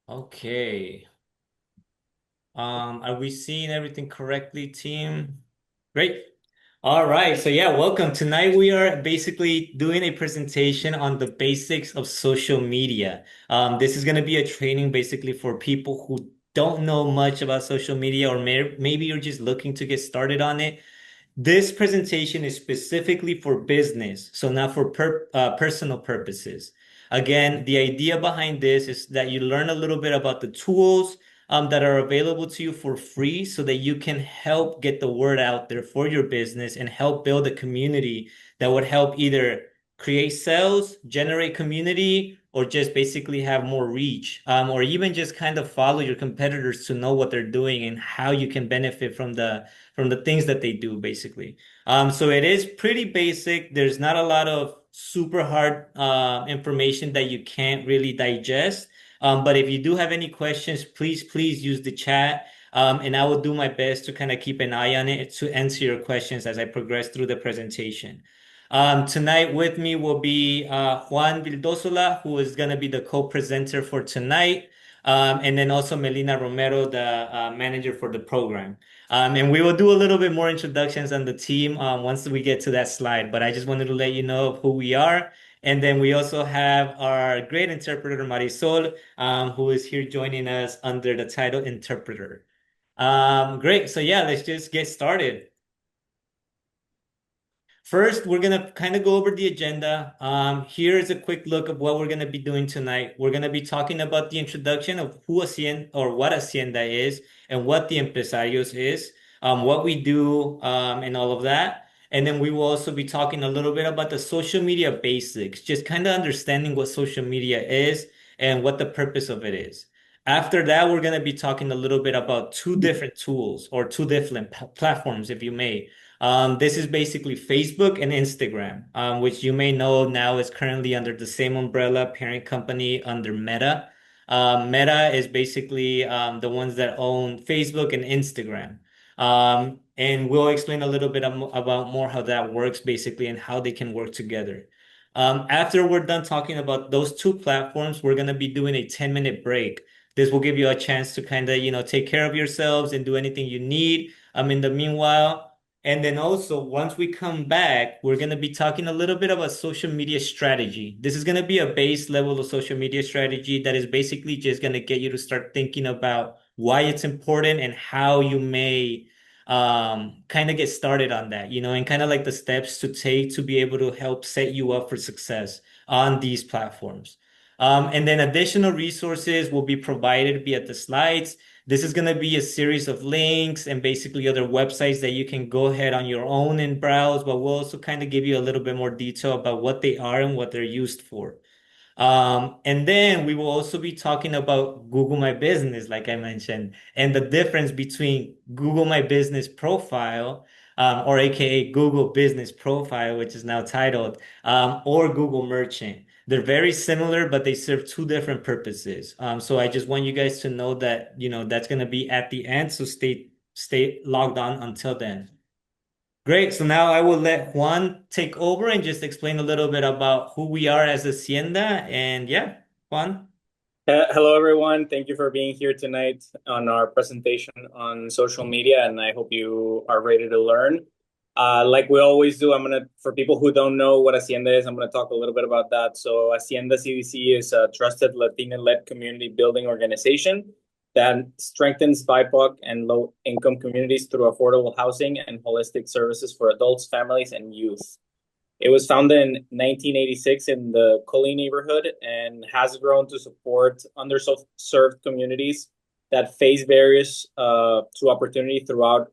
Okay. Are we seeing everything correctly, team? Great. All right. So yeah, welcome. Tonight we are basically doing a presentation on the basics of social media. This is going to be a training basically for people who don't know much about social media, or maybe you're just looking to get started on it. This presentation is specifically for business, so not for personal purposes. Again, the idea behind this is that you learn a little bit about the tools that are available to you for free so that you can help get the word out there for your business and help build a community that would help either create sales, generate community, or just basically have more reach, or even just kind of follow your competitors to know what they're doing and how you can benefit from the things that they do, basically. So it is pretty basic. There's not a lot of super hard information that you can't really digest. But if you do have any questions, please use the chat. And I will do my best to kind of keep an eye on it to answer your questions as I progress through the presentation. Tonight with me will be Juan Vildosola, who is going to be the co-presenter for tonight. And then also Melina Romero, the manager for the program. And we will do a little bit more introductions on the team once we get to that slide. But I just wanted to let you know of who we are. And then we also have our great interpreter, Marisol, who is here joining us under the title interpreter. Great. So yeah, let's just get started. First, we're gonna kind of go over the agenda. Here's a quick look of what we're gonna be doing tonight. We're gonna be talking about the introduction of who Hacienda or what Hacienda is and what the Empresarios is, what we do, and all of that. And then we will also be talking a little bit about the social media basics, just kind of understanding what social media is and what the purpose of it is. After that, we're gonna be talking a little bit about two different tools or two different platforms, if you may. This is basically Facebook and Instagram, which you may know now is currently under the same umbrella parent company under Meta. Meta is basically the ones that own Facebook and Instagram. And we'll explain a little bit about more how that works basically and how they can work together. After we're done talking about those two platforms, we're going to be doing a 10-minute break. This will give you a chance to kind of, take care of yourselves and do anything you need. In the meanwhile, and then also, once we come back, we're going to be talking a little bit about social media strategy. This is going to be a base level of social media strategy that is basically just going to get you to start thinking about why it's important and how you may kind of get started on that, and kind of like the steps to take to be able to help set you up for success on these platforms. And then additional resources will be provided via the slides. This is going to be a series of links and basically other websites that you can go ahead on your own and browse, but we'll also kind of give you a little bit more detail about what they are and what they're used for. And then we will also be talking about Google My Business, like I mentioned, and the difference between Google My Business Profile, or AKA Google Business Profile, which is now titled, or Google Merchant. They're very similar, but they serve two different purposes. So I just want you guys to know that, that's going to be at the end. So stay logged on until then. Great. So now I will let Juan take over and just explain a little bit about who we are as Hacienda. And yeah, Juan. Hello, everyone. Thank you for being here tonight on our presentation on social media, and I hope you are ready to learn. Like we always do, for people who don't know what Hacienda is, I'm gonna talk a little bit about that. So Hacienda CDC is a trusted Latina-led community building organization that strengthens BIPOC and low-income communities through affordable housing and holistic services for adults, families, and youth. It was founded in 1986 in the Colleen neighborhood and has grown to support underserved communities that face barriers to opportunity throughout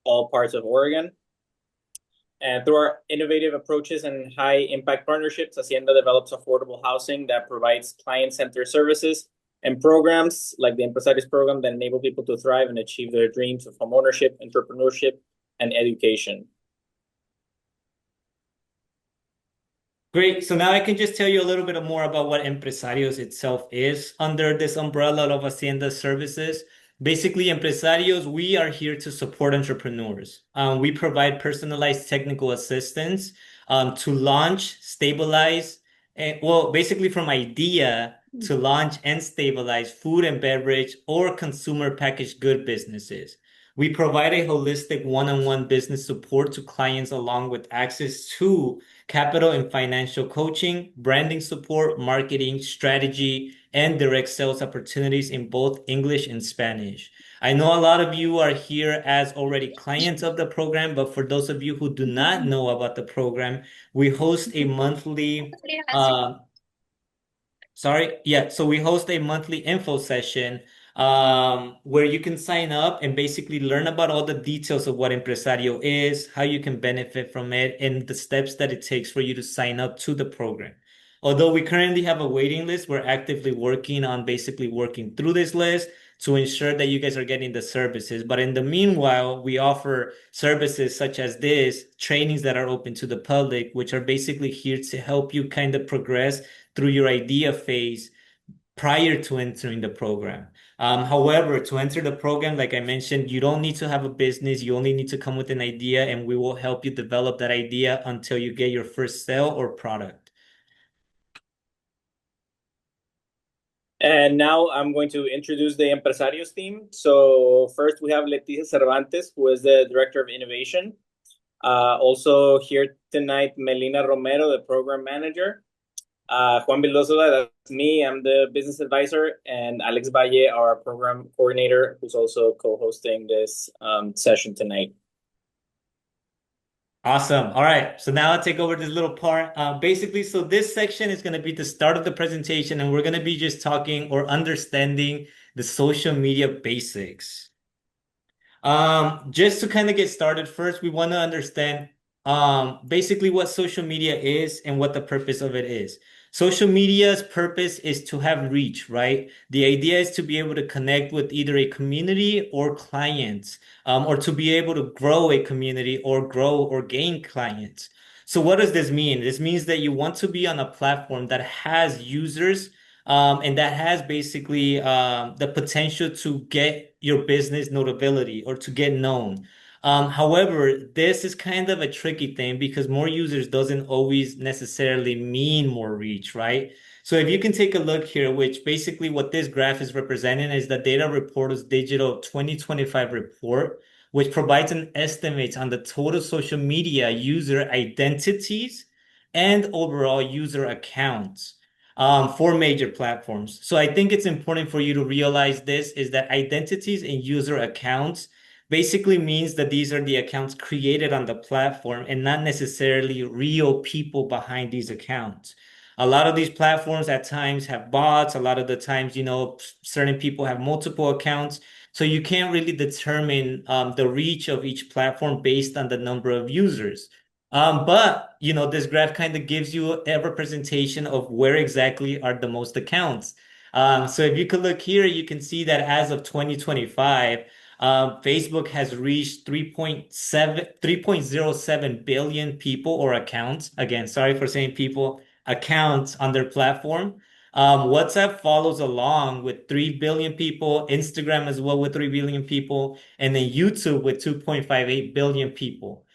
all parts of Oregon. And through our innovative approaches and high impact partnerships, Hacienda develops affordable housing that provides client centered services and programs like the Empresarios program that enable people to thrive and achieve their dreams of homeownership, entrepreneurship, and education. Great. So now I can just tell you a little bit more about what Empresarios itself is under this umbrella of Hacienda Services. Basically, Empresarios, we are here to support entrepreneurs. We provide personalized technical assistance to launch, stabilize, and well, basically from idea to launch and stabilize food and beverage or consumer packaged good businesses. We provide a holistic one-on-one business support to clients along with access to capital and financial coaching, branding support, marketing, strategy, and direct sales opportunities in both English and Spanish. I know a lot of you are here as already clients of the program, but for those of you who do not know about the program, we host a monthly Sorry. Yeah. So we host a monthly info session where you can sign up and basically learn about all the details of what Empresario is, how you can benefit from it, and the steps that it takes for you to sign up to the program. Although we currently have a waiting list, we're actively working on basically working through this list to ensure that you guys are getting the services. But in the meanwhile, we offer services such as this, trainings that are open to the public, which are basically here to help you kind of progress through your idea phase prior to entering the program. However, to enter the program, like I mentioned, you don't need to have a business. You only need to come with an idea, and we will help you develop that idea until you get your first sale or product. And now I'm going to introduce the Empresarios team. So first we have Leticia Cervantes, who is the Director of Innovation. Also here tonight, Melina Romero, the Program Manager. Juan Vildoso, that's me. I'm the business advisor, and Alex Valle, our program coordinator, who's also co-hosting this session tonight. Awesome. All right. So now I'll take over this little part. Basically, so this section is going to be the start of the presentation, and we're going to be just talking or understanding the social media basics. Just to kind of get started first, we want to understand basically what social media is and what the purpose of it is. Social media's purpose is to have reach, right? The idea is to be able to connect with either a community or clients, or to be able to grow a community or grow or gain clients. So what does this mean? This means that you want to be on a platform that has users and that has basically the potential to get your business notability or to get known. However, this is kind of a tricky thing because more users doesn't always necessarily mean more reach, right? So if you can take a look here, which basically what this graph is representing is the Data Reporters Digital 2025 report, which provides an estimate on the total social media user identities and overall user accounts for major platforms. So I think it's important for you to realize this is that identities and user accounts basically means that these are the accounts created on the platform and not necessarily real people behind these accounts. A lot of these platforms at times have bots. A lot of the times, certain people have multiple accounts. So you can't really determine the reach of each platform based on the number of users. But this graph kind of gives you a representation of where exactly are the most accounts. So if you could look here, you can see that as of 2025, Facebook has reached 3.07 billion people or accounts. Again, sorry for saying people, accounts on their platform. WhatsApp follows along with 3 billion people, Instagram as well with 3 billion people, and then YouTube with 2.58 billion people.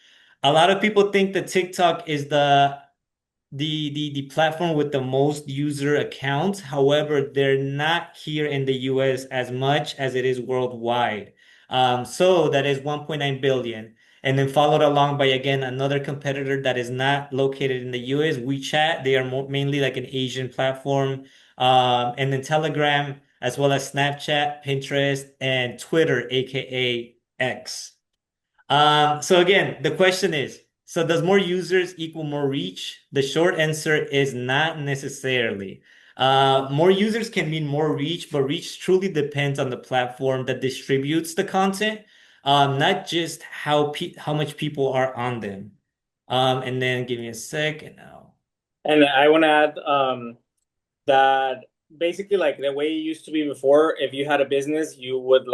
A lot of people think that TikTok is the platform with the most user accounts. However, they're not here in the US as much as it is worldwide. So that is 1.9 billion. And then followed along by again another competitor that is not located in the US, WeChat. They are mainly like an Asian platform. And then Telegram, as well as Snapchat, Pinterest, and Twitter, aka X. So again, the question is, so does more users equal more reach? The short answer is not necessarily. More users can mean more reach, but reach truly depends on the platform that distributes the content, not just how much people are on them. And then give me a second now. And I want to add that basically like the way it used to be before, if you had a business, you would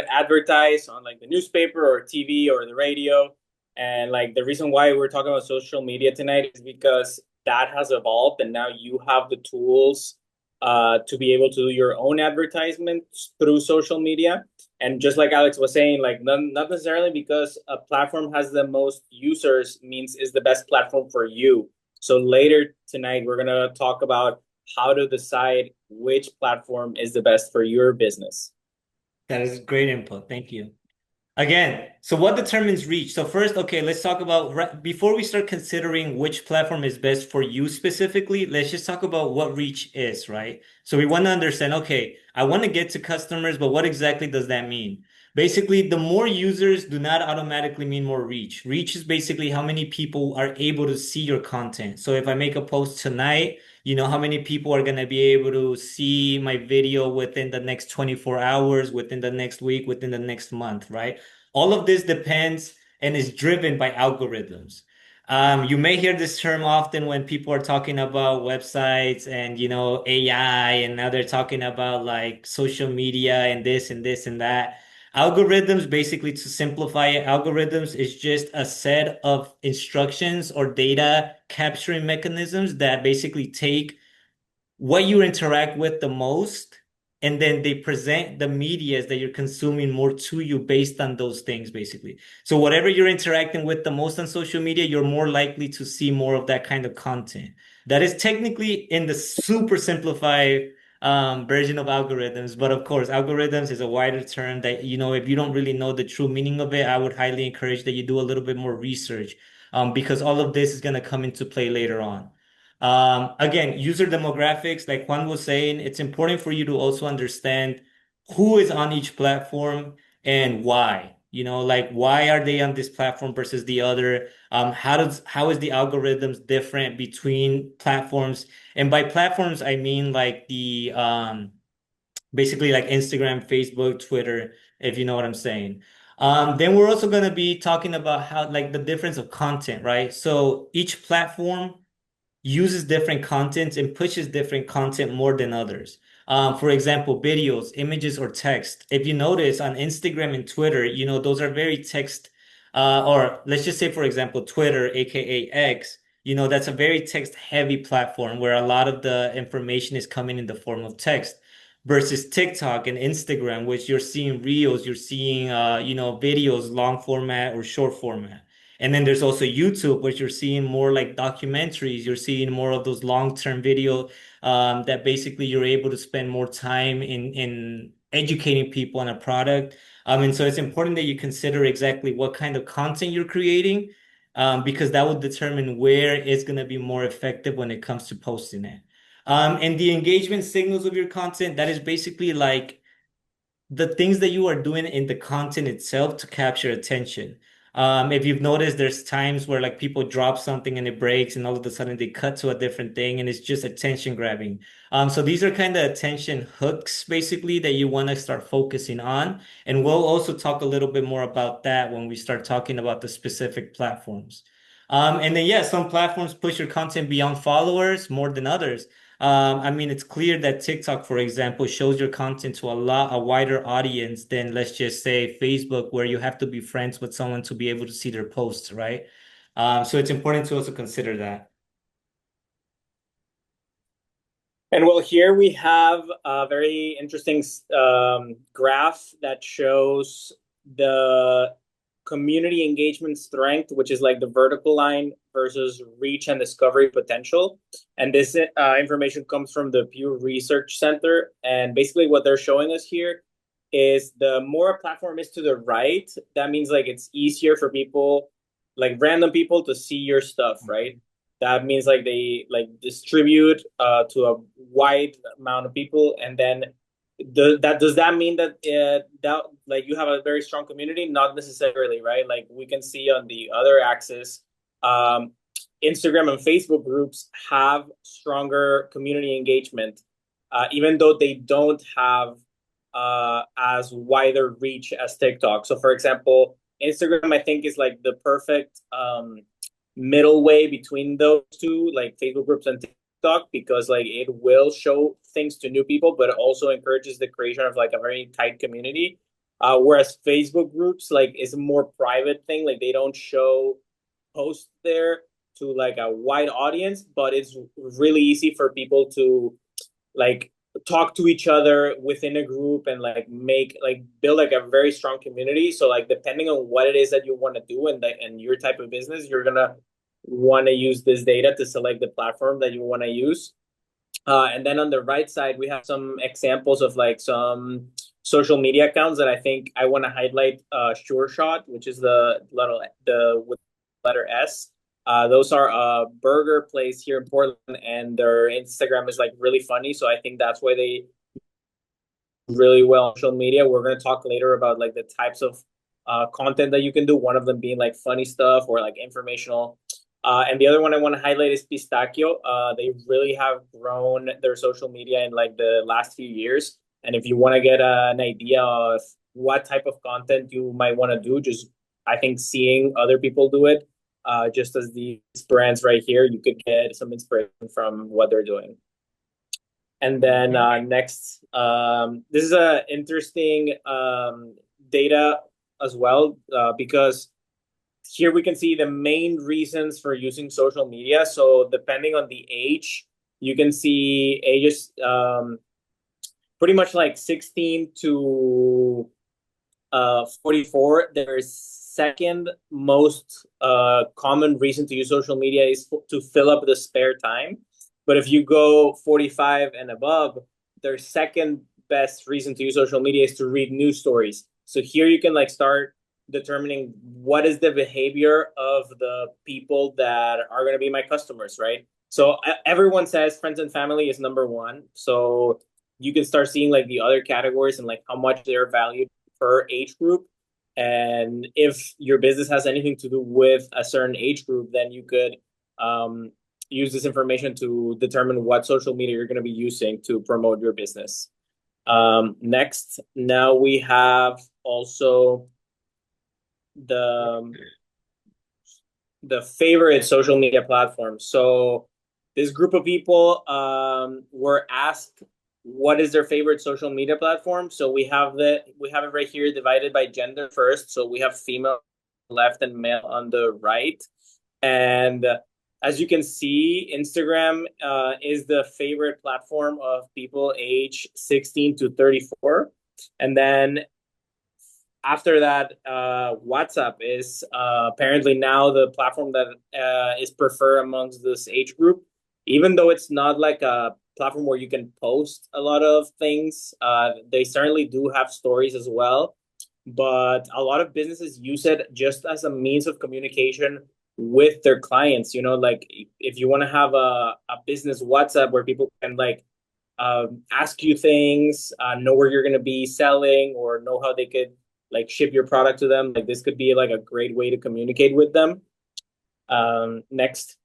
advertise on like the newspaper or TV or the radio. And like the reason why we're talking about social media tonight is because that has evolved and now you have the tools to be able to do your own advertisements through social media. And just like Alex was saying, like not necessarily because a platform has the most users means is the best platform for you. So later tonight, we're going to talk about how to decide which platform is the best for your business. That is great input. Thank you. Again, so what determines reach? So first, okay, let's talk about before we start considering which platform is best for you specifically, let's just talk about what reach is, right? So we want to understand, okay, I want to get to customers, but what exactly does that mean? Basically, the more users do not automatically mean more reach. Reach is basically how many people are able to see your content. So if I make a post tonight, you know how many people are going to be able to see my video within the next 24 hours, within the next week, within the next month, right? All of this depends and is driven by algorithms. You may hear this term often when people are talking about websites and AI, and now they're talking about like social media and this and this and that. Algorithms, basically, to simplify it, algorithms is just a set of instructions or data capturing mechanisms that basically take what you interact with the most, and then they present the medias that you're consuming more to you based on those things, basically. So whatever you're interacting with the most on social media, you're more likely to see more of that kind of content. That is technically in the super simplified version of algorithms. But of course, algorithms is a wider term that, if you don't really know the true meaning of it, I would highly encourage that you do a little bit more research, because all of this is going to come into play later on. Again, user demographics, like Juan was saying, it's important for you to also understand who is on each platform and why. Like why are they on this platform versus the other? How is the algorithms different between platforms? And by platforms, I mean like the basically like Instagram, Facebook, Twitter, if you know what I'm saying. Then we're also going to be talking about how like the difference of content, right? So each platform uses different content and pushes different content more than others. For example, videos, images, or text. If you notice on Instagram and Twitter, those are very text, or let's just say, for example, Twitter, aka X, that's a very text heavy platform where a lot of the information is coming in the form of text versus TikTok and Instagram, which you're seeing reels, you're seeing, videos, long format or short format. And then there's also YouTube, which you're seeing more like documentaries. You're seeing more of those long-term video that basically you're able to spend more time in educating people on a product. And so it's important that you consider exactly what kind of content you're creating, because that will determine where it's going to be more effective when it comes to posting it. And the engagement signals of your content, that is basically like the things that you are doing in the content itself to capture attention. If you've noticed, there's times where like people drop something and it breaks, and all of a sudden they cut to a different thing, and it's just attention grabbing. So these are kind of attention hooks, basically, that you want to start focusing on. And we'll also talk a little bit more about that when we start talking about the specific platforms. And then, yeah, some platforms push your content beyond followers more than others. I mean, it's clear that TikTok, for example, shows your content to a wider audience than, let's just say, Facebook, where you have to be friends with someone to be able to see their posts, right? So it's important to also consider that. And well, here we have a very interesting graph that shows the community engagement strength, which is like the vertical line, versus reach and discovery potential. And this information comes from the Pew Research Center. And basically, what they're showing us here is the more a platform is to the right, that means like it's easier for people, like random people, to see your stuff, right? That means like they like distribute to a wide amount of people, and then does that mean that that like you have a very strong community? Not necessarily, right? Like we can see on the other axis, um, Instagram and Facebook groups have stronger community engagement, even though they don't have as wider reach as TikTok. So, for example, Instagram, I think, is like the perfect middle way between those two, like Facebook groups and TikTok, because like it will show things to new people, but it also encourages the creation of like a very tight community. Whereas Facebook groups like is a more private thing, like they don't show posts there to like a wide audience, but it's really easy for people to like talk to each other within a group and like make like build like a very strong community. So like depending on what it is that you want to do and your type of business, you're gonna want to use this data to select the platform that you want to use. And then on the right side, we have some examples of like some social media accounts that I think I want to highlight. Sure Shot, which is the with letter S. Those are a burger place here in Portland, and their Instagram is like really funny. So I think that's why they really well on social media. We're going to talk later about like the types of content that you can do. One of them being like funny stuff or like informational. And the other one I want to highlight is Pistachio. They really have grown their social media in like the last few years. And if you want to get an idea of what type of content you might want to do, just I think seeing other people do it, just as these brands right here, you could get some inspiration from what they're doing. And then next, this is a interesting data as well because here we can see the main reasons for using social media. So depending on the age, you can see ages pretty much like 16 to 44. Their second most common reason to use social media is to fill up the spare time. But if you go 45 and above, their second best reason to use social media is to read news stories. So here you can like start determining what is the behavior of the people that are going to be my customers, right? So everyone says friends and family is number one. So you can start seeing like the other categories and like how much they're valued per age group. And if your business has anything to do with a certain age group, then you could use this information to determine what social media you're going to be using to promote your business. Next, now we have also the the favorite social media platforms. So this group of people were asked what is their favorite social media platform. So we have it right here divided by gender first. So we have female left and male on the right. And as you can see, Instagram is the favorite platform of people age 16 to 34. And then after that, WhatsApp is apparently now the platform that is preferred amongst this age group. Even though it's not like a platform where you can post a lot of things, they certainly do have stories as well. But a lot of businesses use it just as a means of communication with their clients. You know, like if you want to have a business WhatsApp where people can like ask you things, know where you're going to be selling, or know how they could like ship your product to them. Like this could be like a great way to communicate with them. Next.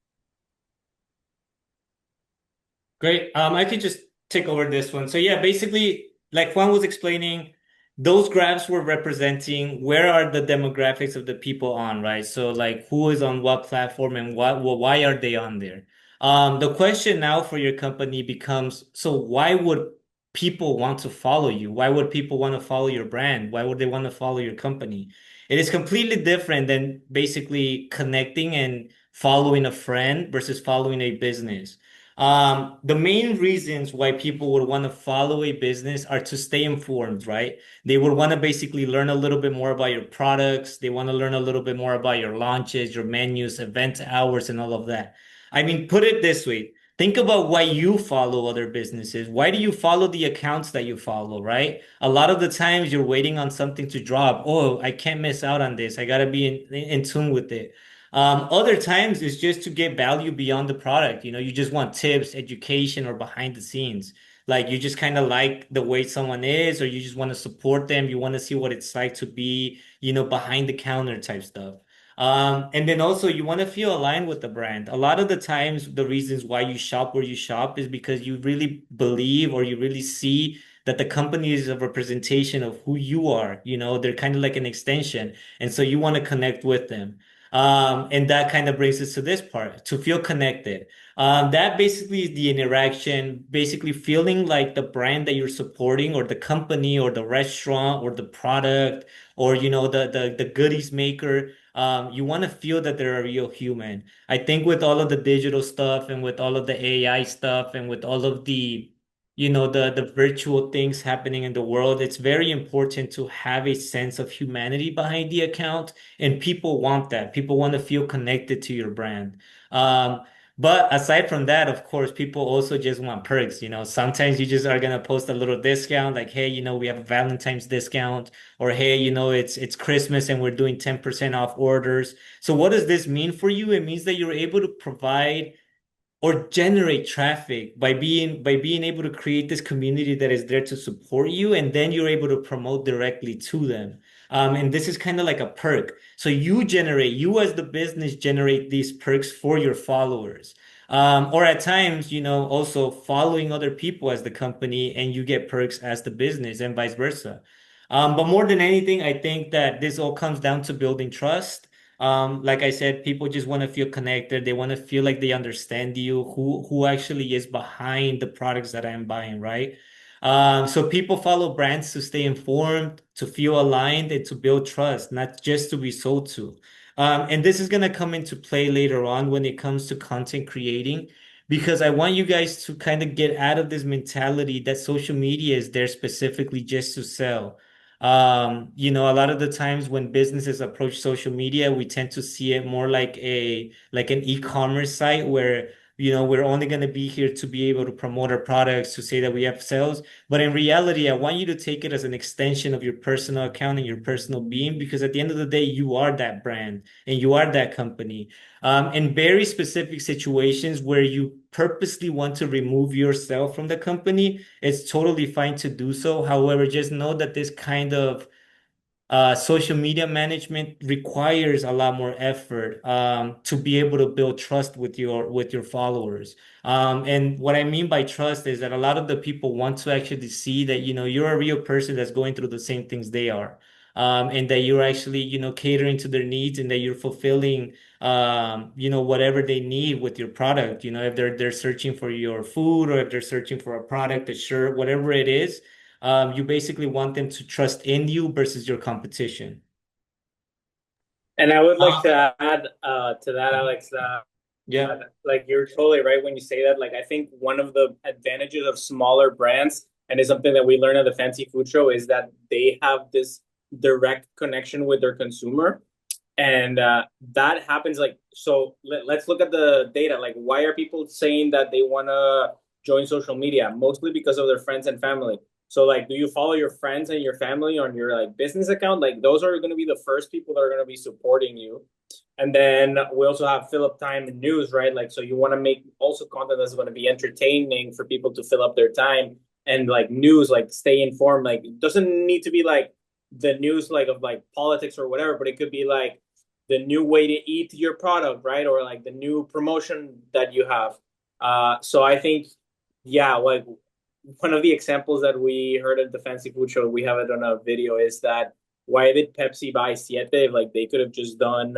Great. I could just take over this one. So yeah, basically, like Juan was explaining, those graphs were representing where are the demographics of the people on, right? So like who is on what platform and why are they on there? The question now for your company becomes, so why would people want to follow you? Why would people want to follow your brand? Why would they want to follow your company? It is completely different than basically connecting and following a friend versus following a business. The main reasons why people would want to follow a business are to stay informed, right? They would want to basically learn a little bit more about your products. They want to learn a little bit more about your launches, your menus, event hours, and all of that. I mean, put it this way. Think about why you follow other businesses. Why do you follow the accounts that you follow, right? A lot of the times you're waiting on something to drop. Oh, I can't miss out on this. I gotta be in tune with it. Other times it's just to get value beyond the product. You know, you just want tips, education, or behind the scenes. Like you just kind of like the way someone is, or you just want to support them. You want to see what it's like to be, behind the counter type stuff. And then also you want to feel aligned with the brand. A lot of the times, the reasons why you shop where you shop is because you really believe or you really see that the company is a representation of who you are. You know, they're kind of like an extension. And so you want to connect with them. And that kind of brings us to this part, to feel connected. That basically is the interaction, basically feeling like the brand that you're supporting or the company or the restaurant or the product or, the goodies maker. You want to feel that they're a real human. I think with all of the digital stuff and with all of the AI stuff and with all of the virtual things happening in the world, it's very important to have a sense of humanity behind the account. And people want that. People want to feel connected to your brand. But aside from that, of course, people also just want perks. Sometimes you just are gonna post a little discount, like, hey, we have a Valentine's discount, or hey, it's Christmas and we're doing 10% off orders. So what does this mean for you? It means that you're able to provide or generate traffic by being able to create this community that is there to support you, and then you're able to promote directly to them. And this is kind of like a perk. So you as the business generate these perks for your followers. Or at times, also following other people as the company, and you get perks as the business and vice versa. But more than anything, I think that this all comes down to building trust. Like I said, people just want to feel connected. They want to feel like they understand you, who actually is behind the products that I'm buying, right? So people follow brands to stay informed, to feel aligned, and to build trust, not just to be sold to. And this is gonna come into play later on when it comes to content creating, because I want you guys to kind of get out of this mentality that social media is there specifically just to sell. A lot of the times when businesses approach social media, we tend to see it more like an e-commerce site where, we're only going to be here to be able to promote our products, to say that we have sales. But in reality, I want you to take it as an extension of your personal account and your personal being, because at the end of the day, you are that brand and you are that company. In very specific situations where you purposely want to remove yourself from the company, it's totally fine to do so. However, just know that this kind of social media management requires a lot more effort to be able to build trust with your followers. And what I mean by trust is that a lot of the people want to actually see that you're a real person that's going through the same things they are, and that you're actually catering to their needs, and that you're fulfilling whatever they need with your product. If they're searching for your food, or if they're searching for a product, a shirt, whatever it is, you basically want them to trust in you versus your competition. And I would like Uh, to add to that, Alex, that yeah. like you're totally right when you say that. Like I think one of the advantages of smaller brands, and is something that we learn at the Fancy Food Show, is that they have this direct connection with their consumer. And that happens like so. Let's look at the data. Like, why are people saying that they want to join social media? Mostly because of their friends and family. So, like, do you follow your friends and your family on your like business account? Like, those are going to be the first people that are going to be supporting you. And then we also have fill up time and news, right? Like, so you want to make also content that's going to be entertaining for people to fill up their time, and like news, like stay informed. Like, it doesn't need to be like the news like of like politics or whatever, but it could be like the new way to eat your product, right? Or like the new promotion that you have. So I think, yeah, like one of the examples that we heard at the Fancy Food Show, we have it on a video, is that why did Pepsi buy Siete? Like they could have just done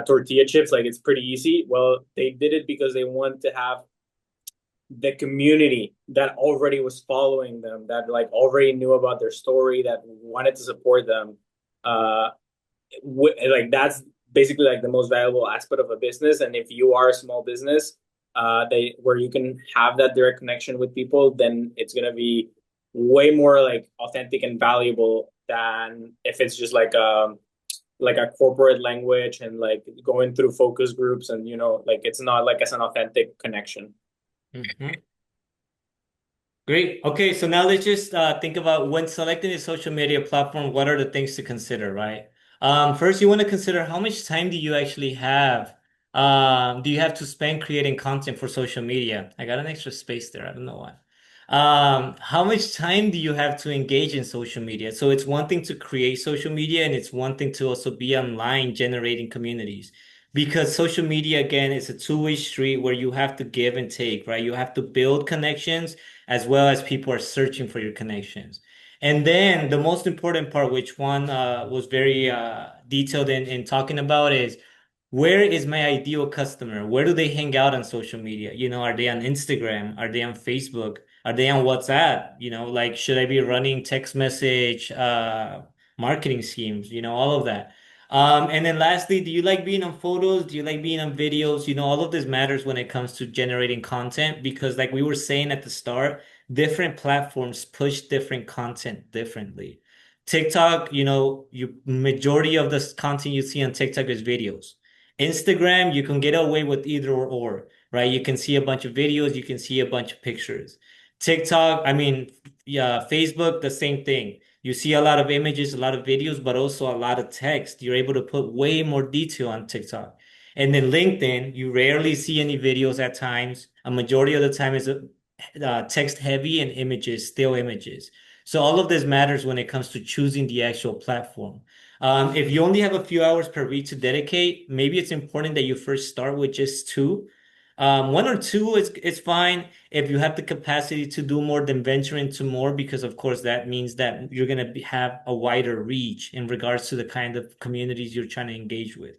tortilla chips. Like it's pretty easy. Well, they did it because they want to have the community that already was following them, that like already knew about their story, that wanted to support them. Uh, like that's basically like the most valuable aspect of a business. And if you are a small business, they where you can have that direct connection with people, then it's gonna be way more like authentic and valuable than if it's just like a corporate language and like going through focus groups, and like it's not like as an authentic connection. Mhm. Great. Okay, so now let's just think about when selecting a social media platform, what are the things to consider, right? First, you want to consider how much time do you actually have? Do you have to spend creating content for social media? I got an extra space there. I don't know why. How much time do you have to engage in social media? So it's one thing to create social media, and it's one thing to also be online generating communities. Because social media, again, is a two-way street where you have to give and take, right? You have to build connections as well as people are searching for your connections. And then the most important part, which one was very detailed in talking about, is where is my ideal customer? Where do they hang out on social media? Are they on Instagram? Are they on Facebook? Are they on WhatsApp? Like, should I be running text message marketing schemes? All of that. And then lastly, do you like being on photos? Do you like being on videos? All of this matters when it comes to generating content, because like we were saying at the start, different platforms push different content differently. TikTok, you majority of the content you see on TikTok is videos. Instagram, you can get away with either or, right? You can see a bunch of videos, you can see a bunch of pictures. TikTok, I mean, yeah, Facebook, the same thing. You see a lot of images, a lot of videos, but also a lot of text. You're able to put way more detail on TikTok. And then LinkedIn, you rarely see any videos at times. A majority of the time is text heavy and images, still images. So all of this matters when it comes to choosing the actual platform. If you only have a few hours per week to dedicate, maybe it's important that you first start with just two. One or two is fine if you have the capacity to do more than venture into more, because of course that means that you're gonna have a wider reach in regards to the kind of communities you're trying to engage with.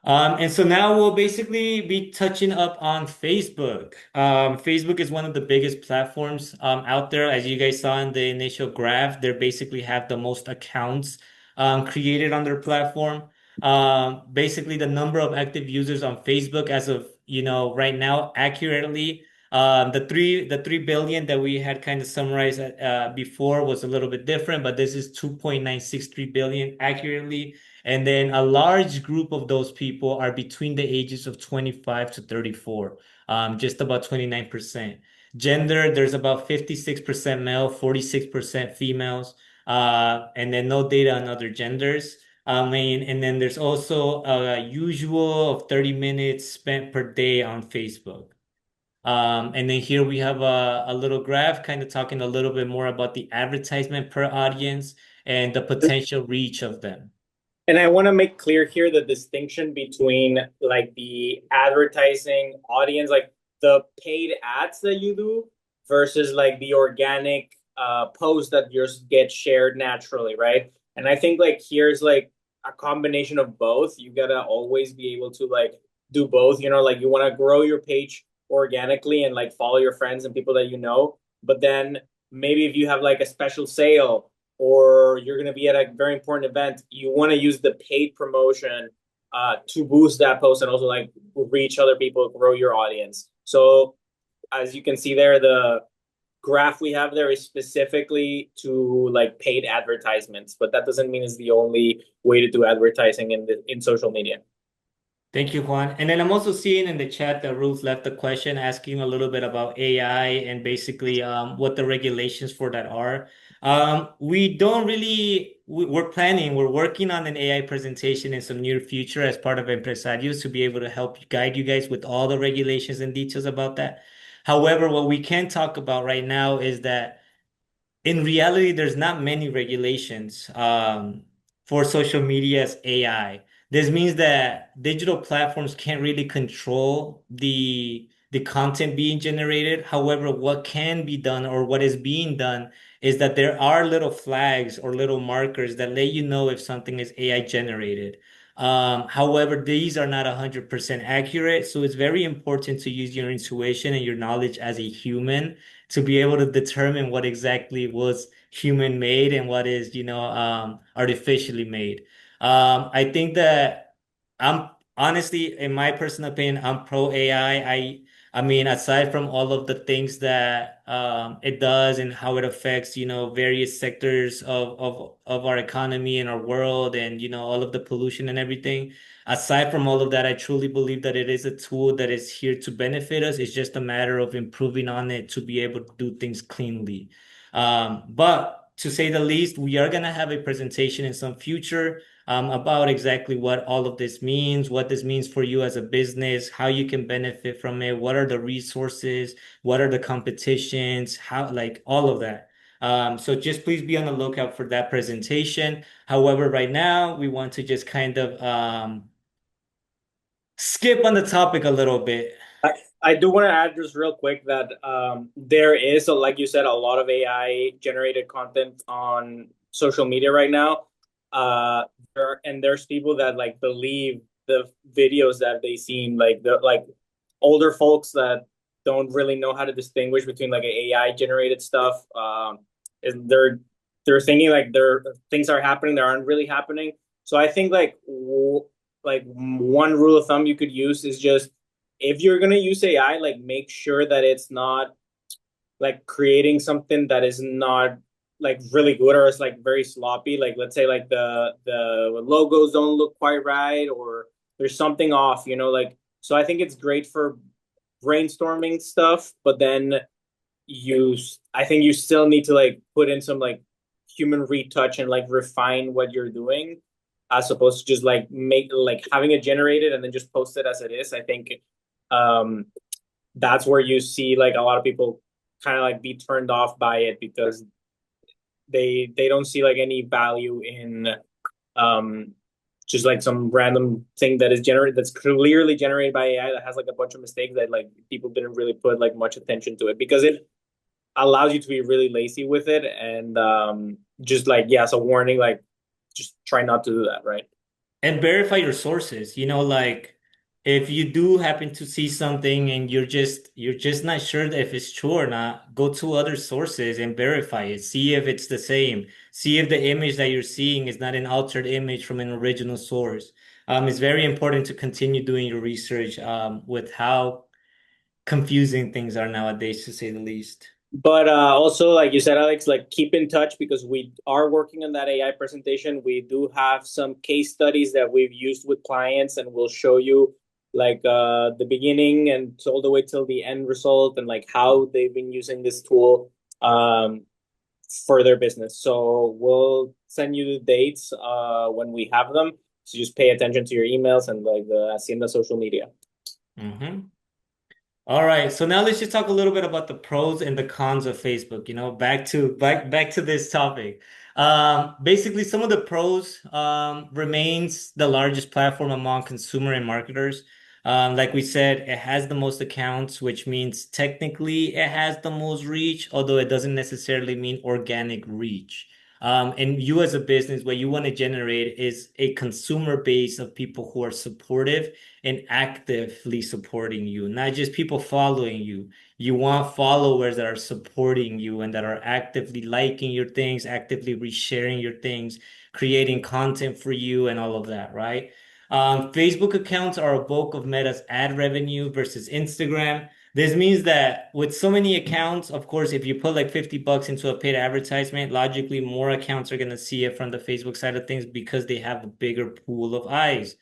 And so now we'll basically be touching up on Facebook. Facebook is one of the biggest platforms out there. As you guys saw in the initial graph, they basically have the most accounts created on their platform. Basically, the number of active users on Facebook as of right now, accurately, the 3 billion that we had kind of summarized before was a little bit different, but this is 2.963 billion accurately. And then a large group of those people are between the ages of 25 to 34, just about 29%. Gender, there's about 56% male, 46% females, and then no data on other genders. I mean, and then there's also a usual of 30 minutes spent per day on Facebook. And then here we have a little graph kind of talking a little bit more about the advertisement per audience and the potential reach of them. And I want to make clear here the distinction between like the advertising audience, like the paid ads that you do versus like the organic posts that just get shared naturally, right? And I think like here's like a combination of both. You gotta always be able to like do both, like you want to grow your page organically and like follow your friends and people that you know, but then maybe if you have like a special sale or you're going to be at a very important event, you want to use the paid promotion to boost that post and also like reach other people, grow your audience. So as you can see there, the graph we have there is specifically to like paid advertisements, but that doesn't mean it's the only way to do advertising in social media. Thank you, Juan. And then I'm also seeing in the chat that Ruth left a question asking a little bit about AI and basically what the regulations for that are. We don't really, we're working on an AI presentation in some near future as part of Empresarios to be able to help guide you guys with all the regulations and details about that. However, what we can talk about right now is that in reality, there's not many regulations for social media's AI. This means that digital platforms can't really control the content being generated. However, what can be done or what is being done is that there are little flags or little markers that let you know if something is AI generated. However, these are not 100% accurate, so it's very important to use your intuition and your knowledge as a human to be able to determine what exactly was human made and what is, artificially made. I think that I'm honestly, in my personal opinion, I'm pro AI. I mean, aside from all of the things that it does and how it affects, various sectors of our economy and our world and, all of the pollution and everything. Aside from all of that, I truly believe that it is a tool that is here to benefit us. It's just a matter of improving on it to be able to do things cleanly. But to say the least, we are going to have a presentation in some future about exactly what all of this means, what this means for you as a business, how you can benefit from it, what are the resources, what are the competitions, how, like all of that. So just please be on the lookout for that presentation. However, right now we want to just kind of skip on the topic a little bit. I, I do want to add just real quick that there is, so like you said, a lot of AI generated content on social media right now. And there's people that like believe the videos that they seen, like the like older folks that don't really know how to distinguish between like AI generated stuff. Is they're thinking like there things are happening that aren't really happening. So I think like one rule of thumb you could use is just if you're gonna use AI, like make sure that it's not like creating something that is not like really good or it's like very sloppy. Like let's say like the logos don't look quite right or there's something off, you know, like so I think it's great for brainstorming stuff, but then you I think you still need to like put in some like human retouch and like refine what you're doing as opposed to just like make like having it generated and then just post it as it is. I think um that's where you see like a lot of people kind of like be turned off by it because they don't see like any value in um just like some random thing that is generated that's clearly generated by AI that has like a bunch of mistakes that like people didn't really put like much attention to it because it allows you to be really lazy with it and just like yeah, so warning like just try not to do that, right? And verify your sources. Like if you do happen to see something and you're just not sure if it's true or not, go to other sources and verify it. See if it's the same. See if the image that you're seeing is not an altered image from an original source. It's very important to continue doing your research with how confusing things are nowadays, to say the least. But also, like you said, Alex, like keep in touch because we are working on that AI presentation. We do have some case studies that we've used with clients, and we'll show you like the beginning and all the way till the end result, and like how they've been using this tool um, for their business. So we'll send you the dates when we have them. So just pay attention to your emails and like the Hacienda social media. Hmm. All right, so now let's just talk a little bit about the pros and the cons of Facebook. Back to this topic. Basically, some of the pros remains the largest platform among consumer and marketers. Like we said, it has the most accounts, which means technically it has the most reach, although it doesn't necessarily mean organic reach. And you as a business, what you want to generate is a consumer base of people who are supportive and actively supporting you, not just people following you. You want followers that are supporting you and that are actively liking your things, actively resharing your things, creating content for you, and all of that, right? Facebook accounts are a bulk of Meta's ad revenue versus Instagram. This means that with so many accounts, of course, if you put like $50 into a paid advertisement, logically more accounts are going to see it from the Facebook side of things because they have a bigger pool of eyes.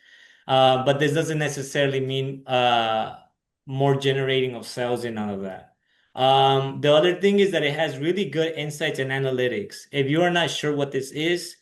But this doesn't necessarily mean more generating of sales and all of that. The other thing is that it has really good insights and analytics. If you are not sure what this is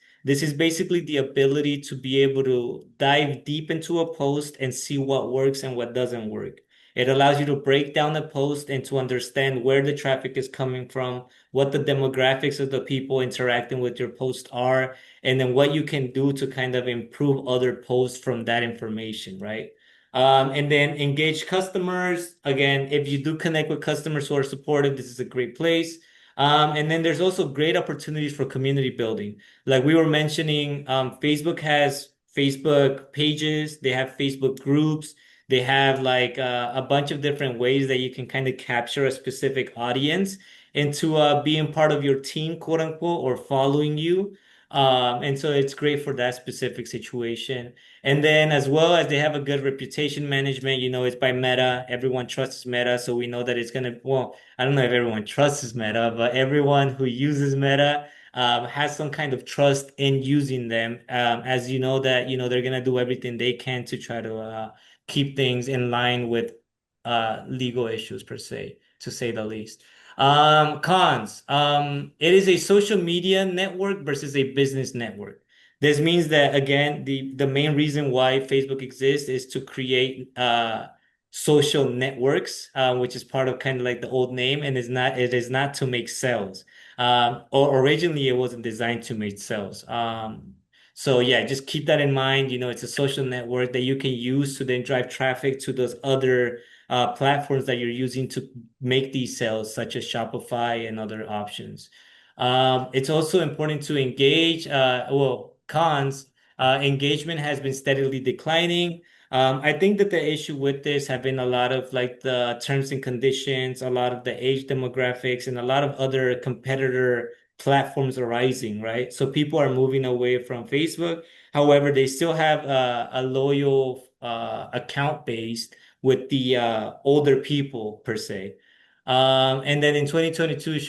basically the ability to be able to dive deep into a post and see what works and what doesn't work. It allows you to break down a post and to understand where the traffic is coming from, what the demographics of the people interacting with your post are, and then what you can do to kind of improve other posts from that information, right? And then engage customers. Again, if you do connect with customers who are supportive, this is a great place. And then there's also great opportunities for community building. Like we were mentioning, Facebook has Facebook pages, they have Facebook groups, they have like a bunch of different ways that you can kind of capture a specific audience into being part of your team, quote unquote, or following you. And so it's great for that specific situation. And then as well as they have a good reputation management, it's by Meta. Everyone trusts Meta, so we know that it's gonna, well, I don't know if everyone trusts Meta, but everyone who uses Meta has some kind of trust in using them, as you know that they're gonna do everything they can to try to keep things in line with legal issues per se, to say the least. Cons. It is a social media network versus a business network. This means that again, the main reason why Facebook exists is to create social networks, which is part of kind of like the old name, and it is not to make sales. Or originally it wasn't designed to make sales. So yeah, just keep that in mind. It's a social network that you can use to then drive traffic to those other platforms that you're using to make these sales, such as Shopify and other options. It's also important to engage. Well, cons, engagement has been steadily declining. I think that the issue with this have been a lot of like the terms and conditions, a lot of the age demographics, and a lot of other competitor platforms arising, right? So people are moving away from Facebook. However, they still have a loyal account base with the older people per se. And then in 2022,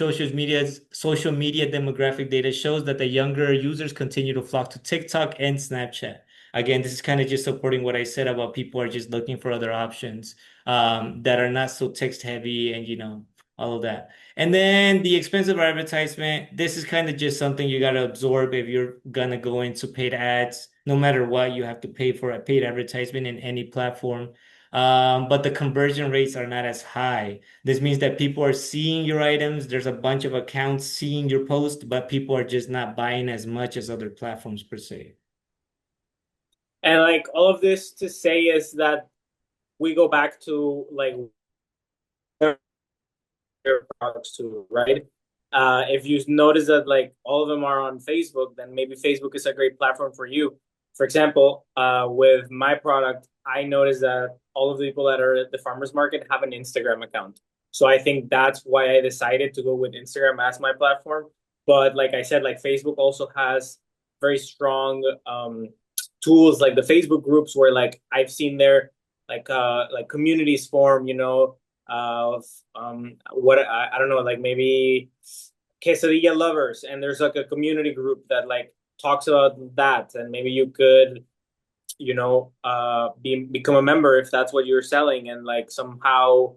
social media demographic data shows that the younger users continue to flock to TikTok and Snapchat. Again, this is kind of just supporting what I said about people are just looking for other options that are not so text heavy and all of that. And then the expensive advertisement, this is kind of just something you got to absorb if you're gonna go into paid ads. No matter what, you have to pay for a paid advertisement in any platform. But the conversion rates are not as high. This means that people are seeing your items. There's a bunch of accounts seeing your post, but people are just not buying as much as other platforms per se. And like all of this to say is that we go back to like products too, right? If you notice that like all of them are on Facebook, then maybe Facebook is a great platform for you. For example, with my product, I noticed that all of the people that are at the farmers market have an Instagram account. So I think that's why I decided to go with Instagram as my platform. But like I said, like Facebook also has very strong tools like the Facebook groups where like I've seen there like communities form, of what I don't know, like maybe quesadilla lovers, and there's like a community group that like talks about that, and maybe you could, become a member if that's what you're selling, and like somehow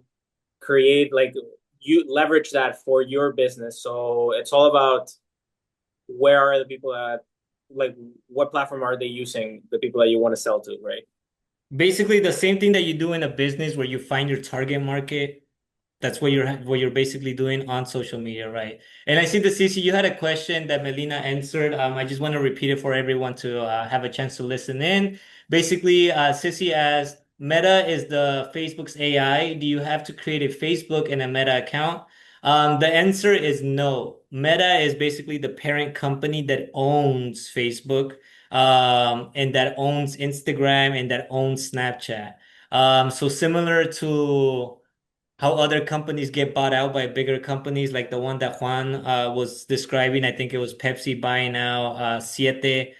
create like you leverage that for your business. So it's all about where are the people that like what platform are they using, the people that you want to sell to, right? Basically, the same thing that you do in a business where you find your target market. That's what you're basically doing on social media, right? And I see the CC, you had a question that Melina answered. I just want to repeat it for everyone to have a chance to listen in. Basically, Sissy asked, Meta is the Facebook's AI. Do you have to create a Facebook and a Meta account? The answer is no. Meta is basically the parent company that owns Facebook, and that owns Instagram and that owns Snapchat. So similar to how other companies get bought out by bigger companies, like the one that Juan was describing. I think it was Pepsi buying out Siete.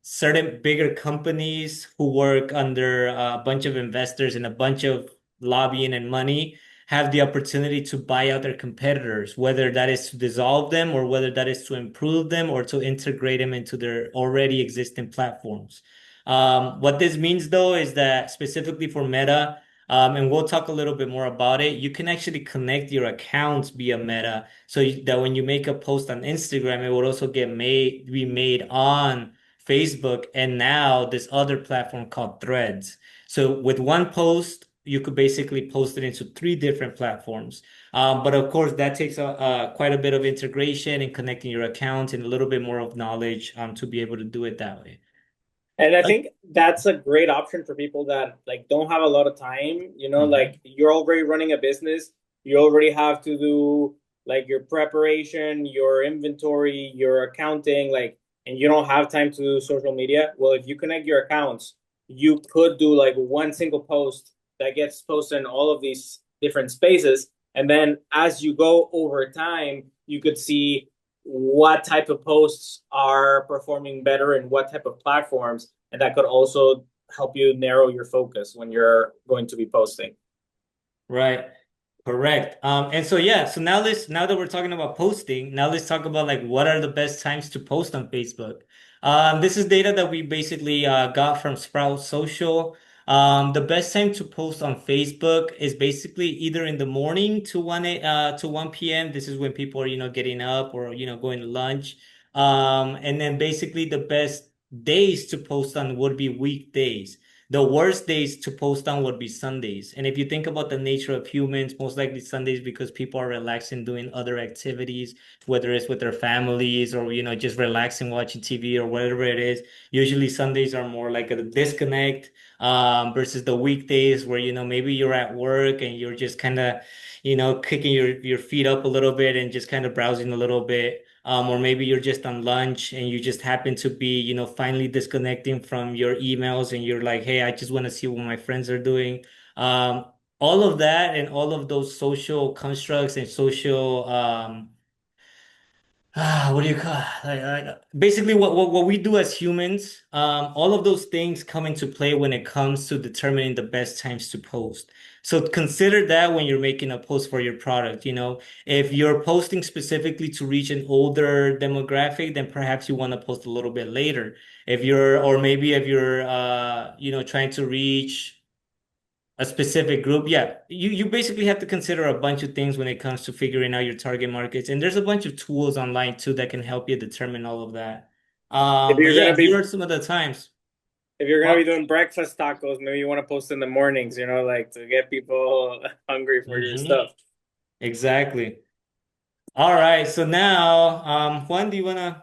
Certain bigger companies who work under a bunch of investors and a bunch of lobbying and money have the opportunity to buy out their competitors, whether that is to dissolve them or whether that is to improve them or to integrate them into their already existing platforms. What this means, though, is that specifically for Meta, and we'll talk a little bit more about it. You can actually connect your accounts via Meta so that when you make a post on Instagram, it will also be made on Facebook and now this other platform called Threads. So with one post, you could basically post it into three different platforms. But of course, that takes quite a bit of integration and connecting your accounts and a little bit more of knowledge to be able to do it that way. And I think that's a great option for people that like don't have a lot of time, Mhm. like you're already running a business, you already have to do like your preparation, your inventory, your accounting, like, and you don't have time to do social media. Well, if you connect your accounts, you could do like one single post that gets posted in all of these different spaces. And then as you go over time, you could see what type of posts are performing better and what type of platforms, and that could also help you narrow your focus when you're going to be posting. Right. Correct. And so yeah, so now that we're talking about posting, now let's talk about like what are the best times to post on Facebook. This is data that we basically got from Sprout Social. The best time to post on Facebook is basically either in the morning to 1 p.m. This is when people are, getting up or, going to lunch. And then basically the best days to post on would be weekdays. The worst days to post on would be Sundays. And if you think about the nature of humans, most likely Sundays because people are relaxing doing other activities, whether it's with their families or, just relaxing watching TV or whatever it is. Usually Sundays are more like a disconnect, versus the weekdays where, maybe you're at work and you're just kind of, kicking your feet up a little bit and just kind of browsing a little bit. Or maybe you're just on lunch and you just happen to be, finally disconnecting from your emails and you're like, hey, I just want to see what my friends are doing. Um, all of that and all of those social constructs and social what do you call basically what we do as humans, all of those things come into play when it comes to determining the best times to post. So consider that when you're making a post for your product, if you're posting specifically to reach an older demographic, then perhaps you want to post a little bit later. Or maybe if you're trying to reach a specific group, yeah, you basically have to consider a bunch of things when it comes to figuring out your target markets, and there's a bunch of tools online too that can help you determine all of that. If But you're yeah, gonna here be are some of the times. if you're gonna Well, be doing breakfast tacos, maybe you want to post in the mornings, like to get people hungry for your mhm, stuff. exactly. All right, so now, Juan, do you wanna?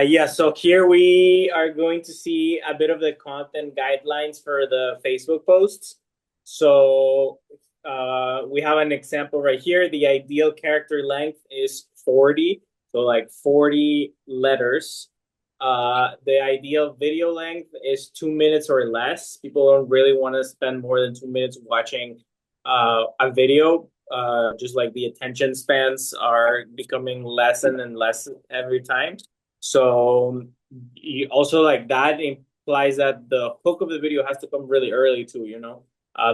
Yeah, so here we are going to see a bit of the content guidelines for the Facebook posts. So we have an example right here. The ideal character length is 40, so like 40 letters. The ideal video length is 2 minutes or less. People don't really want to spend more than 2 minutes watching a video. Just like the attention spans are becoming less and less every time. So also like that implies that the hook of the video has to come really early too.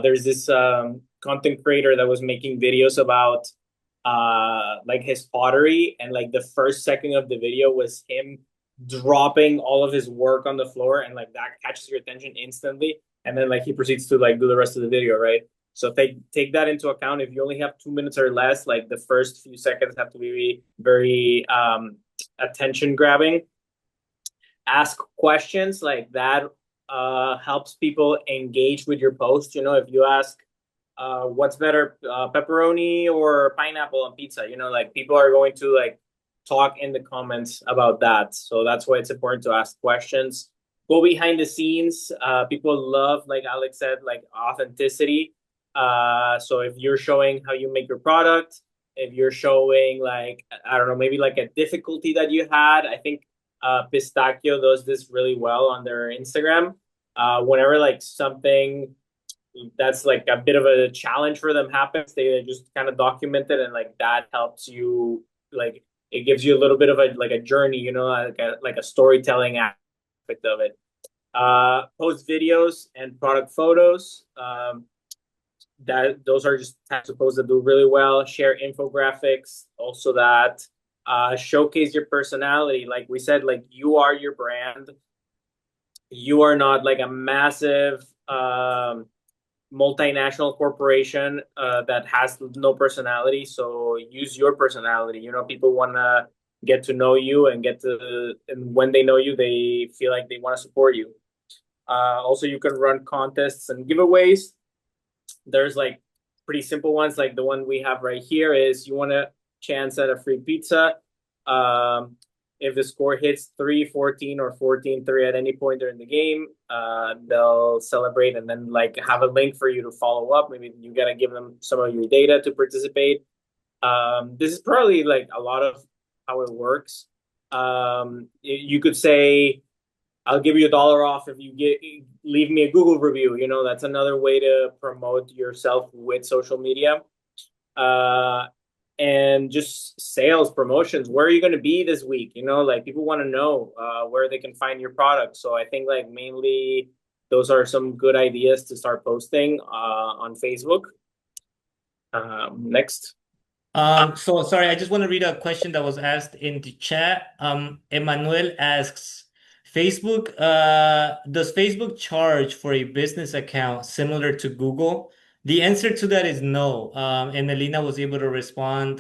There's this content creator that was making videos about like his pottery, and like the first second of the video was him dropping all of his work on the floor, and like that catches your attention instantly, and then like he proceeds to like do the rest of the video, right? So take that into account. If you only have 2 minutes or less, like the first few seconds have to be very attention grabbing. Ask questions like that helps people engage with your post. If you ask what's better, pepperoni or pineapple on pizza, like people are going to like talk in the comments about that. So that's why it's important to ask questions. Go behind the scenes. People love, like Alex said, like authenticity. So if you're showing how you make your product, if you're showing like, I don't know, maybe like a difficulty that you had, I think Pistachio does this really well on their Instagram. Whenever like something that's like a bit of a challenge for them happens, they just kind of document it, and like that helps you, like it gives you a little bit of a journey, like a storytelling aspect of it. Post videos and product photos. That those are just types of posts that do really well. Share infographics, also that showcase your personality. Like we said, like you are your brand. You are not like a massive multinational corporation that has no personality. So use your personality. People want to get to know you and when they know you, they feel like they want to support you. Also, you can run contests and giveaways. There's like pretty simple ones, like the one we have right here is you want a chance at a free pizza. If the score hits 3-14 or 14-3 at any point during the game, they'll celebrate and then like have a link for you to follow up. Maybe you gotta give them some of your data to participate. This is probably like a lot of how it works. You could say, I'll give you $1 off if you leave me a Google review. That's another way to promote yourself with social media. Uh, and just sales promotions. Where are you going to be this week? Like people want to know where they can find your product. So I think like mainly those are some good ideas to start posting on Facebook. Next. So sorry, I just want to read a question that was asked in the chat. Emmanuel asks, does Facebook charge for a business account similar to Google? The answer to that is no. And Elena was able to respond.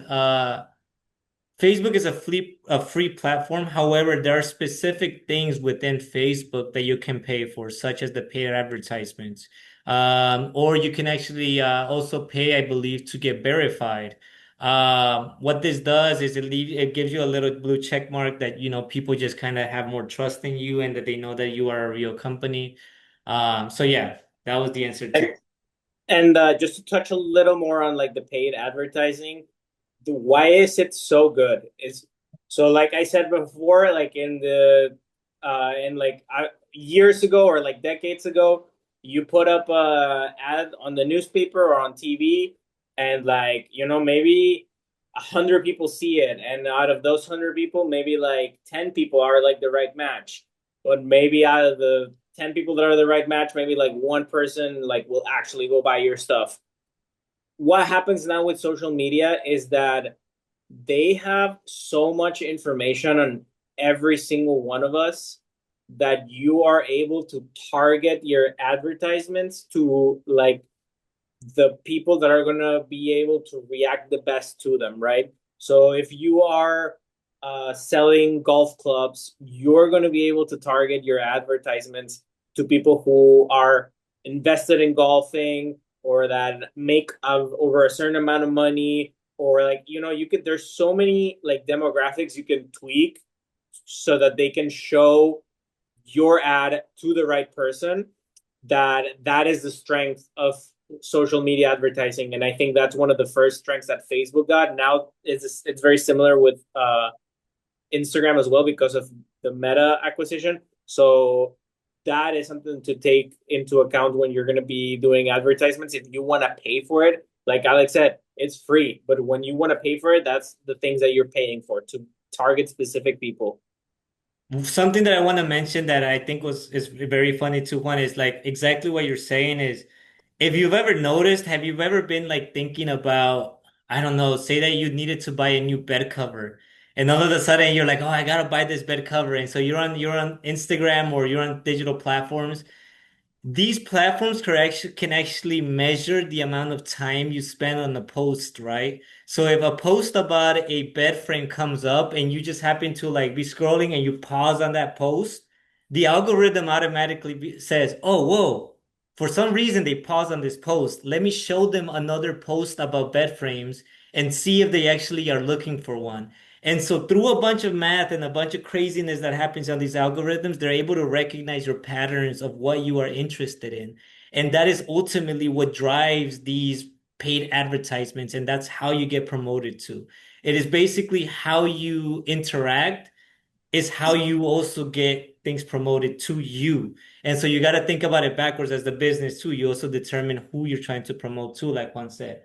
Facebook is a free platform. However, there are specific things within Facebook that you can pay for, such as the paid advertisements. Or you can actually also pay, I believe, to get verified. What this does is it gives you a little blue check mark that people just kind of have more trust in you and that they know that you are a real company. So yeah, that was the answer to. And just to touch a little more on like the paid advertising, why is it so good? Is so like I said before, like in like years ago or like decades ago, you put up a ad on the newspaper or on TV, and like maybe 100 people see it, and out of those 100 people, maybe like 10 people are like the right match. But maybe out of the 10 people that are the right match, maybe like one person like will actually go buy your stuff. What happens now with social media is that they have so much information on every single one of us that you are able to target your advertisements to like the people that are going to be able to react the best to them, right? So if you are selling golf clubs, you're going to be able to target your advertisements to people who are invested in golfing or that make over a certain amount of money, or like, you could, there's so many like demographics you can tweak so that they can show your ad to the right person. That is the strength of social media advertising, and I think that's one of the first strengths that Facebook got. Now it's very similar with Instagram as well because of the Meta acquisition. So that is something to take into account when you're going to be doing advertisements. If you want to pay for it, like Alex said, it's free, but when you want to pay for it, that's the things that you're paying for to target specific people. Something that I want to mention that I think was is very funny too, Juan, is like exactly what you're saying is if you've ever noticed, have you ever been like thinking about, I don't know, say that you needed to buy a new bed cover, and all of a sudden you're like, oh, I gotta buy this bed cover, and so you're on Instagram or you're on digital platforms. These platforms can actually measure the amount of time you spend on a post, right? So if a post about a bed frame comes up and you just happen to like be scrolling and you pause on that post, the algorithm automatically says, "Oh, whoa, for some reason they paused on this post. Let me show them another post about bed frames and see if they actually are looking for one." And so through a bunch of math and a bunch of craziness that happens on these algorithms, they're able to recognize your patterns of what you are interested in. And that is ultimately what drives these paid advertisements. And that's how you get promoted to. It is basically how you interact is how you also get things promoted to you. And so you got to think about it backwards as the business too. You also determine who you're trying to promote to, like Juan said.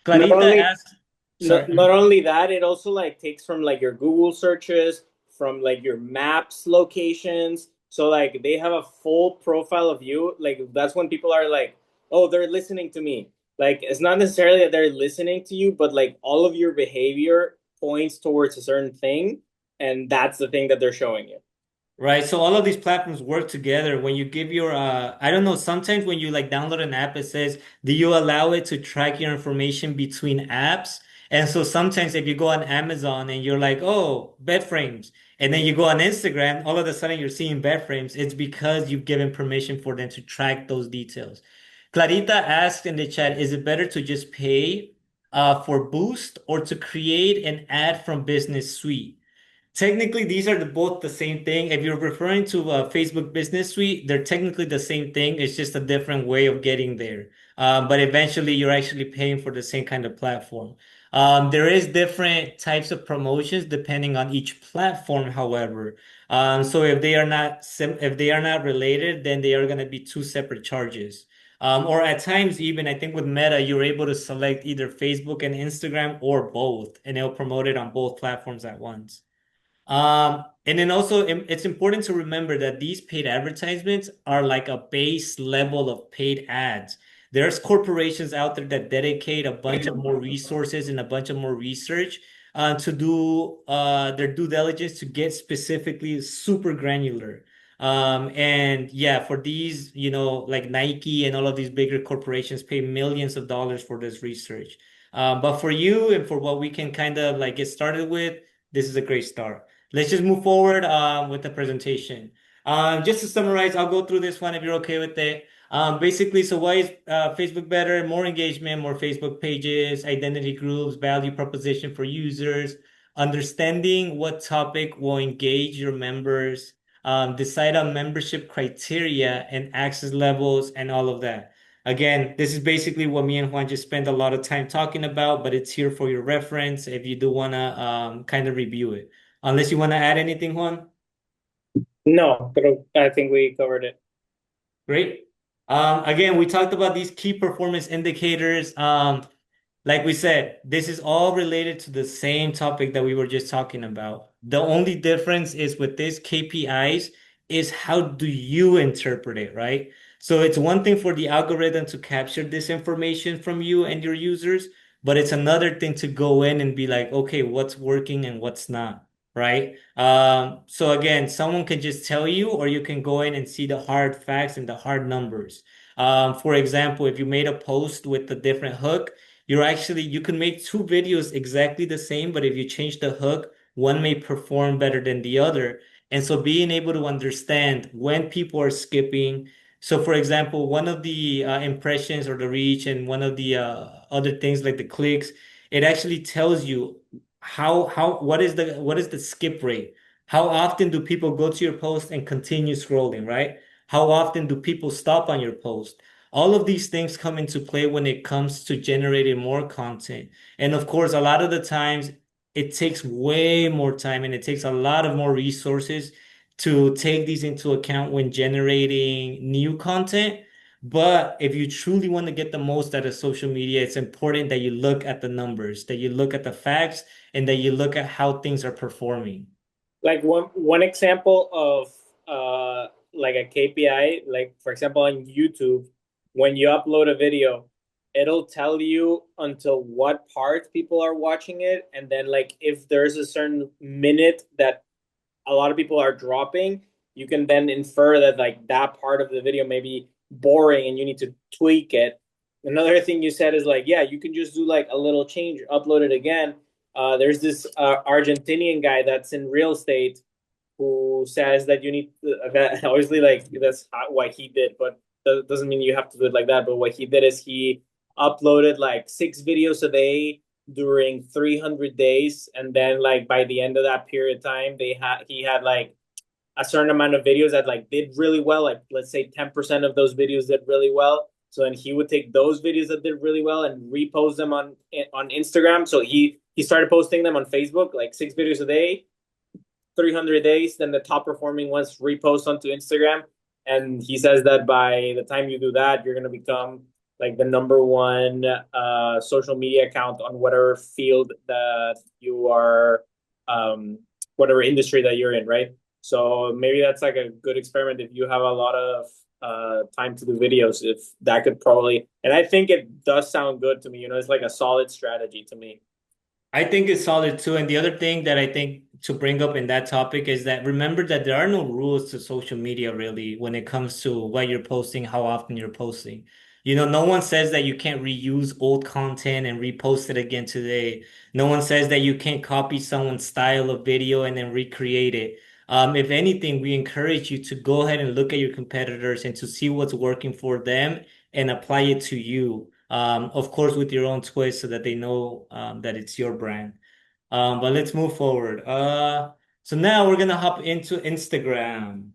Not Clarita only asked, not, sorry. not only that, it also like takes from like your Google searches, from like your maps locations. So like they have a full profile of you. Like that's when people are like, oh, they're listening to me. Like it's not necessarily that they're listening to you, but like all of your behavior points towards a certain thing, and that's the thing that they're showing you. Right. So all of these platforms work together. When you give your I don't know, sometimes when you like download an app, it says, do you allow it to track your information between apps? And so sometimes if you go on Amazon and you're like, oh, bed frames, and then you go on Instagram, all of a sudden you're seeing bed frames, it's because you've given permission for them to track those details. Clarita asked in the chat, is it better to just pay for Boost or to create an ad from Business Suite? Technically, these are both the same thing. If you're referring to a Facebook Business Suite, they're technically the same thing. It's just a different way of getting there. But eventually, you're actually paying for the same kind of platform. There is different types of promotions depending on each platform, however. So if they are not related, then they are going to be two separate charges. Or at times, even I think with Meta, you're able to select either Facebook and Instagram or both, and it'll promote it on both platforms at once. And then also it's important to remember that these paid advertisements are like a base level of paid ads. There's corporations out there that dedicate a bunch of more resources and a bunch of more research to do their due diligence to get specifically super granular. And yeah, for these, like Nike and all of these bigger corporations pay millions of dollars for this research. But for you and for what we can kind of like get started with, this is a great start. Let's just move forward with the presentation. Just to summarize, I'll go through this one if you're okay with it. Basically, so why is Facebook better? More engagement, more Facebook pages, identity groups, value proposition for users, understanding what topic will engage your members, decide on membership criteria and access levels, and all of that. Again, this is basically what me and Juan just spent a lot of time talking about, but it's here for your reference if you do want to kind of review it. Unless you want to add anything, Juan. No, but I think we covered it. Great. Again, we talked about these key performance indicators. like we said, this is all related to the same topic that we were just talking about. The only difference is with this KPIs is how do you interpret it, right? So it's one thing for the algorithm to capture this information from you and your users, but it's another thing to go in and be like, okay, what's working and what's not, right? So again, someone can just tell you, or you can go in and see the hard facts and the hard numbers. For example, if you made a post with a different hook, you can make two videos exactly the same, but if you change the hook, one may perform better than the other. And so being able to understand when people are skipping. So for example, one of the impressions or the reach and one of the other things like the clicks, it actually tells you what is the skip rate? How often do people go to your post and continue scrolling, right? How often do people stop on your post? All of these things come into play when it comes to generating more content. And of course, a lot of the times it takes way more time and it takes a lot of more resources to take these into account when generating new content. But if you truly want to get the most out of social media, it's important that you look at the numbers, that you look at the facts, and that you look at how things are performing. Like one example of like a KPI, like for example on YouTube, when you upload a video, it'll tell you until what part people are watching it, and then like if there's a certain minute that a lot of people are dropping, you can then infer that like that part of the video may be boring and you need to tweak it. Another thing you said is like, yeah, you can just do like a little change, upload it again. There's this Argentinian guy that's in real estate who says that you need to, that obviously like that's what he did, but that doesn't mean you have to do it like that. But what he did is he uploaded like 6 videos a day during 300 days, and then like by the end of that period of time, he had like a certain amount of videos that like did really well. Like let's say 10% of those videos did really well. So then he would take those videos that did really well and repost them on Instagram. So he started posting them on Facebook, like 6 videos a day, 300 days. Then the top performing ones repost onto Instagram. And he says that by the time you do that, you're going to become like the number one social media account on whatever field that you are, whatever industry that you're in, right? So maybe that's like a good experiment if you have a lot of time to do videos. If that could probably, and I think it does sound good to me. You know, it's like a solid strategy to me. I think it's solid too. And the other thing that I think to bring up in that topic is that remember that there are no rules to social media really when it comes to what you're posting, how often you're posting. No one says that you can't reuse old content and repost it again today. No one says that you can't copy someone's style of video and then recreate it. If anything, we encourage you to go ahead and look at your competitors and to see what's working for them and apply it to you. Of course, with your own twist so that they know that it's your brand. But let's move forward. So now we're gonna hop into Instagram.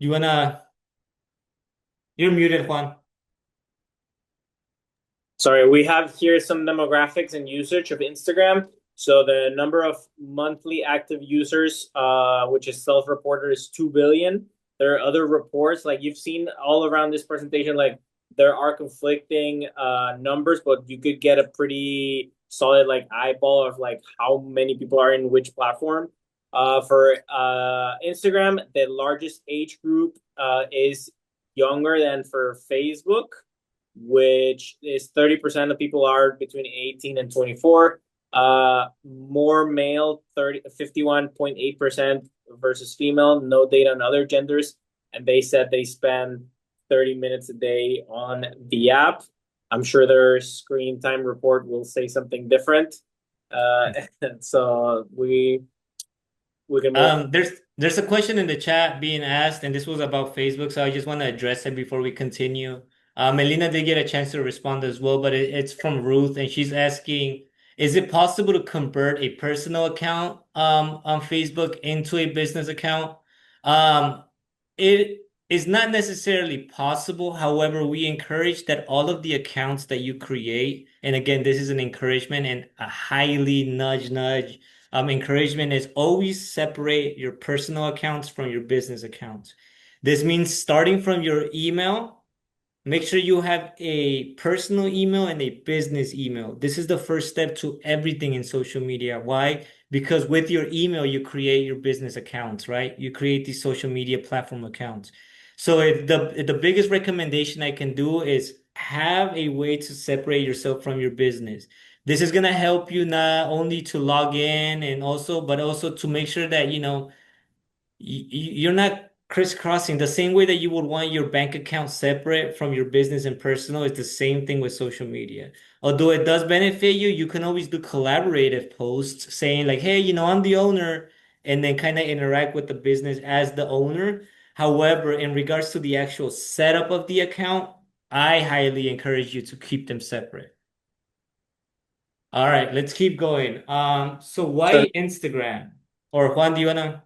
You wanna, you're muted, Juan. Sorry, we have here some demographics and usage of Instagram. So the number of monthly active users, which is self-reported, is 2 billion. There are other reports, like you've seen all around this presentation, like there are conflicting numbers, but you could get a pretty solid like eyeball of like how many people are in which platform. For Instagram, the largest age group is younger than for Facebook, which is 30% of people are between 18 and 24. More male, 51.8% versus female. No data on other genders. And they said they spend 30 minutes a day on the app. I'm sure their screen time report will say something different. Uh, so we can move. There's a question in the chat being asked, and this was about Facebook, so I just want to address it before we continue. Melina did get a chance to respond as well, but it's from Ruth, and she's asking, is it possible to convert a personal account on Facebook into a business account? Um, it is not necessarily possible. However, we encourage that all of the accounts that you create, and again, this is an encouragement and a highly nudge encouragement is always separate your personal accounts from your business accounts. This means starting from your email. make sure you have a personal email and a business email. This is the first step to everything in social media. Why? Because with your email, you create your business accounts, right? You create these social media platform accounts. So the biggest recommendation I can do is have a way to separate yourself from your business. This is gonna help you not only to log in and also, but also to make sure that, you're not crisscrossing the same way that you would want your bank account separate from your business and personal. It's the same thing with social media. Although it does benefit you, you can always do collaborative posts saying like, hey, I'm the owner, and then kind of interact with the business as the owner. However, in regards to the actual setup of the account, I highly encourage you to keep them separate. All right, let's keep going. So So why Instagram? Or Juan, do you wanna?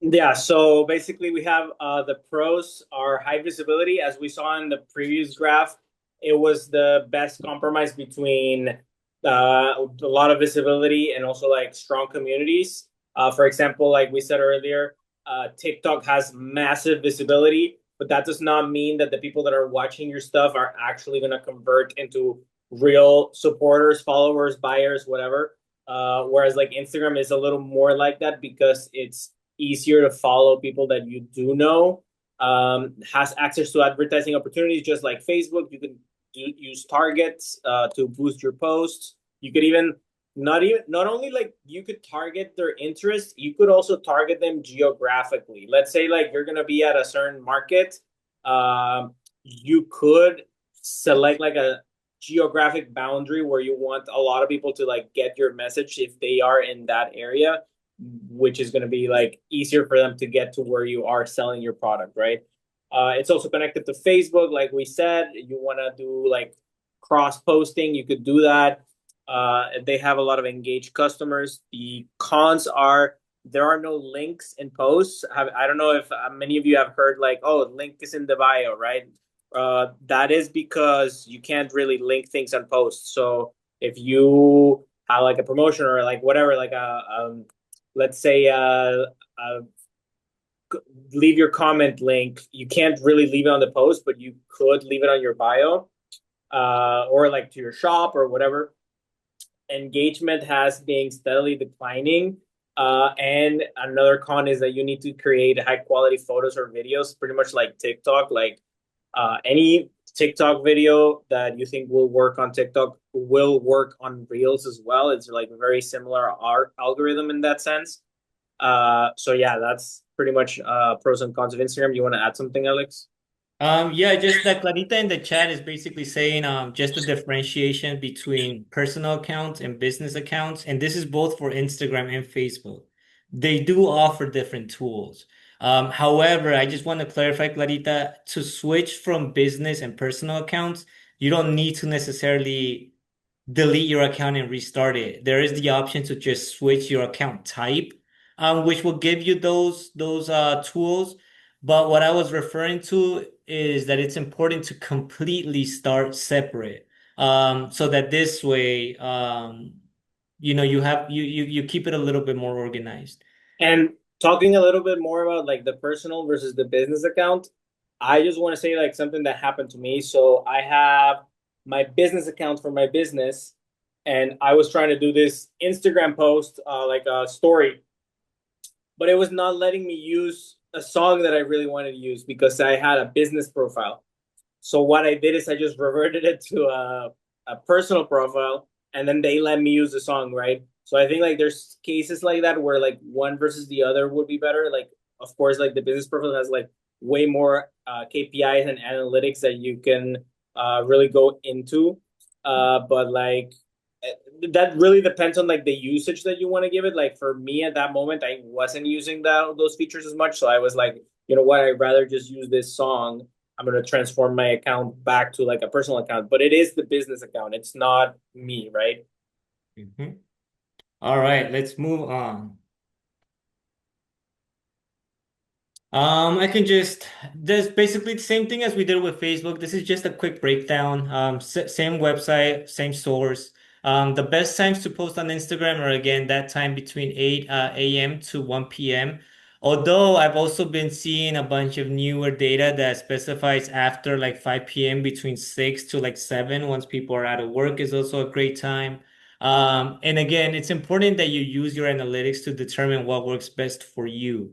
yeah, so basically we have the pros are high visibility. As we saw in the previous graph, it was the best compromise between a lot of visibility and also like strong communities. For example, like we said earlier, TikTok has massive visibility, but that does not mean that the people that are watching your stuff are actually going to convert into real supporters, followers, buyers, whatever. Whereas like Instagram is a little more like that because it's easier to follow people that you do know, has access to advertising opportunities just like Facebook. You can use targets to boost your posts. You could not only like you could target their interests, you could also target them geographically. Let's say like you're gonna be at a certain market, you could select like a geographic boundary where you want a lot of people to like get your message if they are in that area, which is going to be like easier for them to get to where you are selling your product, right? It's also connected to Facebook, like we said. You want to do like cross posting, you could do that. They have a lot of engaged customers. The cons are there are no links in posts. I don't know if many of you have heard like, oh, link is in the bio, right? That is because you can't really link things on posts. So if you have like a promotion or like whatever, like let's say leave your comment link. You can't really leave it on the post, but you could leave it on your bio, or like to your shop or whatever. Engagement has been steadily declining. And another con is that you need to create high quality photos or videos, pretty much like TikTok. Like any TikTok video that you think will work on TikTok will work on Reels as well. It's like a very similar art algorithm in that sense. So yeah, that's pretty much pros and cons of Instagram. You want to add something, Alex? Yeah, just that Clarita in the chat is basically saying just the differentiation between personal accounts and business accounts, and this is both for Instagram and Facebook. They do offer different tools. However, I just want to clarify, Clarita, to switch from business and personal accounts, you don't need to necessarily delete your account and restart it. There is the option to just switch your account type, which will give you those tools. But what I was referring to is that it's important to completely start separate, so that this way, you keep it a little bit more organized. And talking a little bit more about like the personal versus the business account, I just want to say like something that happened to me. So I have my business account for my business, and I was trying to do this Instagram post, like a story, but it was not letting me use a song that I really wanted to use because I had a business profile. So what I did is I just reverted it to a personal profile, and then they let me use the song, right? So I think like there's cases like that where like one versus the other would be better. Like of course, like the business profile has like way more KPIs and analytics that you can really go into. But like that really depends on like the usage that you want to give it. Like for me at that moment, I wasn't using those features as much, so I was like, you know what, I'd rather just use this song. I'm going to transform my account back to like a personal account, but it is the business account. It's not me, right? Mhm. All right, let's move on. I can just, there's basically the same thing as we did with Facebook. This is just a quick breakdown. Same website, same source. The best times to post on Instagram are again that time between 8 a.m. to 1 p.m. Although I've also been seeing a bunch of newer data that specifies after like 5 p.m. between 6 to like 7, once people are out of work, is also a great time. And again, it's important that you use your analytics to determine what works best for you.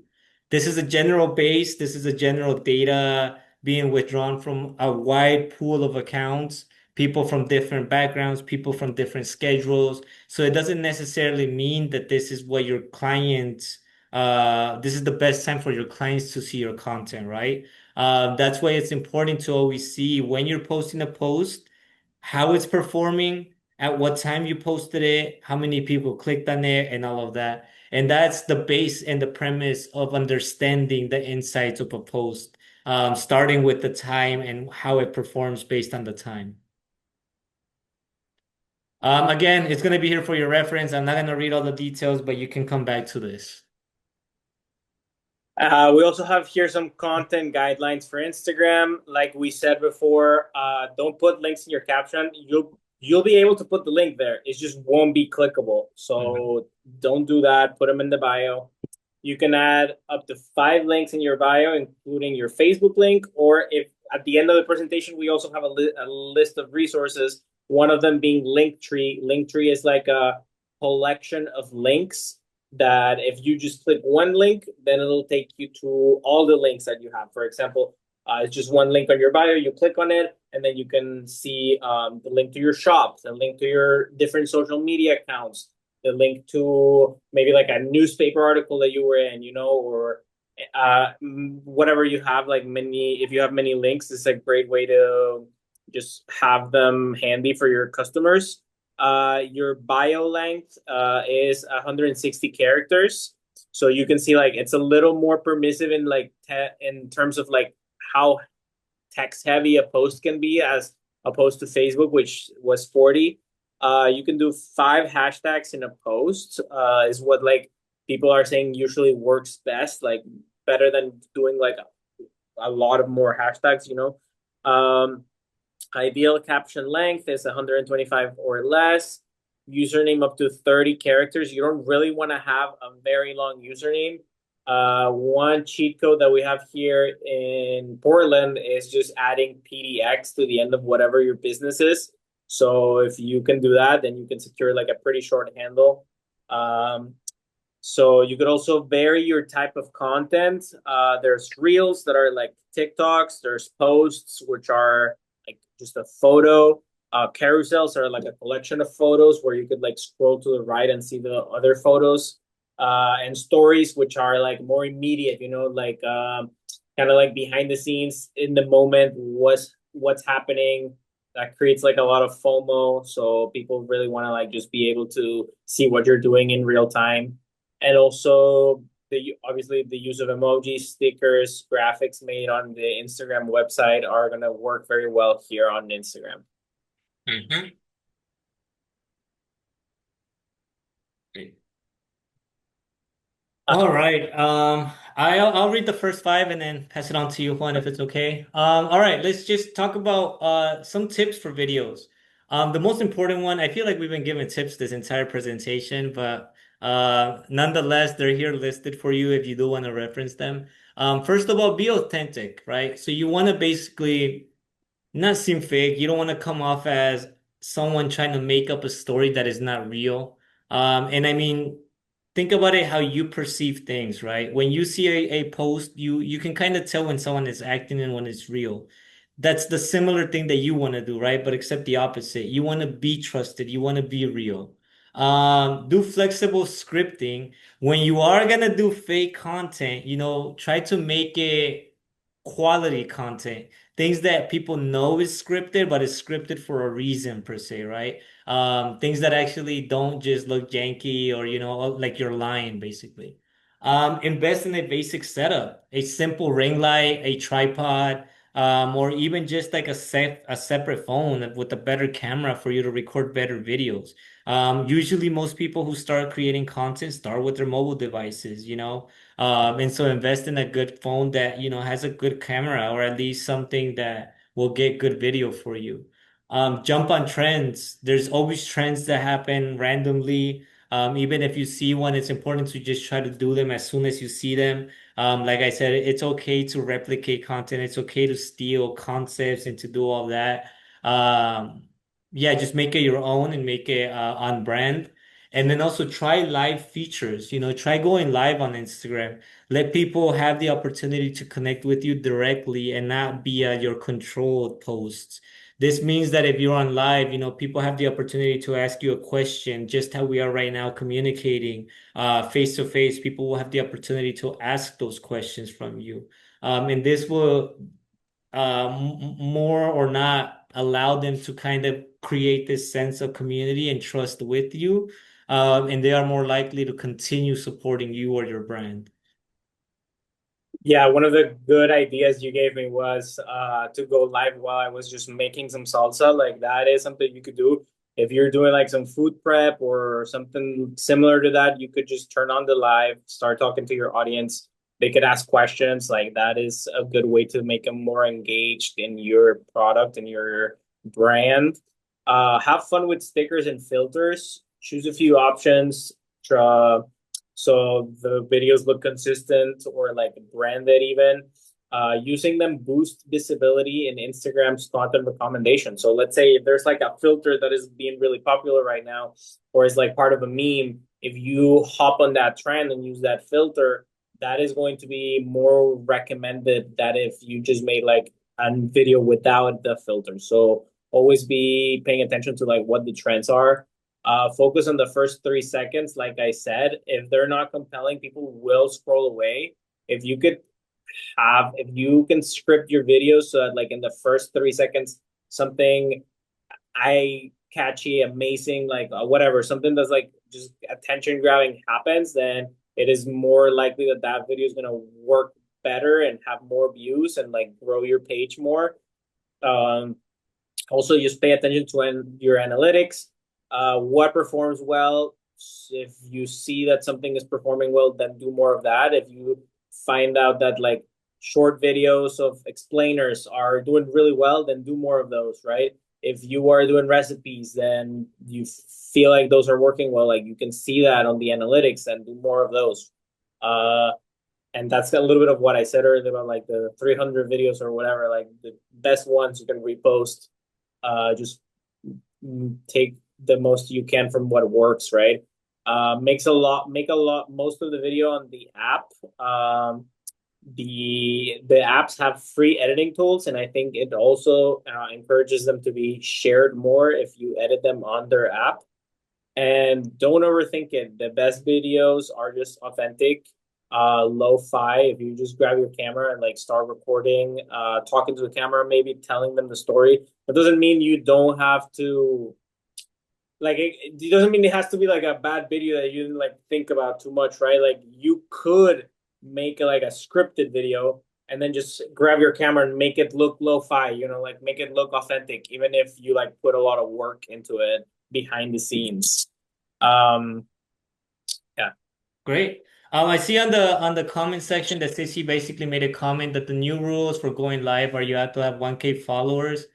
This is a general base, this is a general data being withdrawn from a wide pool of accounts, people from different backgrounds, people from different schedules. So it doesn't necessarily mean that this is what your clients this is the best time for your clients to see your content, right? That's why it's important to always see when you're posting a post, how it's performing, at what time you posted it, how many people clicked on it, and all of that. And that's the base and the premise of understanding the insights of a post, starting with the time and how it performs based on the time. Again, it's going to be here for your reference. I'm not going to read all the details, but you can come back to this. We also have here some content guidelines for Instagram. Like we said before, don't put links in your caption. You'll be able to put the link there. It just won't be clickable. Mhm. So don't do that. Put them in the bio. You can add up to 5 links in your bio, including your Facebook link. Or if at the end of the presentation, we also have a list of resources. One of them being Linktree. Linktree is like a collection of links that if you just click one link, then it'll take you to all the links that you have. For example, it's just one link on your bio. You click on it, and then you can see the link to your shops, the link to your different social media accounts, the link to maybe like a newspaper article that you were in, or whatever you have. Like many, if you have many links, it's a great way to just have them handy for your customers. Your bio length is 160 characters. So you can see like it's a little more permissive in like in terms of like how text heavy a post can be as opposed to Facebook, which was 40. You can do 5 hashtags in a post, is what like people are saying usually works best, like better than doing like a lot of more hashtags. Ideal caption length is 125 or less. Username up to 30 characters. You don't really want to have a very long username. One cheat code that we have here in Portland is just adding PDX to the end of whatever your business is. So if you can do that, then you can secure like a pretty short handle. So you could also vary your type of content. There's reels that are like TikToks. There's posts, which are like just a photo. Carousels are like a collection of photos where you could like scroll to the right and see the other photos. And stories, which are like more immediate, like kind of like behind the scenes in the moment, what's happening. That creates like a lot of FOMO. So people really want to like just be able to see what you're doing in real time. And also obviously the use of emojis, stickers, graphics made on the Instagram website are going to work very well here on Instagram. Mhm. Uh, All right. I'll read the first five and then pass it on to you, Juan, if it's okay. All right, let's just talk about some tips for videos. The most important one, I feel like we've been giving tips this entire presentation, but nonetheless, they're here listed for you if you do want to reference them. First of all, be authentic, right? So you want to basically not seem fake. You don't want to come off as someone trying to make up a story that is not real. And I mean, think about it how you perceive things, right? When you see a post, you can kind of tell when someone is acting and when it's real. That's the similar thing that you want to do, right? But except the opposite. You want to be trusted. You want to be real. Do flexible scripting. When you are gonna do fake content, try to make it quality content, things that people know is scripted, but it's scripted for a reason per se, right? Things that actually don't just look janky or, like you're lying basically. Invest in a basic setup, a simple ring light, a tripod, or even just like a separate phone with a better camera for you to record better videos. Usually most people who start creating content start with their mobile devices. And so invest in a good phone that, has a good camera or at least something that will get good video for you. Jump on trends. There's always trends that happen randomly. Even if you see one, it's important to just try to do them as soon as you see them. Like I said, it's okay to replicate content. It's okay to steal concepts and to do all that. Yeah, just make it your own and make it on brand. And then also try live features, try going live on Instagram. Let people have the opportunity to connect with you directly and not via your controlled posts. This means that if you're on live, people have the opportunity to ask you a question, just how we are right now communicating face to face. People will have the opportunity to ask those questions from you. And this will more or not allow them to kind of create this sense of community and trust with you. And they are more likely to continue supporting you or your brand. Yeah, one of the good ideas you gave me was to go live while I was just making some salsa. Like that is something you could do. If you're doing like some food prep or something similar to that, you could just turn on the live, start talking to your audience. They could ask questions. Like that is a good way to make them more engaged in your product and your brand. Have fun with stickers and filters. Choose a few options. Try, so the videos look consistent or like branded even. Using them boost visibility in Instagram's content recommendation. So let's say if there's like a filter that is being really popular right now or is like part of a meme, if you hop on that trend and use that filter, that is going to be more recommended than if you just made like a video without the filter. So always be paying attention to like what the trends are. Focus on the first 3 seconds. Like I said, if they're not compelling, people will scroll away. If you could if you can script your videos so that like in the first 3 seconds, something eye catchy, amazing, like whatever, something that's like just attention grabbing happens, then it is more likely that that video is going to work better and have more views and like grow your page more. Um, Also, just pay attention to your analytics. What performs well? If you see that something is performing well, then do more of that. If you find out that like short videos of explainers are doing really well, then do more of those, right? If you are doing recipes, then you feel like those are working well, like you can see that on the analytics and do more of those. Uh, and that's a little bit of what I said earlier about like the 300 videos or whatever, like the best ones you can repost. Just take the most you can from what works, right? Make a lot, most of the video on the app. The apps have free editing tools, and I think it also encourages them to be shared more if you edit them on their app. And don't overthink it. The best videos are just authentic, lo-fi. If you just grab your camera and like start recording, talking to the camera, maybe telling them the story. That doesn't mean you don't have to like it doesn't mean it has to be like a bad video that you didn't like think about too much, right? Like you could make like a scripted video and then just grab your camera and make it look lo-fi, like make it look authentic, even if you like put a lot of work into it behind the scenes. Um, yeah. Great. I see on the comment section that Sissy basically made a comment that the new rules for going live are you have to have 1K followers.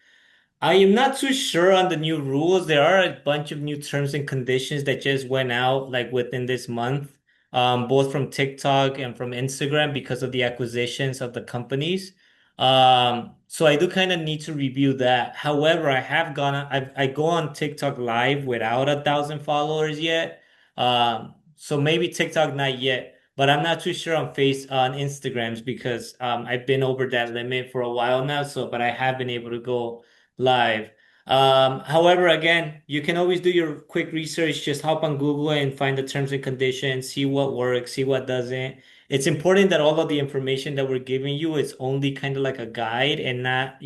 I am not too sure on the new rules. There are a bunch of new terms and conditions that just went out like within this month, both from TikTok and from Instagram because of the acquisitions of the companies. So I do kind of need to review that. However, I go on TikTok live without 1,000 followers yet. So maybe TikTok not yet, but I'm not too sure on Instagrams because I've been over that limit for a while now. But I have been able to go live. However, again, you can always do your quick research. Just hop on Google and find the terms and conditions, see what works, see what doesn't. It's important that all of the information that we're giving you is only kind of like a guide and not,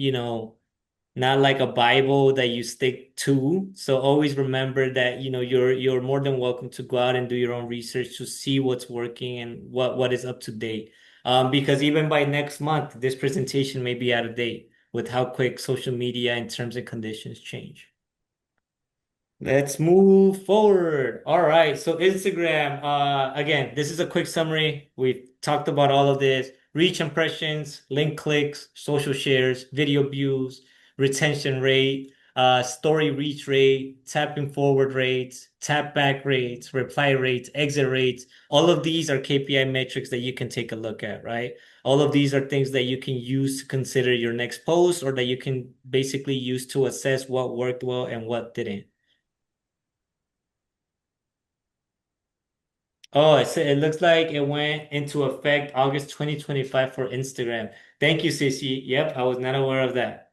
not like a Bible that you stick to. So always remember that, you're more than welcome to go out and do your own research to see what's working and what is up to date. Because even by next month, this presentation may be out of date with how quick social media and terms and conditions change. Let's move forward. All right. So Instagram, again, this is a quick summary. We've talked about all of this. Reach impressions, link clicks, social shares, video views, retention rate. story reach rate, tapping forward rates, tap back rates, reply rates, exit rates. All of these are KPI metrics that you can take a look at, right? All of these are things that you can use to consider your next post, or that you can basically use to assess what worked well and what didn't. Oh, it looks like it went into effect August 2025 for Instagram. Thank you, Sissy. Yep, I was not aware of that.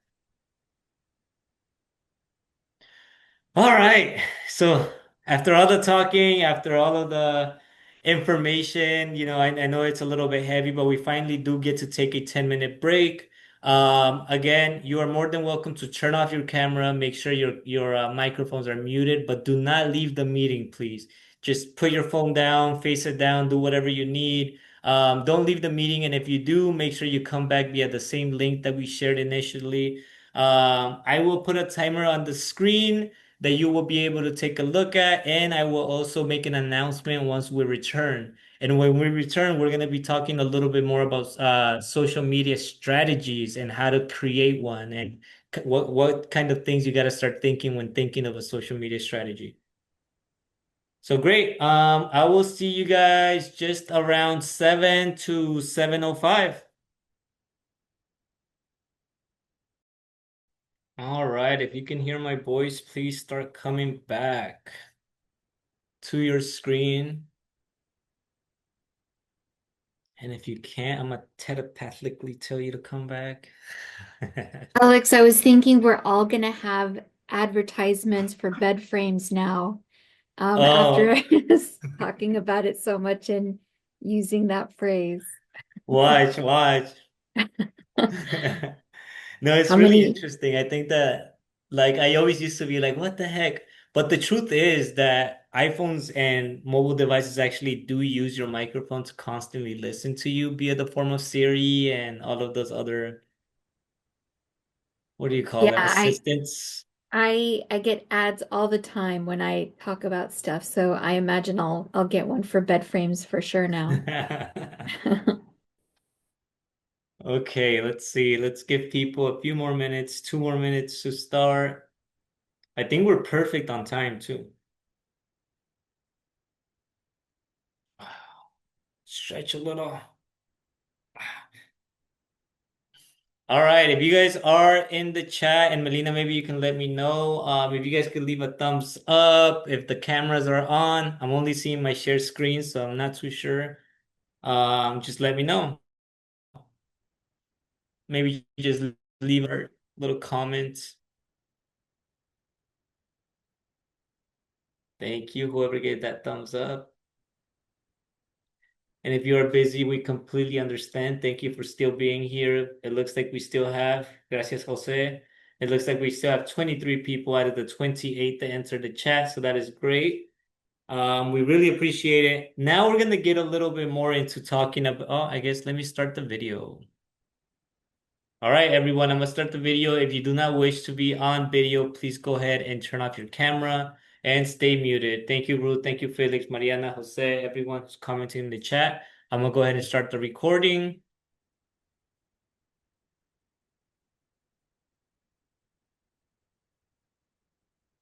All right. So after all the talking, after all of the information, I know it's a little bit heavy, but we finally do get to take a 10-minute break. Again, you are more than welcome to turn off your camera, make sure your microphones are muted, but do not leave the meeting, please. Just put your phone down, face it down, do whatever you need. Don't leave the meeting, and if you do, make sure you come back via the same link that we shared initially. I will put a timer on the screen that you will be able to take a look at. And I will also make an announcement once we return. And when we return, we're going to be talking a little bit more about social media strategies and how to create one, and what kind of things you got to start thinking when thinking of a social media strategy. So great. I will see you guys just around 7 to 7:05. All right. If you can hear my voice, please start coming back to your screen. And if you can't, I'm gonna telepathically tell you to come back. Alex, I was thinking we're all gonna have advertisements for bed frames now, after Oh, I was talking about it so much and using that phrase. watch, watch. No, it's How really many? interesting. I think that, like, I always used to be like, what the heck? But the truth is that iPhones and mobile devices actually do use your microphone to constantly listen to you via the form of Siri and all of those other, what do you call Yeah, them, assistants. I get ads all the time when I talk about stuff, so I imagine I'll get one for bed frames for sure now. Okay, let's see. Let's give people a few more minutes, 2 more minutes to start. I think we're perfect on time too. Stretch a little. All right, if you guys are in the chat, and Melina, maybe you can let me know. If you guys could leave a thumbs up, if the cameras are on. I'm only seeing my share screen, so I'm not too sure. Just let me know. Maybe just leave a little comment. Thank you, whoever gave that thumbs up. And if you are busy, we completely understand. Thank you for still being here. It looks like we still have, gracias, Jose. It looks like we still have 23 people out of the 28 that entered the chat, so that is great. We really appreciate it. Now we're gonna get a little bit more into talking about, oh, I guess let me start the video. All right, everyone, I'm gonna start the video. If you do not wish to be on video, please go ahead and turn off your camera and stay muted. Thank you, Ruth. Thank you, Felix, Mariana, Jose, everyone who's commenting in the chat. I'm gonna go ahead and start the recording.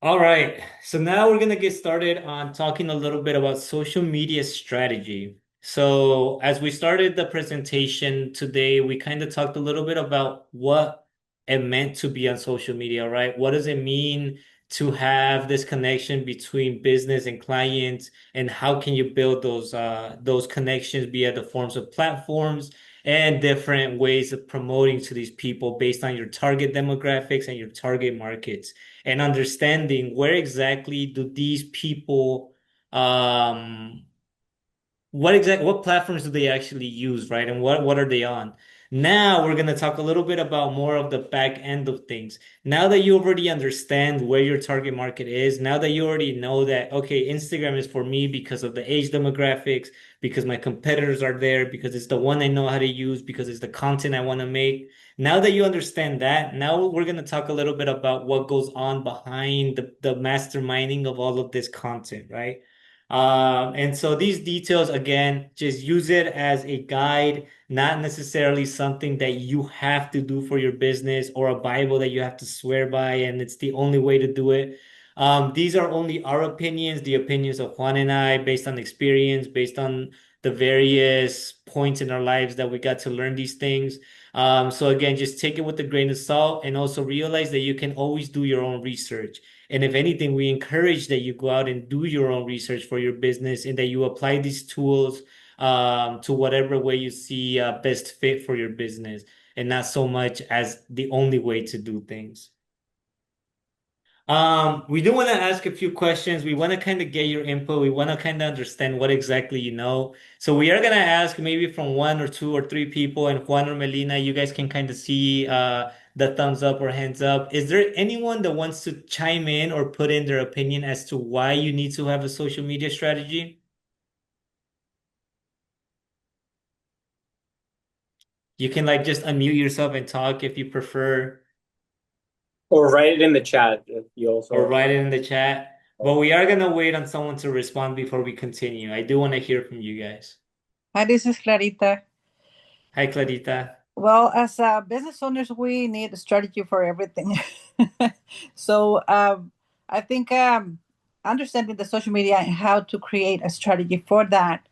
All right, so now we're gonna get started on talking a little bit about social media strategy. So as we started the presentation today, we kind of talked a little bit about what it meant to be on social media, right? What does it mean to have this connection between business and clients, and how can you build those connections via the forms of platforms and different ways of promoting to these people based on your target demographics and your target markets, and understanding where exactly do these people um what platforms do they actually use, right? And what are they on? Now we're going to talk a little bit about more of the back end of things. Now that you already understand where your target market is, now that you already know that, okay, Instagram is for me because of the age demographics, because my competitors are there, because it's the one I know how to use, because it's the content I want to make. Now that you understand that, now we're going to talk a little bit about what goes on behind the masterminding of all of this content, right? And so these details, again, just use it as a guide, not necessarily something that you have to do for your business or a Bible that you have to swear by, and it's the only way to do it. These are only our opinions, the opinions of Juan and I, based on experience, based on the various points in our lives that we got to learn these things. So again, just take it with a grain of salt and also realize that you can always do your own research. And if anything, we encourage that you go out and do your own research for your business and that you apply these tools to whatever way you see best fit for your business and not so much as the only way to do things. We do want to ask a few questions. We want to kind of get your input. We want to kind of understand what exactly you know. So we are gonna ask maybe from one or two or three people, and Juan or Melina, you guys can kind of see the thumbs up or hands up. Is there anyone that wants to chime in or put in their opinion as to why you need to have a social media strategy? You can like just unmute yourself and talk if you prefer, Or write it in the chat if you or also. write it in the chat. But we are gonna wait on someone to respond before we continue. I do want to hear from you guys. Hi, this is Clarita. Hi, Clarita. Well, as business owners, we need a strategy for everything. So I think understanding the social media and how to create a strategy for that,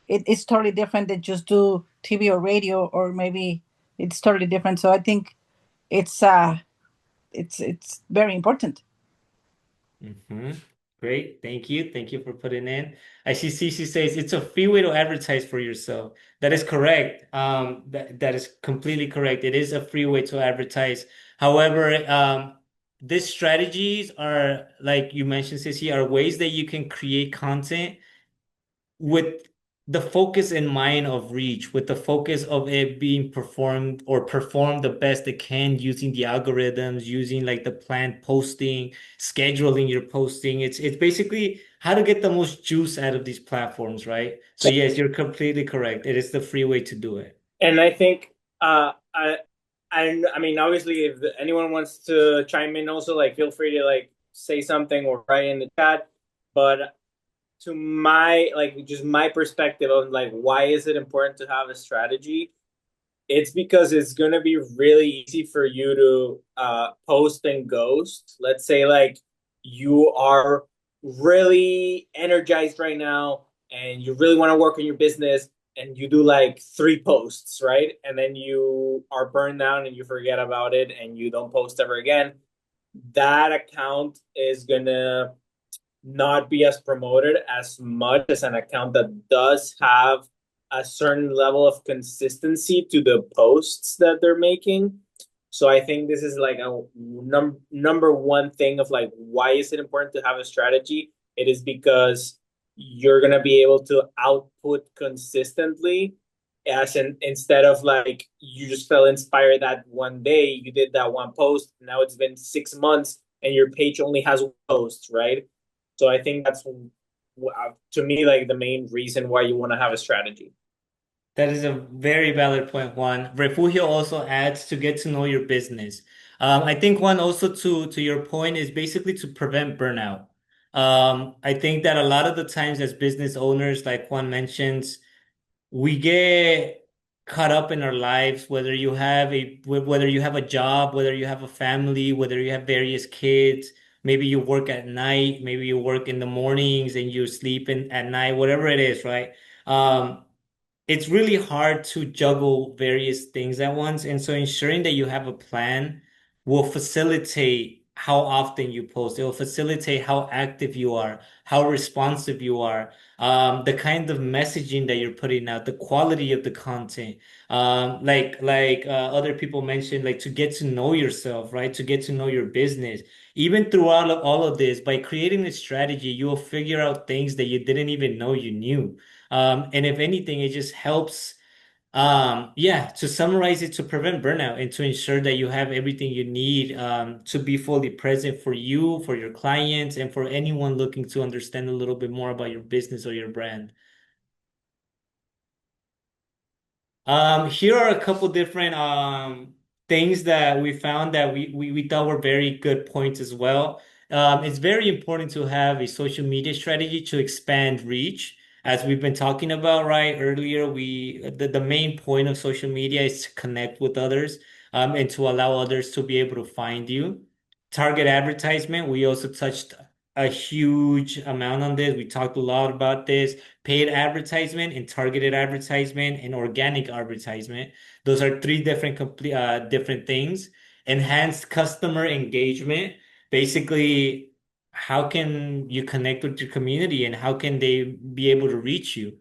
it is totally different than just do TV or radio, or maybe it's totally different. So I think it's it's very important. Mm-hmm. Great. Thank you. Thank you for putting in. I see CC says it's a free way to advertise for yourself. That is correct. That is completely correct. It is a free way to advertise. However, these strategies are, like you mentioned, CC, are ways that you can create content with the focus in mind of reach, with the focus of it being performed or perform the best it can using the algorithms, using like the planned posting, scheduling your posting. It's basically how to get the most juice out of these platforms, right? So yes, you're completely correct. It is the free way to do it. And I think I mean obviously if anyone wants to chime in also like feel free to like say something or write in the chat. But to my like just my perspective of like why is it important to have a strategy? It's because it's gonna be really easy for you to post and ghost. Let's say like you are really energized right now and you really want to work on your business and you do like three posts, right? And then you are burned down and you forget about it and you don't post ever again. That account is gonna not be as promoted as much as an account that does have a certain level of consistency to the posts that they're making. So I think this is like a number one thing of like why is it important to have a strategy? It is because you're gonna be able to output consistently as in instead of like you just felt inspired that one day you did that one post, now it's been 6 months and your page only has one post, right? So I think that's to me like the main reason why you want to have a strategy. That is a very valid point, Juan. Refugio also adds to get to know your business. I think one also to your point is basically to prevent burnout. I think that a lot of the times as business owners, like Juan mentions, we get caught up in our lives, whether you have a job, whether you have a family, whether you have various kids, maybe you work at night, maybe you work in the mornings and you sleep in at night, whatever it is, right? It's really hard to juggle various things at once. And so ensuring that you have a plan will facilitate how often you post. It will facilitate how active you are, how responsive you are, the kind of messaging that you're putting out, the quality of the content. Other people mentioned, like to get to know yourself, right? To get to know your business. Even throughout all of this, by creating a strategy, you will figure out things that you didn't even know you knew. And if anything, it just helps, yeah, to summarize it, to prevent burnout and to ensure that you have everything you need, to be fully present for you, for your clients, and for anyone looking to understand a little bit more about your business or your brand. Here are a couple different things that we found that we thought were very good points as well. It's very important to have a social media strategy to expand reach. As we've been talking about, right, earlier, the main point of social media is to connect with others, and to allow others to be able to find you. Target advertisement, we also touched a huge amount on this. We talked a lot about this. Paid advertisement and targeted advertisement and organic advertisement. Those are three different things. Enhanced customer engagement. Basically, how can you connect with your community and how can they be able to reach you?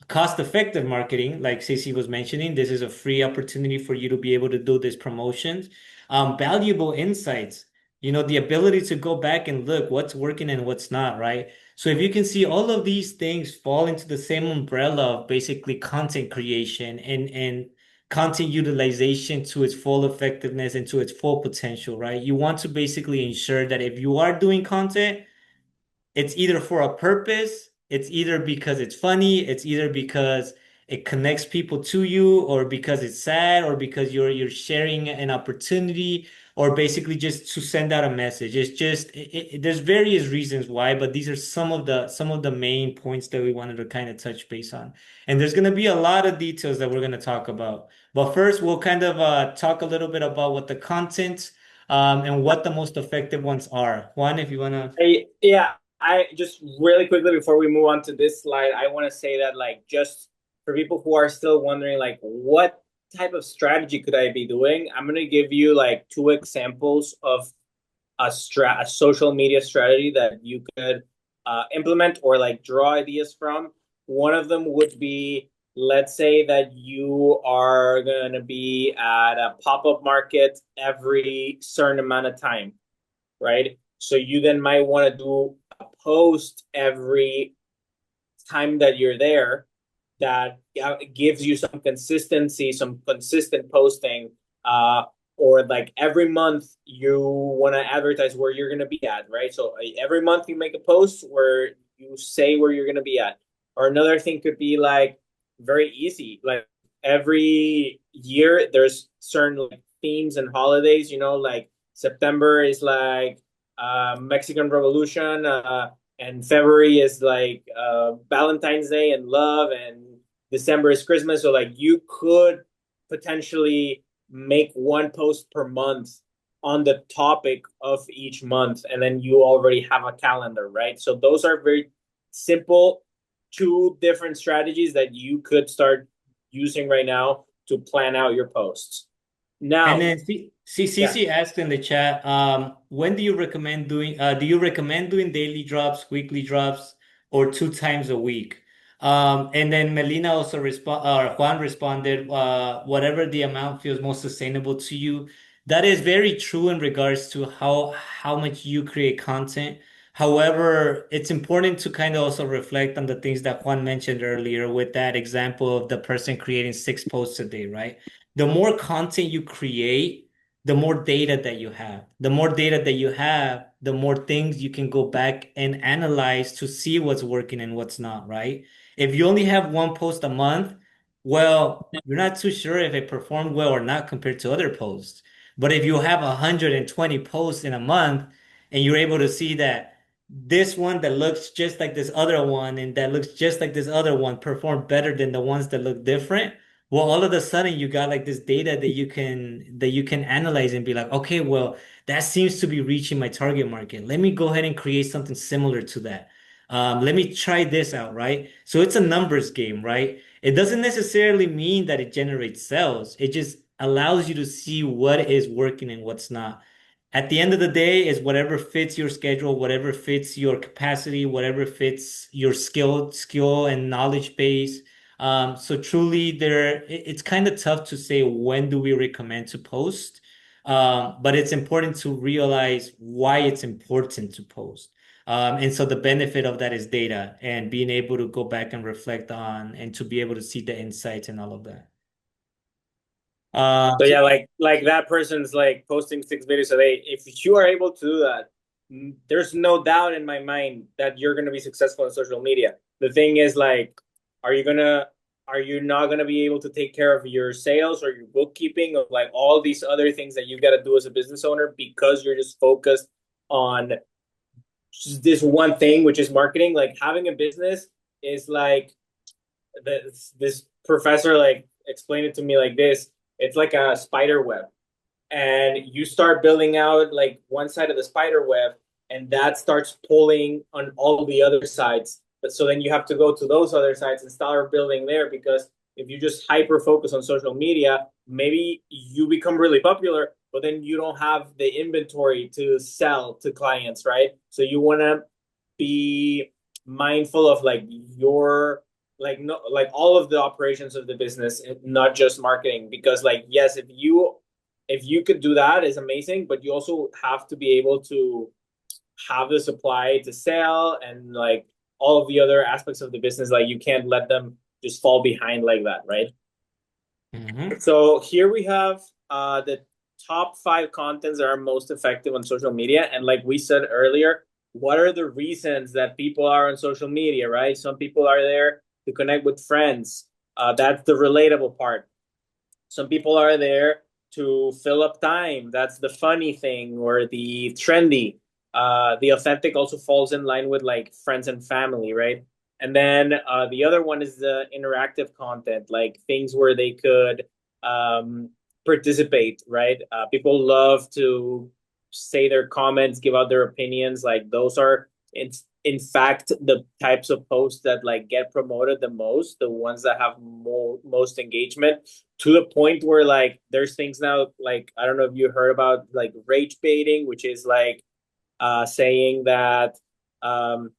Cost-effective marketing, like Ceci was mentioning, this is a free opportunity for you to be able to do these promotions. Valuable insights, the ability to go back and look what's working and what's not, right? So if you can see all of these things fall into the same umbrella of basically content creation and content utilization to its full effectiveness and to its full potential, right? You want to basically ensure that if you are doing content, it's either for a purpose, it's either because it's funny, it's either because it connects people to you, or because it's sad, or because you're sharing an opportunity, or basically just to send out a message. It's just there's various reasons why, but these are some of the main points that we wanted to kind of touch base on. And there's going to be a lot of details that we're going to talk about. But first, we'll kind of talk a little bit about what the content and what the most effective ones are. Juan, if you want to. Yeah, I just really quickly before we move on to this slide, I want to say that like just for people who are still wondering like what type of strategy could I be doing, I'm going to give you like two examples of a social media strategy that you could implement or like draw ideas from. One of them would be, let's say that you are going to be at a pop-up market every certain amount of time, right? So you then might want to do a post every time that you're there that gives you some consistency, some consistent posting, or like every month you want to advertise where you're going to be at, right? So every month you make a post where you say where you're going to be at. Or another thing could be like very easy, like every year there's certain like themes and holidays, like September is like Mexican Revolution, and February is like Valentine's Day and love, and December is Christmas. So like you could potentially make one post per month on the topic of each month, and then you already have a calendar, right? So those are very simple, two different strategies that you could start using right now to plan out your posts. Now, And then CC asked in the chat, when do you recommend doing daily drops, weekly drops, or 2 times a week? And then Melina also Juan responded, whatever the amount feels most sustainable to you. That is very true in regards to how much you create content. However, it's important to kind of also reflect on the things that Juan mentioned earlier with that example of the person creating 6 posts a day, right? The more content you create, the more data that you have. The more data that you have, the more things you can go back and analyze to see what's working and what's not, right? If you only have one post a month, well, you're not too sure if it performed well or not compared to other posts. But if you have 120 posts in a month and you're able to see that this one that looks just like this other one and that looks just like this other one performed better than the ones that look different, well, all of a sudden you got like this data that you can analyze and be like, okay, well, that seems to be reaching my target market. Let me go ahead and create something similar to that. Let me try this out, right? So it's a numbers game, right? It doesn't necessarily mean that it generates sales. It just allows you to see what is working and what's not. At the end of the day, is whatever fits your schedule, whatever fits your capacity, whatever fits your skill and knowledge base. So truly it's kind of tough to say when do we recommend to post. But it's important to realize why it's important to post. And so the benefit of that is data and being able to go back and reflect on and to be able to see the insights and all of that. so yeah, like that person's like posting 6 videos a day. If you are able to do that, there's no doubt in my mind that you're gonna be successful in social media. The thing is like, are you not gonna be able to take care of your sales or your bookkeeping of like all these other things that you got to do as a business owner because you're just focused on this one thing, which is marketing. Like having a business is like this professor like explained it to me like this. It's like a spider web, and you start building out like one side of the spider web, and that starts pulling on all the other sides. But so then you have to go to those other sides and start building there, because if you just hyper focus on social media, maybe you become really popular, but then you don't have the inventory to sell to clients, right? So you want to be mindful of like your like no like all of the operations of the business, not just marketing, because like yes, if you could do that is amazing, but you also have to be able to have the supply to sell and like all of the other aspects of the business. Like you can't let them just fall behind like that, right? Mm-hmm. So here we have the top 5 contents that are most effective on social media. And like we said earlier, what are the reasons that people are on social media, right? Some people are there to connect with friends. That's the relatable part. Some people are there to fill up time. That's the funny thing or the trendy. The authentic also falls in line with like friends and family, right? And then the other one is the interactive content, like things where they could um, participate, right? People love to say their comments, give out their opinions. Like those are, in fact, the types of posts that like get promoted the most, the ones that have most engagement, to the point where like there's things now, like I don't know if you heard about like rage baiting, which is like saying that um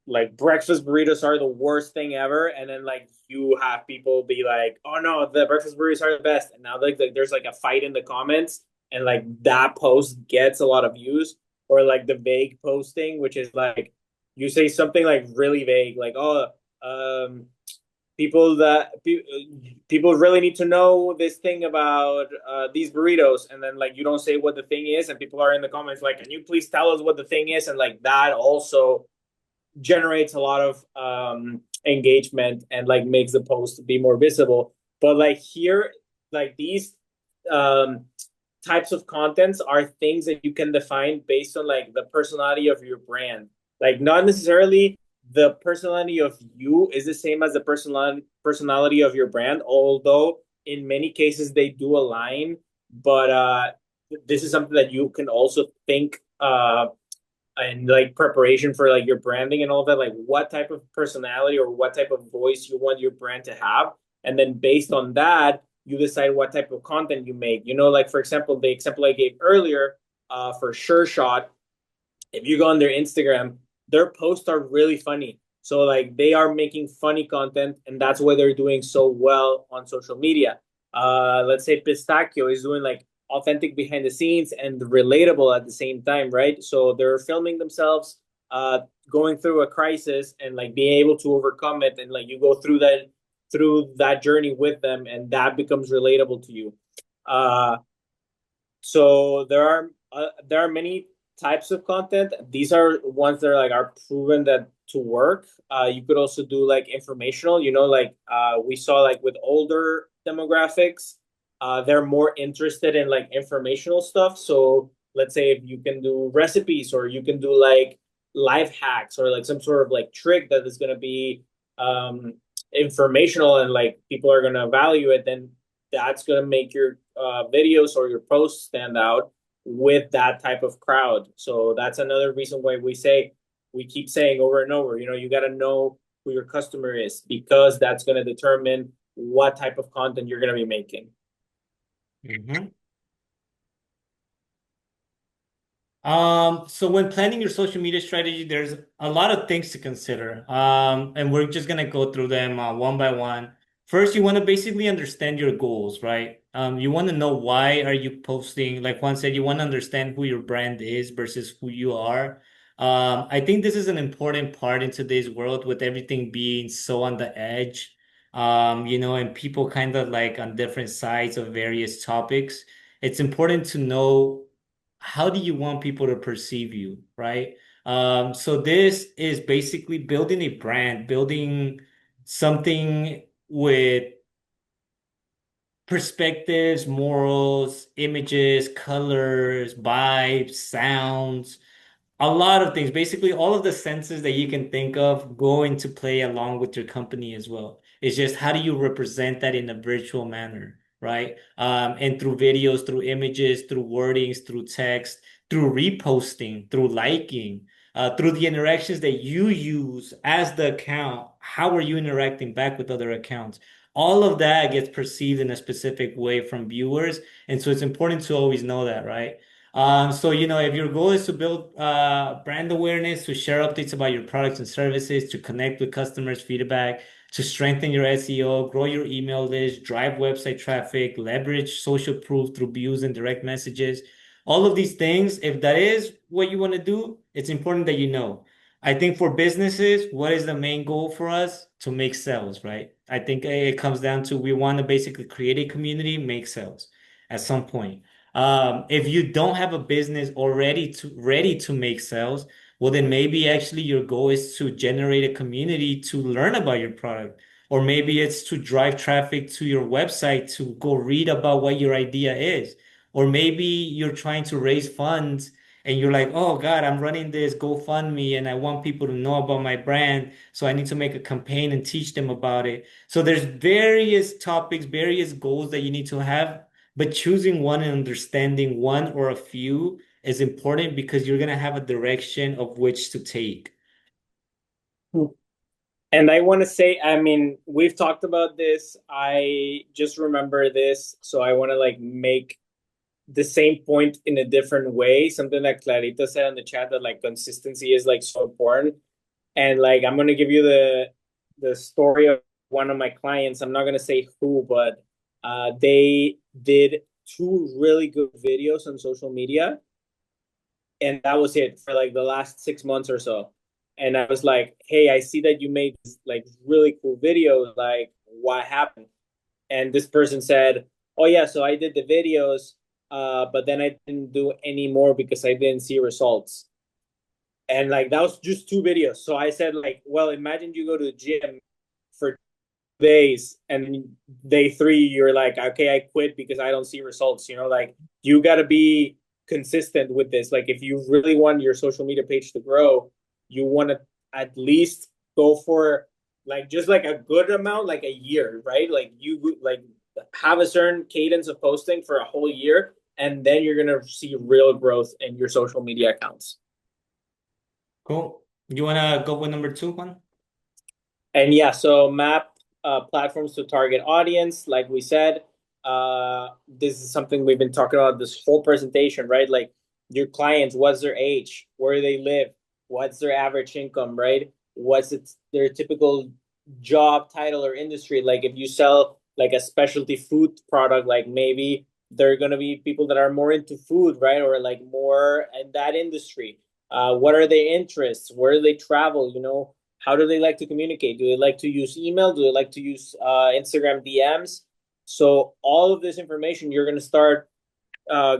like breakfast burritos are the worst thing ever, and then like you have people be like, oh no, the breakfast burritos are the best, and now like there's like a fight in the comments, and like that post gets a lot of views. Or like the vague posting, which is like you say something like really vague, like oh um people really need to know this thing about these burritos, and then like you don't say what the thing is, and people are in the comments like, can you please tell us what the thing is? And like that also generates a lot of engagement and like makes the post be more visible. But like here, like these um, types of contents are things that you can define based on like the personality of your brand. Like not necessarily the personality of you is the same as the personality of your brand, although in many cases they do align. But this is something that you can also think and like preparation for like your branding and all that, like what type of personality or what type of voice you want your brand to have, and then based on that you decide what type of content you make. You know, like for example, the example I gave earlier for Sure Shot, if you go on their Instagram, their posts are really funny. So like they are making funny content, and that's why they're doing so well on social media. Let's say Pistachio is doing like authentic behind the scenes and relatable at the same time, right? So they're filming themselves going through a crisis and like being able to overcome it, and like you go through that journey with them, and that becomes relatable to you. Uh, so there are many types of content. These are ones that are like are proven that to work. You could also do like informational. You know, like we saw like with older demographics, they're more interested in like informational stuff. So let's say if you can do recipes, or you can do like life hacks, or like some sort of like trick that is going to be um, informational and like people are going to value it, then that's going to make your videos or your posts stand out with that type of crowd. So that's another reason why we keep saying over and over, you know, you got to know who your customer is, because that's going to determine what type of content you're going to be making. Mm-hmm. So when planning your social media strategy, there's a lot of things to consider. And we're just gonna go through them one by one. First, you want to basically understand your goals, right? You want to know why are you posting. Like Juan said, you want to understand who your brand is versus who you are. I think this is an important part in today's world with everything being so on the edge. And people kind of like on different sides of various topics. It's important to know how do you want people to perceive you, right? So this is basically building a brand, building something with perspectives, morals, images, colors, vibes, sounds, A lot of things. Basically, all of the senses that you can think of go into play along with your company as well. It's just how do you represent that in a virtual manner, right? And through videos, through images, through wordings, through text, through reposting, through liking, through the interactions that you use as the account. How are you interacting back with other accounts? All of that gets perceived in a specific way from viewers. And so it's important to always know that, right? So, if your goal is to build brand awareness, to share updates about your products and services, to connect with customers' feedback, to strengthen your SEO, grow your email list, drive website traffic, leverage social proof through views and direct messages, all of these things, if that is what you want to do, it's important that you know. I think for businesses, what is the main goal for us? To make sales, right? I think it comes down to we want to basically create a community, make sales at some point. If you don't have a business already ready to make sales, well, then maybe actually your goal is to generate a community to learn about your product. Or maybe it's to drive traffic to your website to go read about what your idea is. Or maybe you're trying to raise funds and you're like, oh God, I'm running this GoFundMe and I want people to know about my brand. So I need to make a campaign and teach them about it. So there's various topics, various goals that you need to have, but choosing one and understanding one or a few is important because you're going to have a direction of which to take. And I want to say, I mean, we've talked about this. I just remember this, so I want to like make the same point in a different way. Something that Clarita said in the chat, that like consistency is like so important. And like I'm gonna give you the story of one of my clients. I'm not gonna say who, but they did two really good videos on social media, and that was it for like the last 6 months or so. And I was like, hey, I see that you made this, like really cool videos. Like, what happened? And this person said, oh yeah, so I did the videos, but then I didn't do any more because I didn't see results. And like that was just two videos. So I said, like, well, imagine you go to the gym for days and day three you're like, okay, I quit because I don't see results. Like you got to be consistent with this. Like if you really want your social media page to grow, you want to at least go for like just like a good amount, like a year, right? Like you like have a certain cadence of posting for a whole year, and then you're gonna see real growth in your social media accounts. Cool. You want to go with number two, Juan? And yeah, so map platforms to target audience. Like we said, this is something we've been talking about this whole presentation, right? Like your clients, what's their age, where do they live, what's their average income, right? What's their typical job title or industry? Like if you sell like a specialty food product, like maybe they're gonna be people that are more into food, right? Or like more in that industry. What are their interests? Where do they travel? How do they like to communicate? Do they like to use email? Do they like to use Instagram DMs? So all of this information you're going to start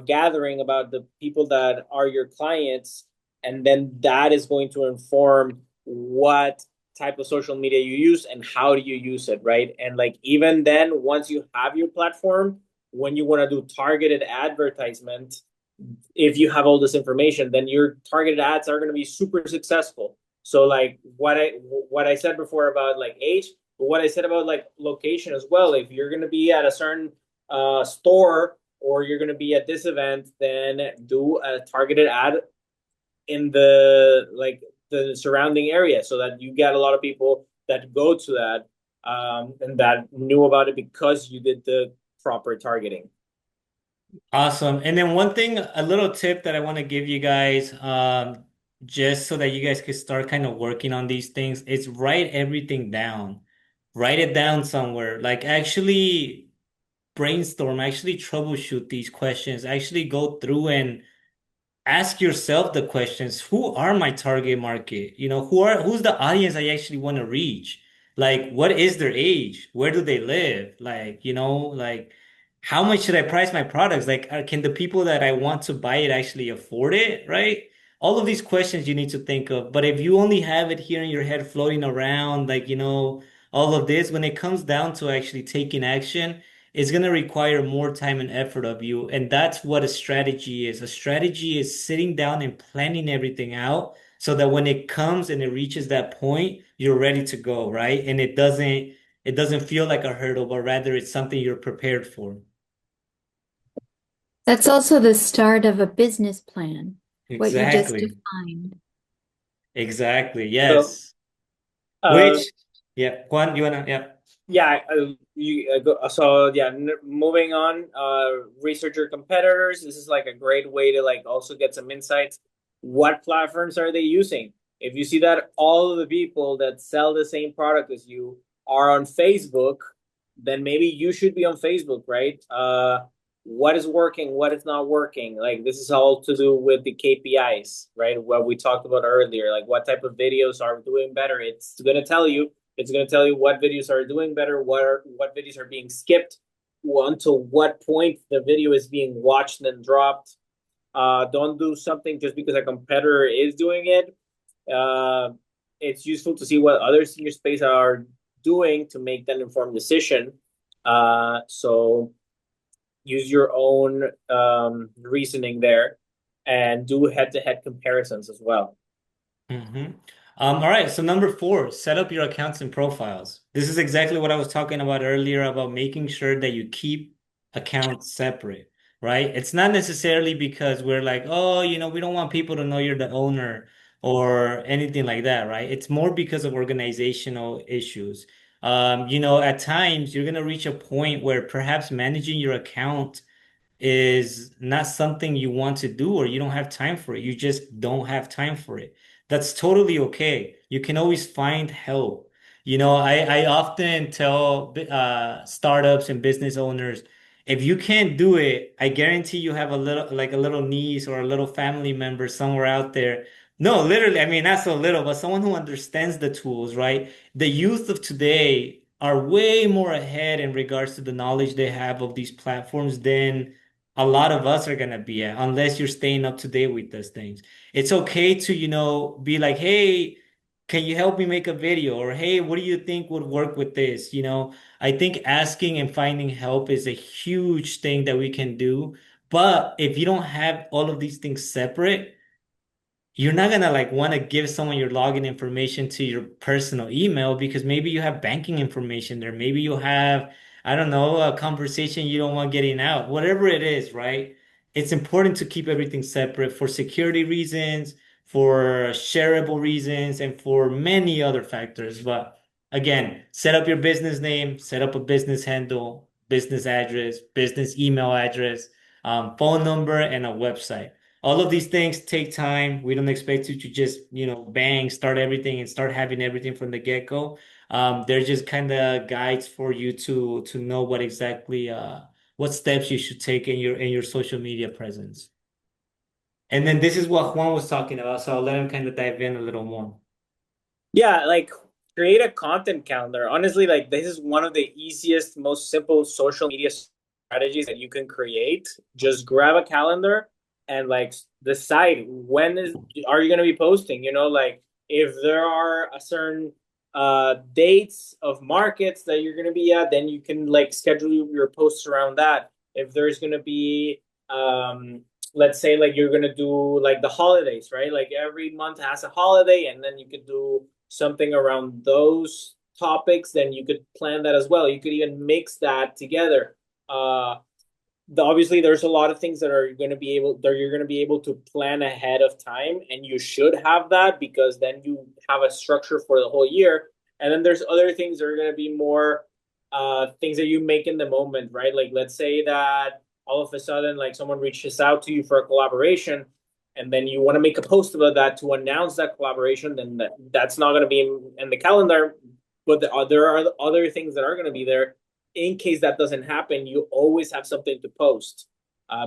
gathering about the people that are your clients, and then that is going to inform what type of social media you use and how do you use it, right? And like even then, once you have your platform, when you want to do targeted advertisement, if you have all this information, then your targeted ads are going to be super successful. So like what I said before about like age, but what I said about like location as well. If you're going to be at a certain store or you're going to be at this event, then do a targeted ad in the surrounding area so that you get a lot of people that go to that and that knew about it because you did the proper targeting. Awesome. And then one thing, a little tip that I want to give you guys, just so that you guys can start kind of working on these things, is write everything down. Write it down somewhere. Like actually brainstorm, actually troubleshoot these questions, actually go through and ask yourself the questions. Who are my target market? Who's the audience I actually want to reach? Like, what is their age? Where do they live? Like, like how much should I price my products? Like, can the people that I want to buy it actually afford it? Right? All of these questions you need to think of. But if you only have it here in your head floating around, like, all of this, when it comes down to actually taking action, it's going to require more time and effort of you. And that's what a strategy is. A strategy is sitting down and planning everything out so that when it comes and it reaches that point, you're ready to go, right? And it doesn't feel like a hurdle, but rather it's something you're prepared for. That's also the start of a business plan, what you just Exactly. defined. Exactly. So, Yes. uh, Which, yeah, Juan, you wanna, yeah. yeah, so yeah, moving on, research your competitors. This is like a great way to like also get some insights. What platforms are they using? If you see that all of the people that sell the same product as you are on Facebook, then maybe you should be on Facebook, right? What is working, what is not working? Like this is all to do with the KPIs, right? What we talked about earlier, like what type of videos are doing better. It's gonna tell you. It's going to tell you what videos are doing better, what videos are being skipped, until what point the video is being watched and dropped. Don't do something just because a competitor is doing it. It's useful to see what others in your space are doing to make that informed decision. So use your own reasoning there and do head-to-head comparisons as well. Mm-hmm. All right, so number 4, set up your accounts and profiles. This is exactly what I was talking about earlier about making sure that you keep accounts separate, right? It's not necessarily because we're like, oh, we don't want people to know you're the owner or anything like that, right? It's more because of organizational issues. At times you're gonna reach a point where perhaps managing your account is not something you want to do or you don't have time for it. You just don't have time for it. That's totally okay. You can always find help. I often tell startups and business owners, if you can't do it, I guarantee you have a little niece or a little family member somewhere out there. No, literally, I mean, not so little, but someone who understands the tools, right? The youth of today are way more ahead in regards to the knowledge they have of these platforms than a lot of us are gonna be at, unless you're staying up to date with those things. It's okay to, be like, hey, can you help me make a video? Or hey, what do you think would work with this? I think asking and finding help is a huge thing that we can do. But if you don't have all of these things separate, you're not gonna like want to give someone your login information to your personal email because maybe you have banking information there. Maybe you have, I don't know, a conversation you don't want getting out. Whatever it is, right? It's important to keep everything separate for security reasons, for shareable reasons, and for many other factors. But again, set up your business name, set up a business handle, business address, business email address, phone number, and a website. All of these things take time. We don't expect you to just, bang, start everything and start having everything from the get-go. They're just kind of guides for you to know what steps you should take in your social media presence. And then this is what Juan was talking about, so I'll let him kind of dive in a little more. Yeah, like create a content calendar. Honestly, like this is one of the easiest, most simple social media strategies that you can create. Just grab a calendar and like decide are you going to be posting, like if there are a certain dates of markets that you're going to be at, then you can like schedule your posts around that. If there's going to be let's say like you're going to do like the holidays, right? Like every month has a holiday and then you could do something around those topics, then you could plan that as well. You could even mix that together. Obviously, there's a lot of things that you're going to be able to plan ahead of time, and you should have that because then you have a structure for the whole year. And then there's other things that are going to be more things that you make in the moment, right? Like let's say that all of a sudden, like someone reaches out to you for a collaboration, and then you want to make a post about that to announce that collaboration, then that's not going to be in the calendar. But there are other things that are going to be there in case that doesn't happen. You always have something to post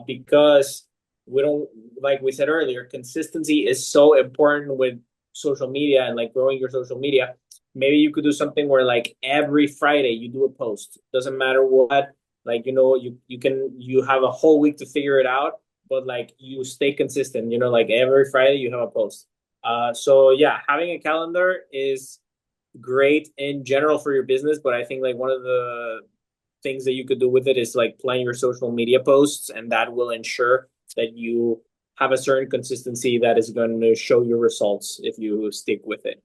because we don't, like we said earlier, consistency is so important with social media and like growing your social media. Maybe you could do something where like every Friday you do a post. Doesn't matter what, like you have a whole week to figure it out, but like you stay consistent, like every Friday you have a post. So yeah, having a calendar is great in general for your business, but I think like one of the things that you could do with it is like plan your social media posts, and that will ensure that you have a certain consistency that is going to show your results if you stick with it.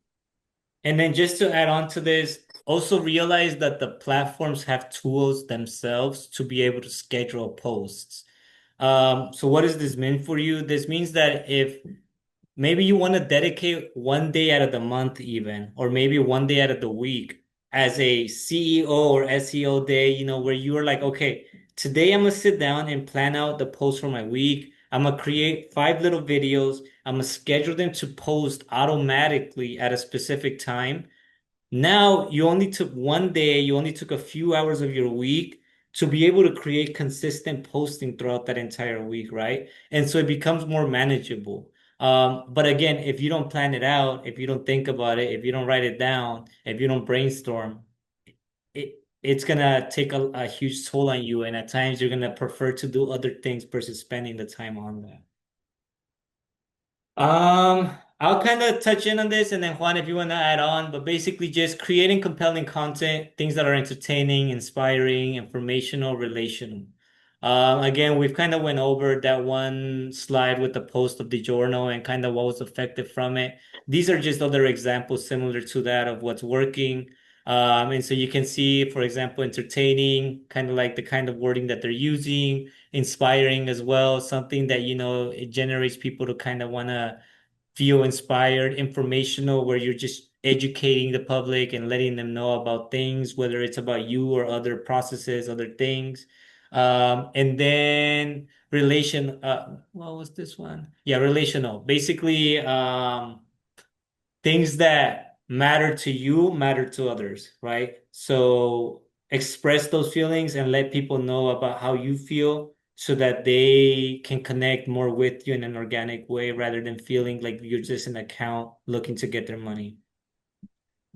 And then just to add on to this, also realize that the platforms have tools themselves to be able to schedule posts. So what does this mean for you? This means that if maybe you want to dedicate one day out of the month even, or maybe one day out of the week as a CEO or SEO day, where you are like, okay, today I'm gonna sit down and plan out the post for my week. I'm gonna create 5 little videos. I'm gonna schedule them to post automatically at a specific time. Now you only took one day, you only took a few hours of your week to be able to create consistent posting throughout that entire week, right? And so it becomes more manageable. But again, if you don't plan it out, if you don't think about it, if you don't write it down, if you don't brainstorm, it's gonna take a huge toll on you. And at times you're gonna prefer to do other things versus spending the time on that. I'll kind of touch in on this and then Juan, if you want to add on, but basically just creating compelling content, things that are entertaining, inspiring, informational, relational. Again, we've kind of went over that one slide with the post of the journal and kind of what was effective from it. These are just other examples similar to that of what's working. And so you can see, for example, entertaining, kind of like the kind of wording that they're using, inspiring as well, something that, it generates people to kind of want to feel inspired, informational, where you're just educating the public and letting them know about things, whether it's about you or other processes, other things. And then what was this one? Yeah, relational. Basically, things that matter to you matter to others, right? So express those feelings and let people know about how you feel so that they can connect more with you in an organic way rather than feeling like you're just an account looking to get their money.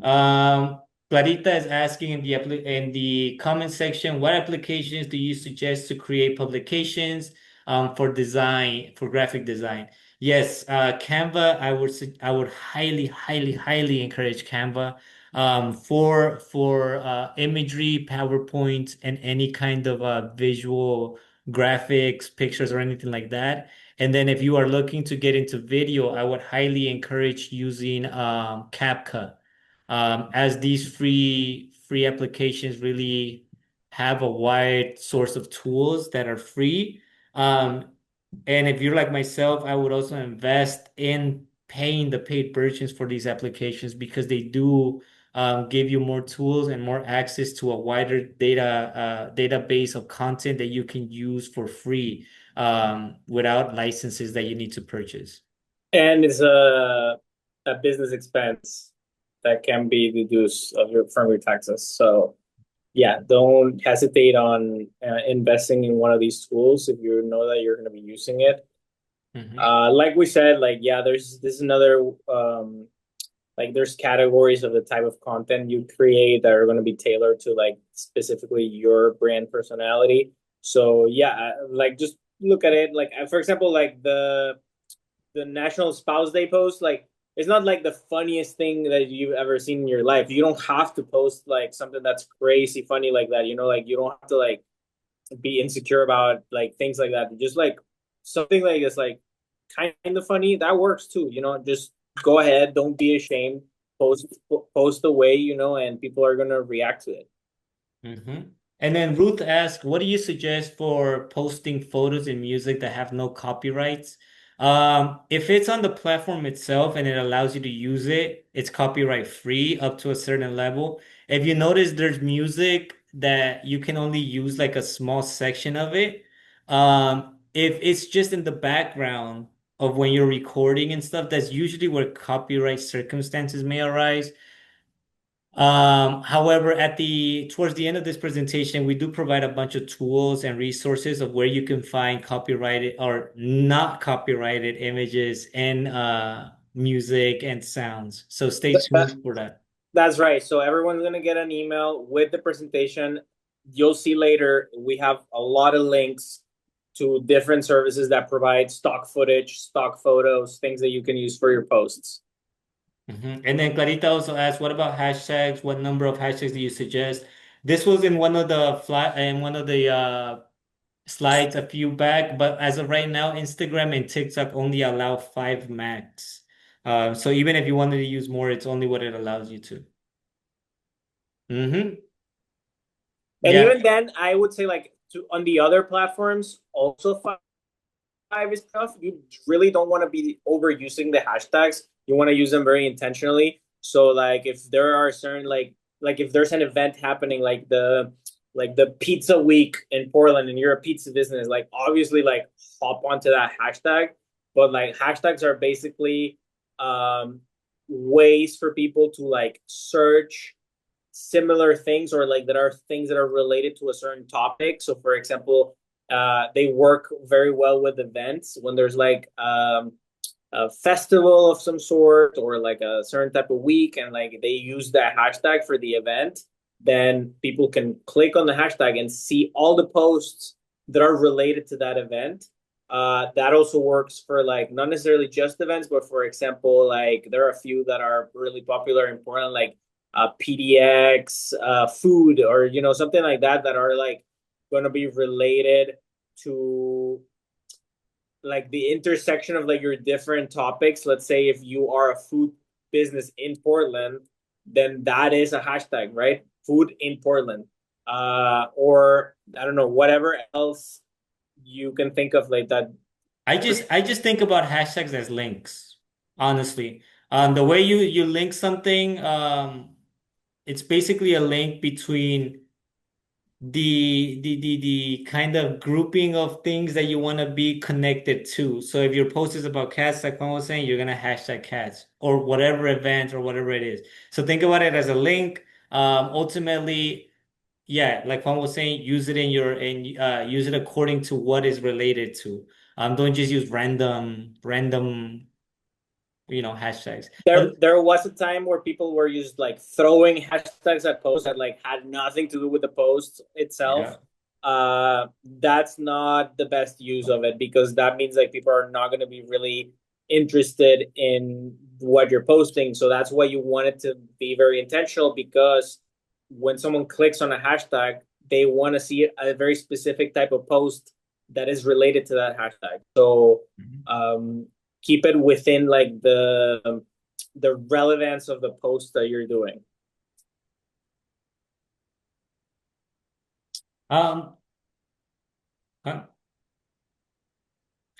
Clarita is asking in the comment section, what applications do you suggest to create publications for graphic design? Yes, Canva, I would highly, highly, highly encourage Canva for imagery, PowerPoint, and any kind of visual graphics, pictures, or anything like that. And then if you are looking to get into video, I would highly encourage using CapCut, as these free applications really have a wide source of tools that are free. And if you're like myself, I would also invest in paying the paid versions for these applications because they do give you more tools and more access to a wider database of content that you can use for free without licenses that you need to purchase. And it's a business expense that can be deduced from your taxes. So yeah, don't hesitate on investing in one of these tools if you know that you're going to be using it. Like we said, like, yeah, this is another, like there's categories of the type of content you create that are going to be tailored to like specifically your brand personality. So yeah, like just look at it. Like, for example, like the National Spouse Day post, like it's not like the funniest thing that you've ever seen in your life. You don't have to post like something that's crazy funny like that. Like you don't have to like be insecure about like things like that. Just like something like it's like kind of funny, that works too. Just go ahead, don't be ashamed. Post away, and people are gonna react to it. And then Ruth asked, what do you suggest for posting photos and music that have no copyrights? If it's on the platform itself and it allows you to use it, it's copyright free up to a certain level. If you notice there's music that you can only use like a small section of it, if it's just in the background of when you're recording and stuff, that's usually where copyright circumstances may arise. However, towards the end of this presentation, we do provide a bunch of tools and resources of where you can find copyrighted or not copyrighted images and music and sounds. So stay tuned for that. That's right. So everyone's gonna get an email with the presentation. You'll see later, we have a lot of links to different services that provide stock footage, stock photos, things that you can use for your posts. And then Clarita also asked, what about hashtags? What number of hashtags do you suggest? This was in one of the slides a few back, but as of right now, Instagram and TikTok only allow 5 max. So even if you wanted to use more, it's only what it allows you to. Mm-hmm. And Yeah. even then, I would say like on the other platforms, also five is enough. You really don't want to be overusing the hashtags. You want to use them very intentionally. So like if there are certain like if there's an event happening like the pizza week in Portland and you're a pizza business, like obviously like hop onto that hashtag. But like hashtags are basically ways for people to like search similar things or like that are things that are related to a certain topic. So for example, they work very well with events when there's like a festival of some sort or like a certain type of week and like they use that hashtag for the event, then people can click on the hashtag and see all the posts that are related to that event. That also works for like not necessarily just events, but for example, like there are a few that are really popular and important, like PDX, food, or you know something like that that are like going to be related to like the intersection of like your different topics. Let's say if you are a food business in Portland, then that is a hashtag, right? Food in Portland. Or I don't know, whatever else you can think of like that. I just think about hashtags as links, honestly. The way you link something, it's basically a link between the kind of grouping of things that you want to be connected to. So if your post is about cats, like Juan was saying, you're gonna hashtag cats or whatever event or whatever it is. So think about it as a link. Ultimately, yeah, like Juan was saying, use it in your and use it according to what is related to. Don't just use random, hashtags. But There was a time where people were just like throwing hashtags at posts that like had nothing to do with the post itself. yeah. That's not the best use of it because that means like people are not going to be really interested in what you're posting. So that's why you want it to be very intentional because when someone clicks on a hashtag, they want to see a very specific type of post that is related to that hashtag. So Mhm. keep it within like the relevance of the post that you're doing. Um, huh?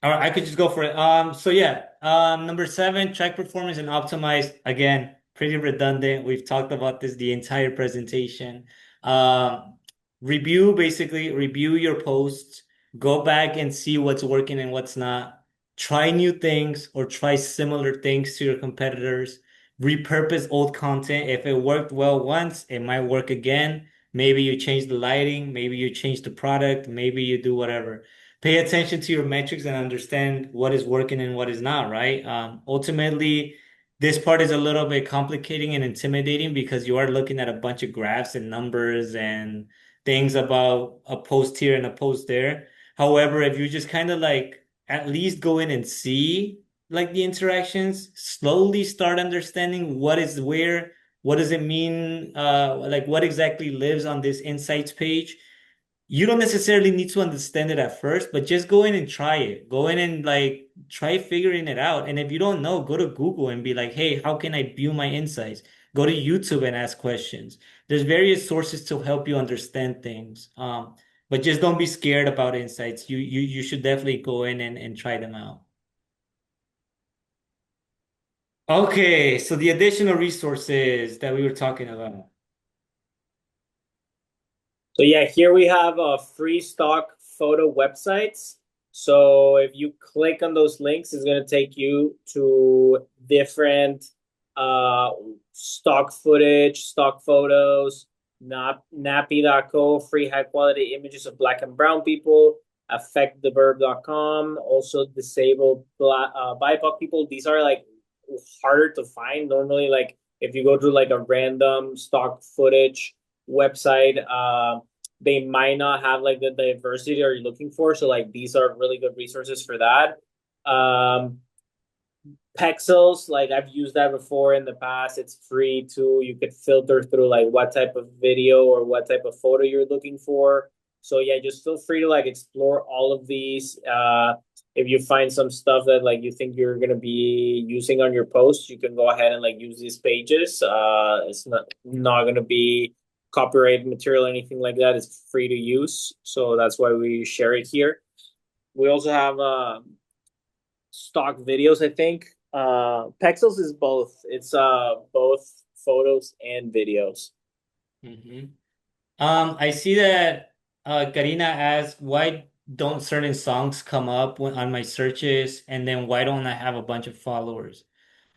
All right, I could just go for it. So yeah, number 7, track performance and optimize. Again, pretty redundant. We've talked about this the entire presentation. Um, review your posts, go back and see what's working and what's not. Try new things or try similar things to your competitors. Repurpose old content. If it worked well once, it might work again. Maybe you change the lighting, maybe you change the product, maybe you do whatever. Pay attention to your metrics and understand what is working and what is not, right? Ultimately, this part is a little bit complicating and intimidating because you are looking at a bunch of graphs and numbers and things about a post here and a post there. However, if you just kind of like at least go in and see like the interactions, slowly start understanding what is where, what does it mean, like what exactly lives on this insights page. You don't necessarily need to understand it at first, but just go in and try it. Go in and like try figuring it out. And if you don't know, go to Google and be like, hey, how can I view my insights? Go to YouTube and ask questions. There's various sources to help you understand things. But just don't be scared about insights. You should definitely go in and try them out. Okay, so the additional resources that we were talking about. So yeah, here we have free stock photo websites. So if you click on those links, it's going to take you to different uh, stock footage, stock photos, nappy.co, free high quality images of black and brown people, affecttheverb.com, also disabled BIPOC people. These are like harder to find. Normally, like if you go to like a random stock footage website, they might not have like the diversity you're looking for. So like these are really good resources for that. Pexels, like I've used that before in the past. It's free too. You could filter through like what type of video or what type of photo you're looking for. So yeah, just feel free to like explore all of these. If you find some stuff that like you think you're gonna be using on your post, you can go ahead and like use these pages. It's not gonna be copyright material or anything like that. It's free to use. So that's why we share it here. We also have stock videos, I think. Pexels is both. It's both photos and videos. Mm-hmm. I see that Karina asked, why don't certain songs come up on my searches, and then why don't I have a bunch of followers?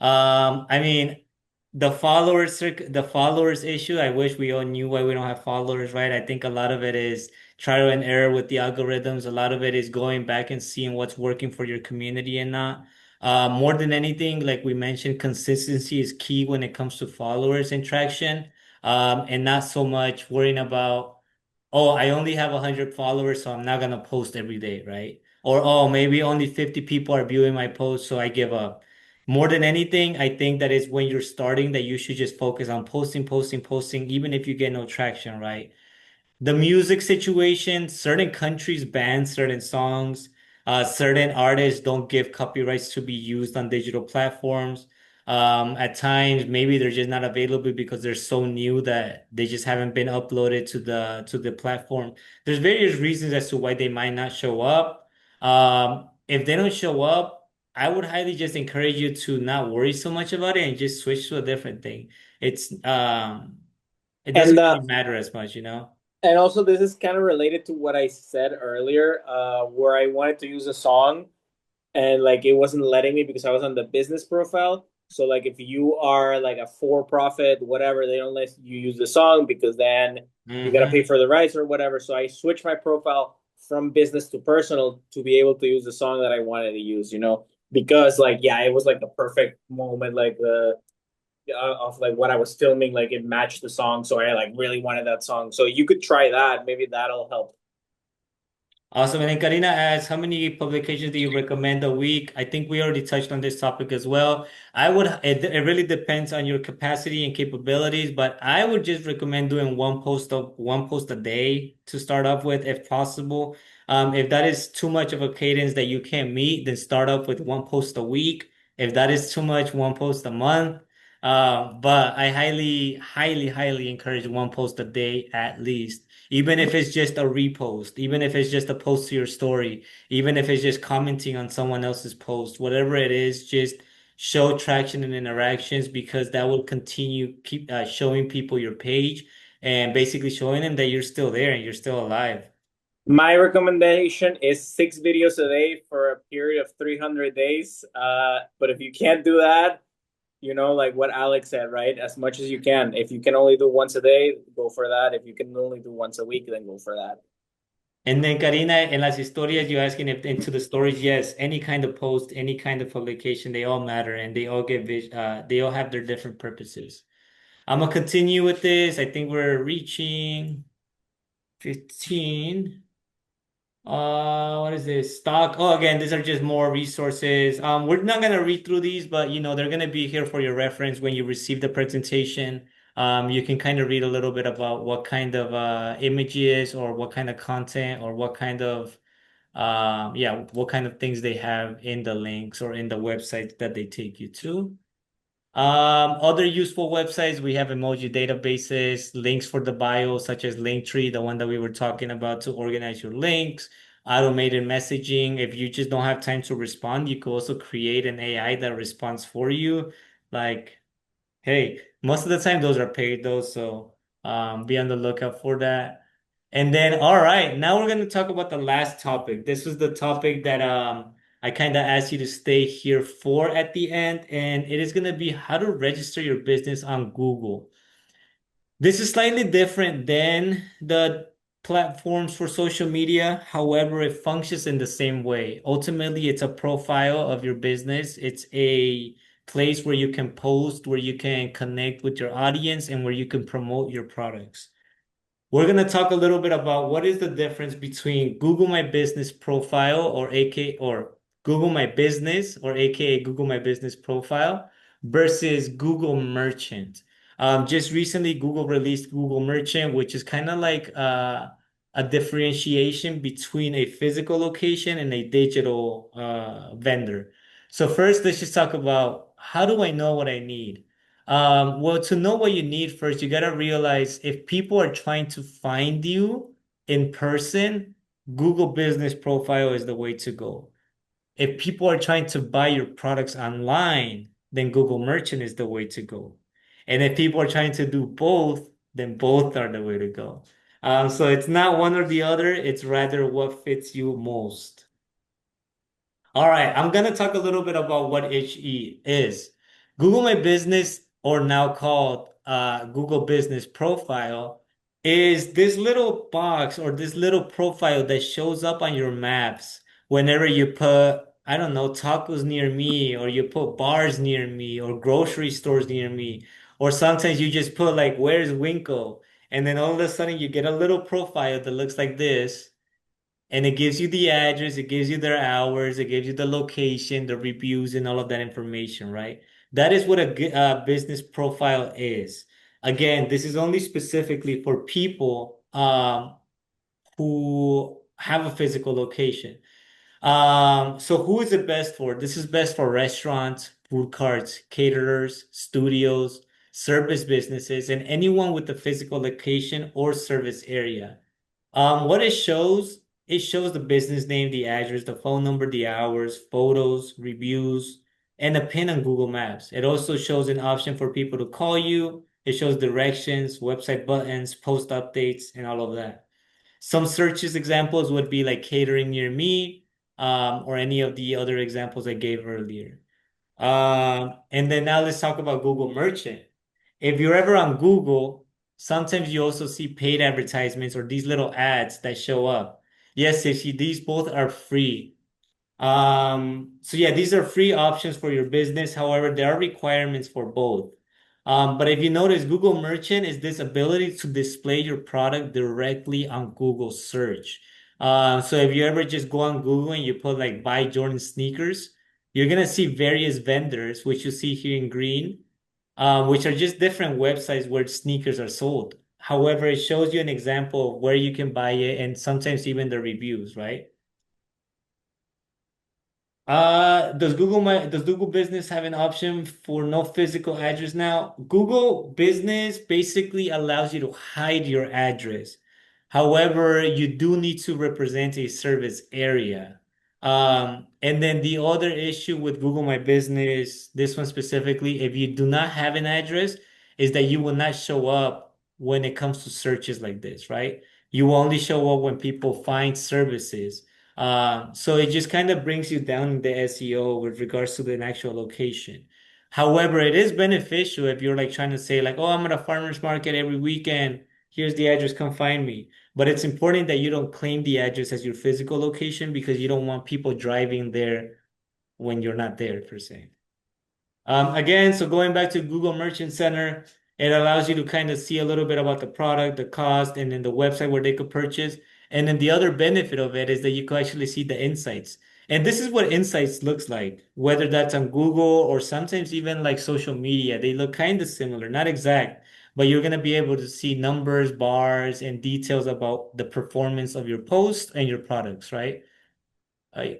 I mean, the followers issue, I wish we all knew why we don't have followers, right? I think a lot of it is trial and error with the algorithms. A lot of it is going back and seeing what's working for your community and not. More than anything, like we mentioned, consistency is key when it comes to followers and traction, and not so much worrying about, oh, I only have 100 followers, so I'm not gonna post every day, right? Or, oh, maybe only 50 people are viewing my post, so I give up. More than anything, I think that is when you're starting that you should just focus on posting, posting, posting, even if you get no traction, right? The music situation, certain countries ban certain songs. Certain artists don't give copyrights to be used on digital platforms. At times, maybe they're just not available because they're so new that they just haven't been uploaded to the platform. There's various reasons as to why they might not show up. If they don't show up, I would highly just encourage you to not worry so much about it and just switch to a different thing. It doesn't And really matter as much, you know? and also this is kind of related to what I said earlier, where I wanted to use a song and like it wasn't letting me because I was on the business profile. So like if you are like a for profit, whatever, they don't let you use the song because then you gotta pay Hmm. for the rights or whatever. So I switched my profile from business to personal to be able to use the song that I wanted to use, because like yeah, it was like the perfect moment, like the of like what I was filming, like it matched the song. So I like really wanted that song. So you could try that. Maybe that'll help. Awesome. And then Karina asks, how many publications do you recommend a week? I think we already touched on this topic as well. It really depends on your capacity and capabilities, but I would just recommend doing one post a day to start off with, if possible. If that is too much of a cadence that you can't meet, then start up with one post a week. If that is too much, one post a month. But I highly encourage one post a day at least. Even if it's just a repost, even if it's just a post to your story, even if it's just commenting on someone else's post, whatever it is, just show traction and interactions, because that will keep showing people your page and basically showing them that you're still there and you're still alive. My recommendation is 6 videos a day for a period of 300 days. But if you can't do that, like what Alex said, right? As much as you can. If you can only do once a day, go for that. If you can only do once a week, then go for that. And then Karina, en las historias, you're asking if into the stories, yes, any kind of post, any kind of publication, they all matter and they all have their different purposes. I'm gonna continue with this. I think we're reaching 15. What is this? Stock. Oh, again, these are just more resources. We're not gonna read through these, but they're gonna be here for your reference when you receive the presentation. You can kind of read a little bit about what kind of images or what kind of content or what kind of what kind of things they have in the links or in the websites that they take you to. Other useful websites, we have emoji databases, links for the bio, such as Linktree, the one that we were talking about to organize your links, automated messaging. If you just don't have time to respond, you could also create an AI that responds for you. Like, hey, most of the time those are paid though, so be on the lookout for that. And then, all right, now we're going to talk about the last topic. This was the topic that I kind of asked you to stay here for at the end, and it is going to be how to register your business on Google. This is slightly different than the platforms for social media. However, it functions in the same way. Ultimately, it's a profile of your business. It's a place where you can post, where you can connect with your audience, and where you can promote your products. We're going to talk a little bit about what is the difference between Google My Business profile or Google My Business, or AKA Google My Business Profile, versus Google Merchant. Just recently, Google released Google Merchant, which is kind of like a differentiation between a physical location and a digital vendor. So first, let's just talk about how do I know what I need? Well, to know what you need first, you gotta realize if people are trying to find you in person, Google Business Profile is the way to go. If people are trying to buy your products online, then Google Merchant is the way to go. And if people are trying to do both, then both are the way to go. So it's not one or the other, it's rather what fits you most. All right, I'm gonna talk a little bit about what HE is. Google My Business, or now called Google Business Profile, is this little box or this little profile that shows up on your maps whenever you put, I don't know, tacos near me, or you put bars near me, or grocery stores near me, or sometimes you just put like, where's Winko? And then all of a sudden you get a little profile that looks like this. And it gives you the address, it gives you their hours, it gives you the location, the reviews, and all of that information, right? That is what a business profile is. Again, this is only specifically for people who have a physical location. So who is it best for? This is best for restaurants, food carts, caterers, studios, service businesses, and anyone with a physical location or service area. What it shows the business name, the address, the phone number, the hours, photos, reviews, and a pin on Google Maps. It also shows an option for people to call you. It shows directions, website buttons, post updates, and all of that. Some searches examples would be like catering near me, or any of the other examples I gave earlier. And then now let's talk about Google Merchant. If you're ever on Google, sometimes you also see paid advertisements or these little ads that show up. Yes, these both are free. So yeah, these are free options for your business. However, there are requirements for both. But if you notice, Google Merchant is this ability to display your product directly on Google search. So if you ever just go on Google and you put like buy Jordan sneakers, you're gonna see various vendors, which you see here in green, which are just different websites where sneakers are sold. However, it shows you an example of where you can buy it and sometimes even the reviews, right? Does Google Business have an option for no physical address now? Google Business basically allows you to hide your address. However, you do need to represent a service area. And then the other issue with Google My Business, this one specifically, if you do not have an address, is that you will not show up when it comes to searches like this, right? You will only show up when people find services. So it just kind of brings you down in the SEO with regards to the actual location. However, it is beneficial if you're like trying to say like, oh, I'm at a farmer's market every weekend. Here's the address, come find me. But it's important that you don't claim the address as your physical location because you don't want people driving there when you're not there per se. Again, so going back to Google Merchant Center, it allows you to kind of see a little bit about the product, the cost, and then the website where they could purchase. And then the other benefit of it is that you can actually see the insights. And this is what insights looks like, whether that's on Google or sometimes even like social media. They look kind of similar, not exact, but you're going to be able to see numbers, bars, and details about the performance of your post and your products, right? Uh,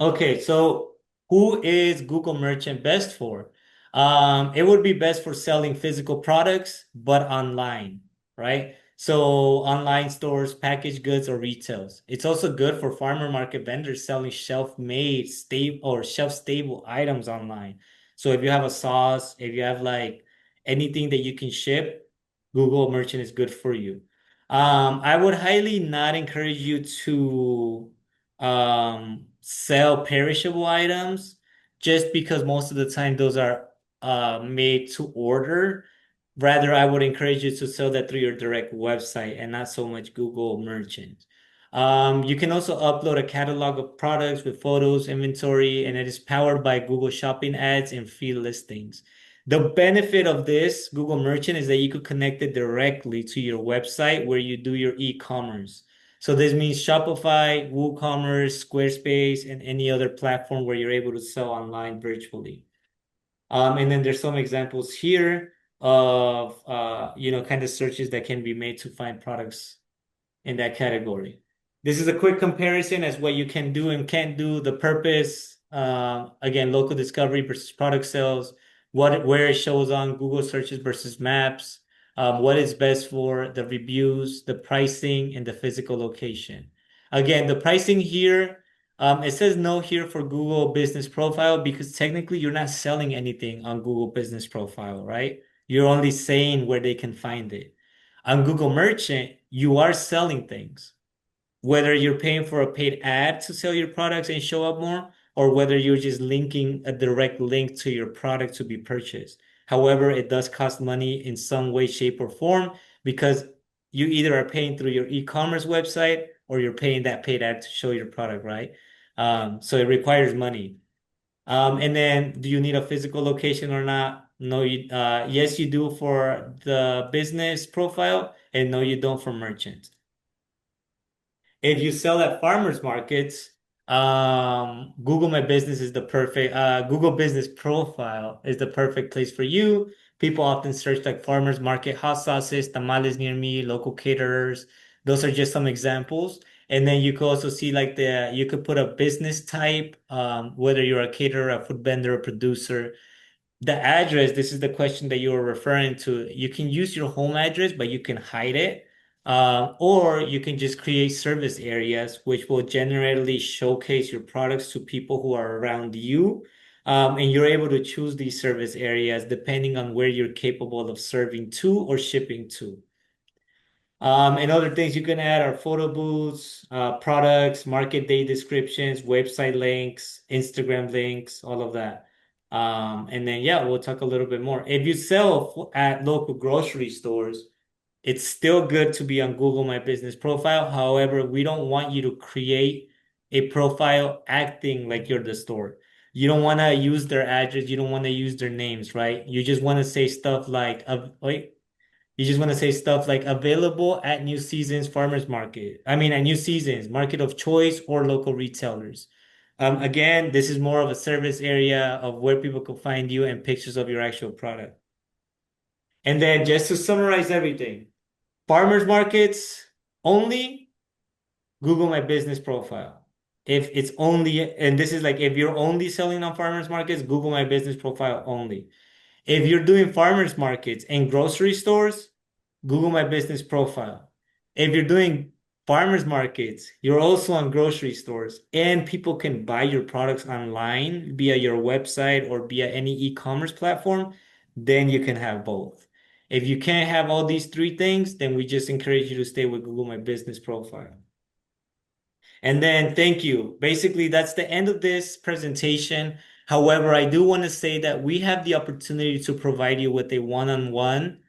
Okay, so who is Google Merchant best for? It would be best for selling physical products, but online, right? So online stores, packaged goods, or retails. It's also good for farmer market vendors selling shelf-made, stable or shelf-stable items online. So if you have a sauce, if you have like anything that you can ship, Google Merchant is good for you. I would highly not encourage you to sell perishable items just because most of the time those are made to order. Rather, I would encourage you to sell that through your direct website and not so much Google Merchant. You can also upload a catalog of products with photos, inventory, and it is powered by Google Shopping ads and free listings. The benefit of this Google Merchant is that you could connect it directly to your website where you do your e-commerce. So this means Shopify, WooCommerce, Squarespace, and any other platform where you're able to sell online virtually. And then there's some examples here of kind of searches that can be made to find products in that category. This is a quick comparison as what you can do and can't do. The purpose, again, local discovery versus product sales, where it shows on Google searches versus maps, what is best for the reviews, the pricing, and the physical location. Again, the pricing here, it says no here for Google Business Profile because technically you're not selling anything on Google Business Profile, right? You're only saying where they can find it. On Google Merchant, you are selling things, whether you're paying for a paid ad to sell your products and show up more, or whether you're just linking a direct link to your product to be purchased. However, it does cost money in some way, shape, or form because you either are paying through your e-commerce website or you're paying that paid ad to show your product, right? So it requires money. And then do you need a physical location or not? No, yes, you do for the business profile, and no, you don't for merchant. If you sell at farmers markets, Google My Business is the perfect, Google Business Profile is the perfect place for you. People often search like farmers market, hot sauces, tamales near me, local caterers. Those are just some examples. And then you could also see like you could put a business type, whether you're a caterer, a food vendor, a producer. The address, this is the question that you were referring to. You can use your home address, but you can hide it. Or you can just create service areas, which will generally showcase your products to people who are around you. And you're able to choose these service areas depending on where you're capable of serving to or shipping to. And other things you can add are photo booths, products, market day descriptions, website links, Instagram links, all of that. And then, yeah, we'll talk a little bit more. If you sell at local grocery stores, it's still good to be on Google My Business Profile. However, we don't want you to create a profile acting like you're the store. You don't want to use their address. You don't want to use their names, right? You just want to say stuff like, you just want to say stuff like available at New Seasons Farmers Market. I mean, at New Seasons, Market of Choice, or local retailers. Again, this is more of a service area of where people can find you and pictures of your actual product. And then just to summarize everything, farmers markets only, Google My Business Profile. If it's only, and this is like if you're only selling on farmers markets, Google My Business Profile only. If you're doing farmers markets and grocery stores, Google My Business Profile. If you're doing farmers markets, you're also on grocery stores, and people can buy your products online via your website or via any e-commerce platform, then you can have both. If you can't have all these three things, then we just encourage you to stay with Google My Business Profile. And then thank you. Basically, that's the end of this presentation. However, I do want to say that we have the opportunity to provide you with a one-on-one,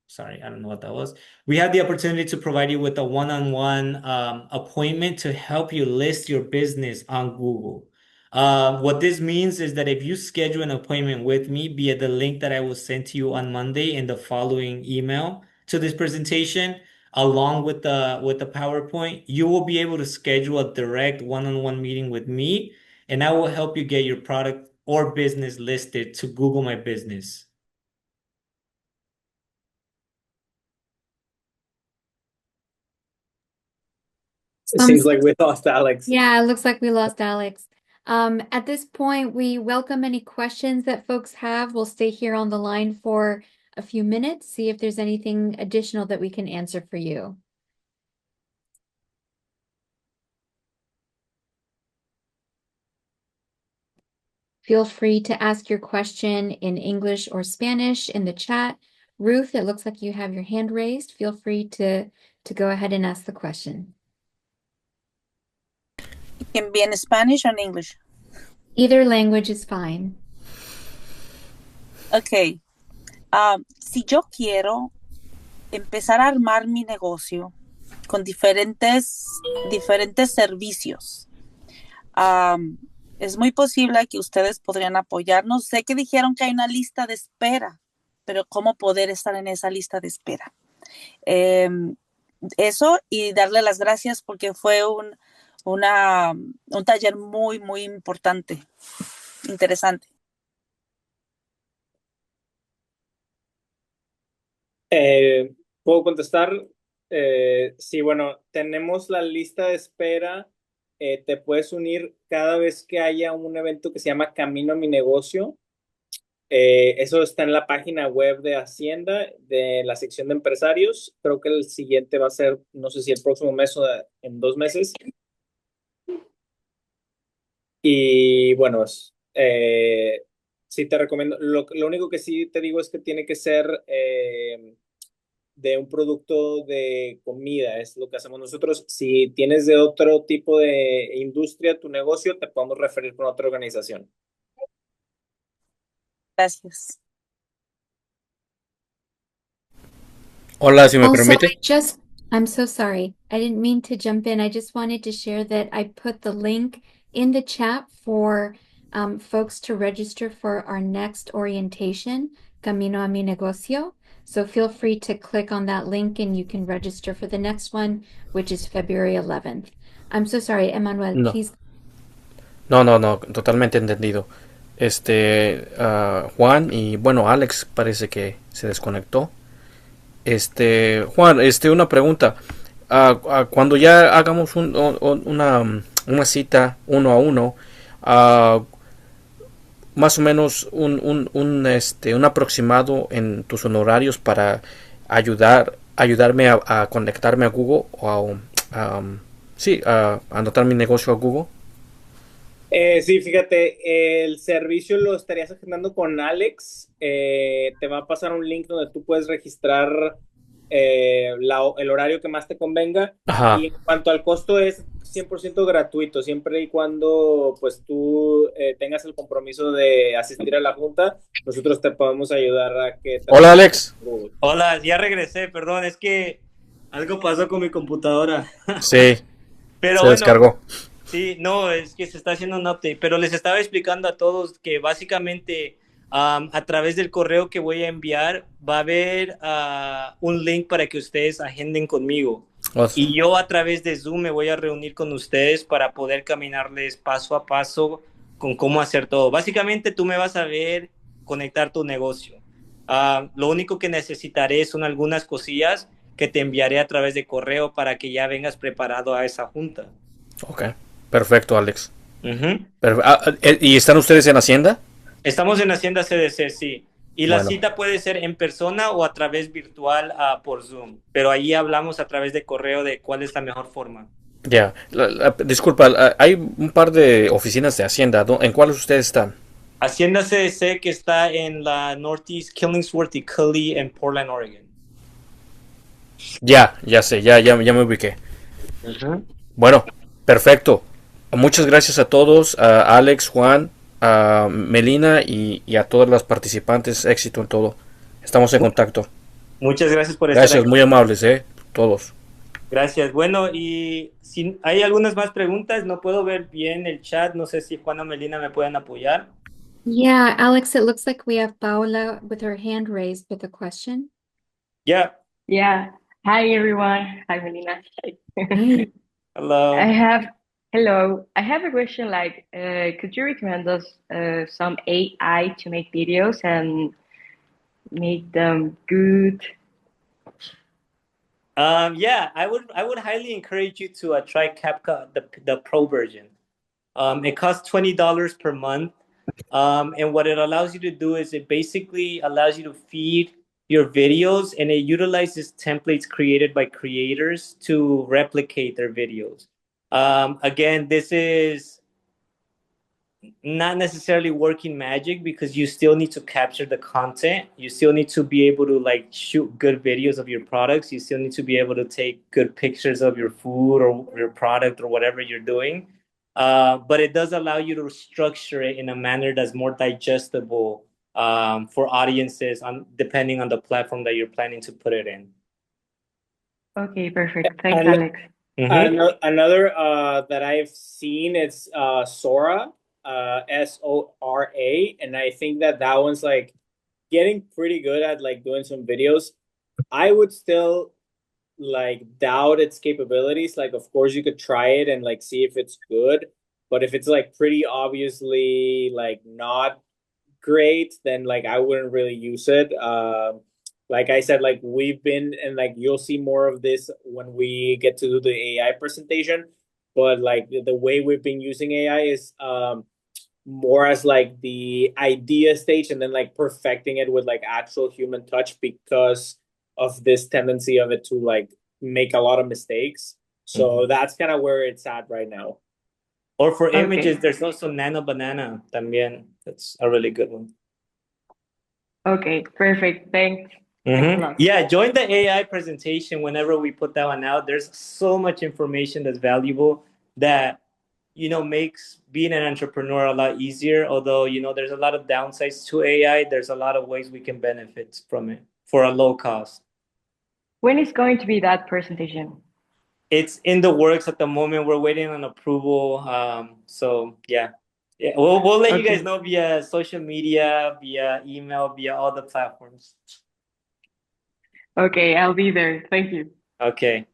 sorry, I don't know what that was. We have the opportunity to provide you with a one-on-one appointment to help you list your business on Google. What this means is that if you schedule an appointment with me via the link that I will send to you on Monday in the following email to this presentation, along with the PowerPoint, you will be able to schedule a direct one-on-one meeting with me, and I will help you get your product or business listed to Google My Business. It seems like we lost Alex. Yeah, it looks like we lost Alex. At this point, we welcome any questions that folks have. We'll stay here on the line for a few minutes, see if there's anything additional that we can answer for you. Feel free to ask your question in English or Spanish in the chat. Ruth, it looks like you have your hand raised. Feel free to go ahead and ask the question. It can be in Spanish or in English. Either language is fine. Ok. Si yo quiero empezar a armar mi negocio con diferentes servicios, es muy posible que ustedes podrían apoyarnos. Sé que dijeron que hay una lista de espera, pero ¿cómo poder estar en esa lista de espera? eso y darle las gracias porque fue un taller muy, muy importante, interesante. ¿Puedo contestar? Sí, bueno, tenemos la lista de espera. Te puedes unir cada vez que haya un evento que se llama Camino a mi negocio. Eso está en la página web de Hacienda, de la sección de empresarios. Creo que el siguiente va a ser, no sé si el próximo mes o en 2 meses. Y bueno, sí te recomiendo. Lo único que sí te digo es que tiene que ser de un producto de comida, es lo que hacemos nosotros. Si tienes de otro tipo de industria tu negocio, te podemos referir con otra organización. Gracias. Hola, si me Also, permite. I'm so sorry. I didn't mean to jump in. I just wanted to share that I put the link in the chat for folks to register for our next orientation, Camino a mi negocio. So feel free to click on that link and you can register for the next one, which is February 11th. I'm so sorry, Emmanuel, No, please. no, totalmente entendido. Juan y bueno, Alex parece que se desconectó. Juan, una pregunta. Cuando ya hagamos una cita uno a uno, ah, más o menos un aproximado en tus honorarios para ayudarme a conectarme a Google o sí, a anotar mi negocio a Google. Sí, fíjate, el servicio lo estarías agendando con Alex. Te va a pasar un link donde tú puedes registrar el horario que más te convenga. Ajá. Y en cuanto al costo, es 100% gratuito, siempre y cuando pues tú tengas el compromiso de asistir a la junta. Nosotros te podemos ayudar a que te Hola, registres Alex. en Google. Hola, ya regresé, perdón, es que algo pasó con mi computadora. Sí, Pero se bueno, descargó. sí, no, es que se está haciendo un update, pero les estaba explicando a todos que básicamente a través del correo que voy a enviar va a haber un link para que ustedes agenden conmigo. Y yo a través de Zoom me voy a reunir con ustedes para poder caminarles paso a paso con cómo hacer todo. Básicamente tú me vas a ver conectar tu negocio. Lo único que necesitaré son algunas cosillas que te enviaré a través de correo para que ya vengas preparado a esa junta. Ok, perfecto, Alex. Ujú. ¿Y están ustedes en Hacienda? Estamos en Hacienda CDC, sí. Y la Bueno, cita puede ser en persona o a través virtual por Zoom, pero ahí hablamos a través de correo de cuál es la mejor forma. ya. Disculpa, hay un par de oficinas de Hacienda. ¿En cuáles ustedes están? Hacienda CDC que está en la Northeast Killingsworth y Cully en Portland, Oregon. Ya sé, ya me ubiqué. Ujú. Bueno, perfecto. Muchas gracias a todos, a Alex, Juan, a Melina y a todas las participantes. Éxito en todo. Estamos en contacto. Muchas gracias por estar Gracias, aquí. muy amables, todos. Gracias. Bueno, y si hay algunas más preguntas, no puedo ver bien el chat. No sé si Juan o Melina me pueden apoyar. Yeah, Alex, it looks like we have Paola with her hand raised with a question. Yeah. Yeah. Hi, everyone. Hi, Melina. Hi. I Hello. have, hello. I have a question like, could you recommend us some AI to make videos and make them good? Yeah, I would highly encourage you to try CapCut, the pro version. It costs $20 per month. And what it allows you to do is it basically allows you to feed your videos and it utilizes templates created by creators to replicate their videos. Again, this is not necessarily working magic because you still need to capture the content. You still need to be able to like shoot good videos of your products. You still need to be able to take good pictures of your food or your product or whatever you're doing. But it does allow you to structure it in a manner that's more digestible for audiences depending on the platform that you're planning to put it in. Okay, perfect. Thanks, And Alex. another that I've seen is Sora, Sora, and I think that one's like getting pretty good at like doing some videos. I would still like doubt its capabilities. Like, of course, you could try it and like see if it's good, but if it's like pretty obviously like not great, then like I wouldn't really use it. Like I said, like we've been and like you'll see more of this when we get to do the AI presentation. But like the way we've been using AI is more as like the idea stage and then like perfecting it with like actual human touch because of this tendency of it to like make a lot of mistakes. So that's kind of where it's at right now. Or for images, Okay. there's also Nano Banana también. That's a really good one. Okay, perfect. Thanks. Thanks a lot. Yeah, join the AI presentation whenever we put that one out. There's so much information that's valuable that, makes being an entrepreneur a lot easier. Although, there's a lot of downsides to AI, there's a lot of ways we can benefit from it for a low cost. When is going to be that presentation? It's in the works at the moment. We're waiting on approval. So yeah. Yeah, we'll let you guys know via social media, via email, via all the platforms. Okay, I'll be there. Thank you. Okay.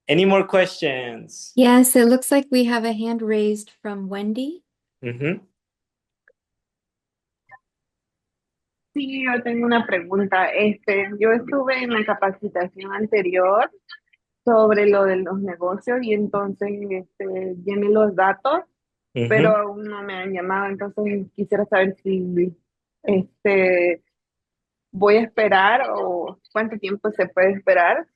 Any more questions? Yes, it looks like we have a hand raised from Wendy. Sí, yo tengo una pregunta. Yo estuve en la capacitación anterior sobre lo de los negocios y entonces llené los datos, pero aún no me han llamado. Entonces quisiera saber si voy a esperar o cuánto tiempo se puede esperar.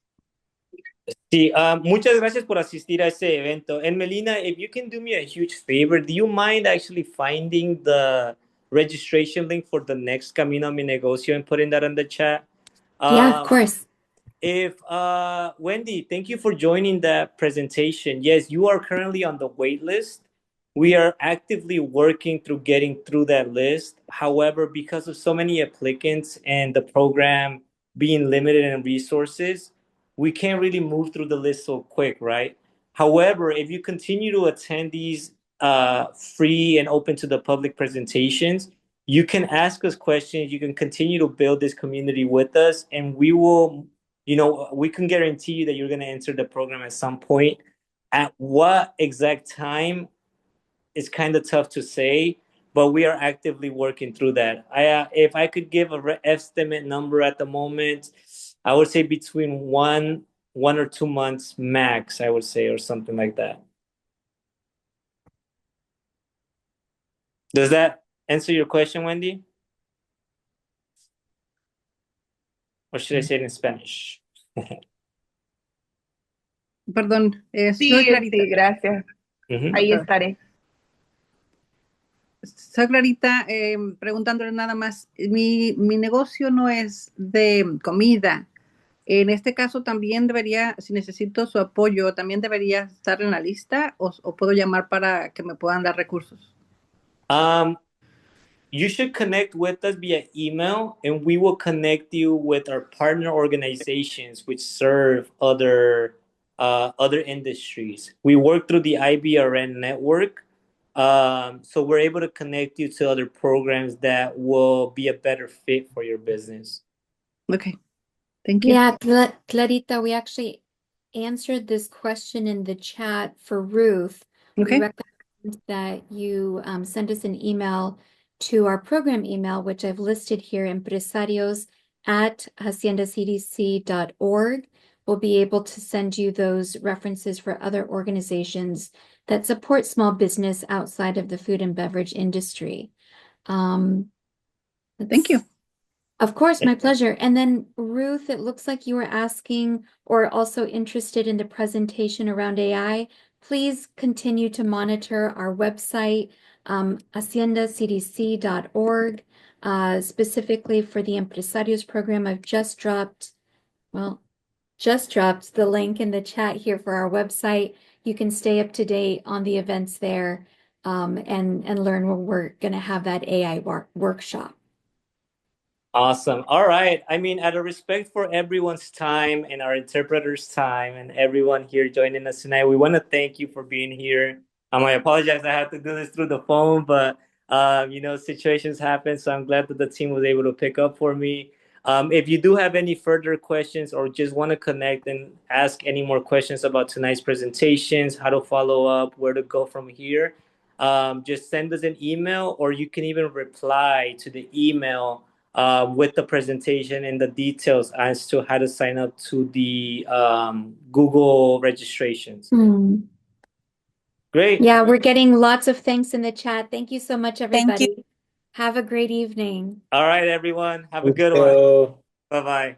Sí, muchas gracias por asistir a este evento. And Melina, if you can do me a huge favor, do you mind actually finding the registration link for the next Camino a Mi Negocio and putting that in the chat? Yeah, of course. If Wendy, thank you for joining that presentation. Yes, you are currently on the wait list. We are actively working through getting through that list. However, because of so many applicants and the program being limited in resources, we can't really move through the list so quick, right? However, if you continue to attend these free and open to the public presentations, you can ask us questions. You can continue to build this community with us, and we will, we can guarantee you that you're going to enter the program at some point. At what exact time is kind of tough to say, but we are actively working through that. If I could give a estimate number at the moment, I would say between 1 or 2 months max, I would say, or something like that. Does that answer your question, Wendy? Or should I say it in Spanish? Perdón, Sí, soy Clarita. sí, gracias. Ahí estaré. Soy Clarita, preguntándole nada más. Mi negocio no es de comida. En este caso también debería, si necesito su apoyo, también debería estar en la lista o puedo llamar para que me puedan dar recursos. You should connect with us via email, and we will connect you with our partner organizations which serve other industries. We work through the IBRN network, so we're able to connect you to other programs that will be a better fit for your business. Okay, thank you. Yeah, Clarita, we actually answered this question in the chat for Ruth. Okay. We recommend that you send us an email to our program email, which I've listed here, empresarios at haciendacdc.org. We'll be able to send you those references for other organizations that support small business outside of the food and beverage industry. Thank you. Of course, my pleasure. And then Ruth, it looks like you were asking or also interested in the presentation around AI. Please continue to monitor our website, haciendacdc.org, specifically for the Empresarios program. I've just dropped the link in the chat here for our website. You can stay up to date on the events there and learn when we're going to have that AI workshop. Awesome. All right. I mean, out of respect for everyone's time and our interpreter's time and everyone here joining us tonight, we want to thank you for being here. I apologize I had to do this through the phone, but situations happen, so I'm glad that the team was able to pick up for me. If you do have any further questions or just want to connect and ask any more questions about tonight's presentations, how to follow up, where to go from here, just send us an email, or you can even reply to the email with the presentation and the details as to how to sign up to the Google registrations. Great. Yeah, we're getting lots of thanks in the chat. Thank you so much, Thank everybody. you. Have a great evening. All right, everyone. Have a Thank good you. one. Bye-bye.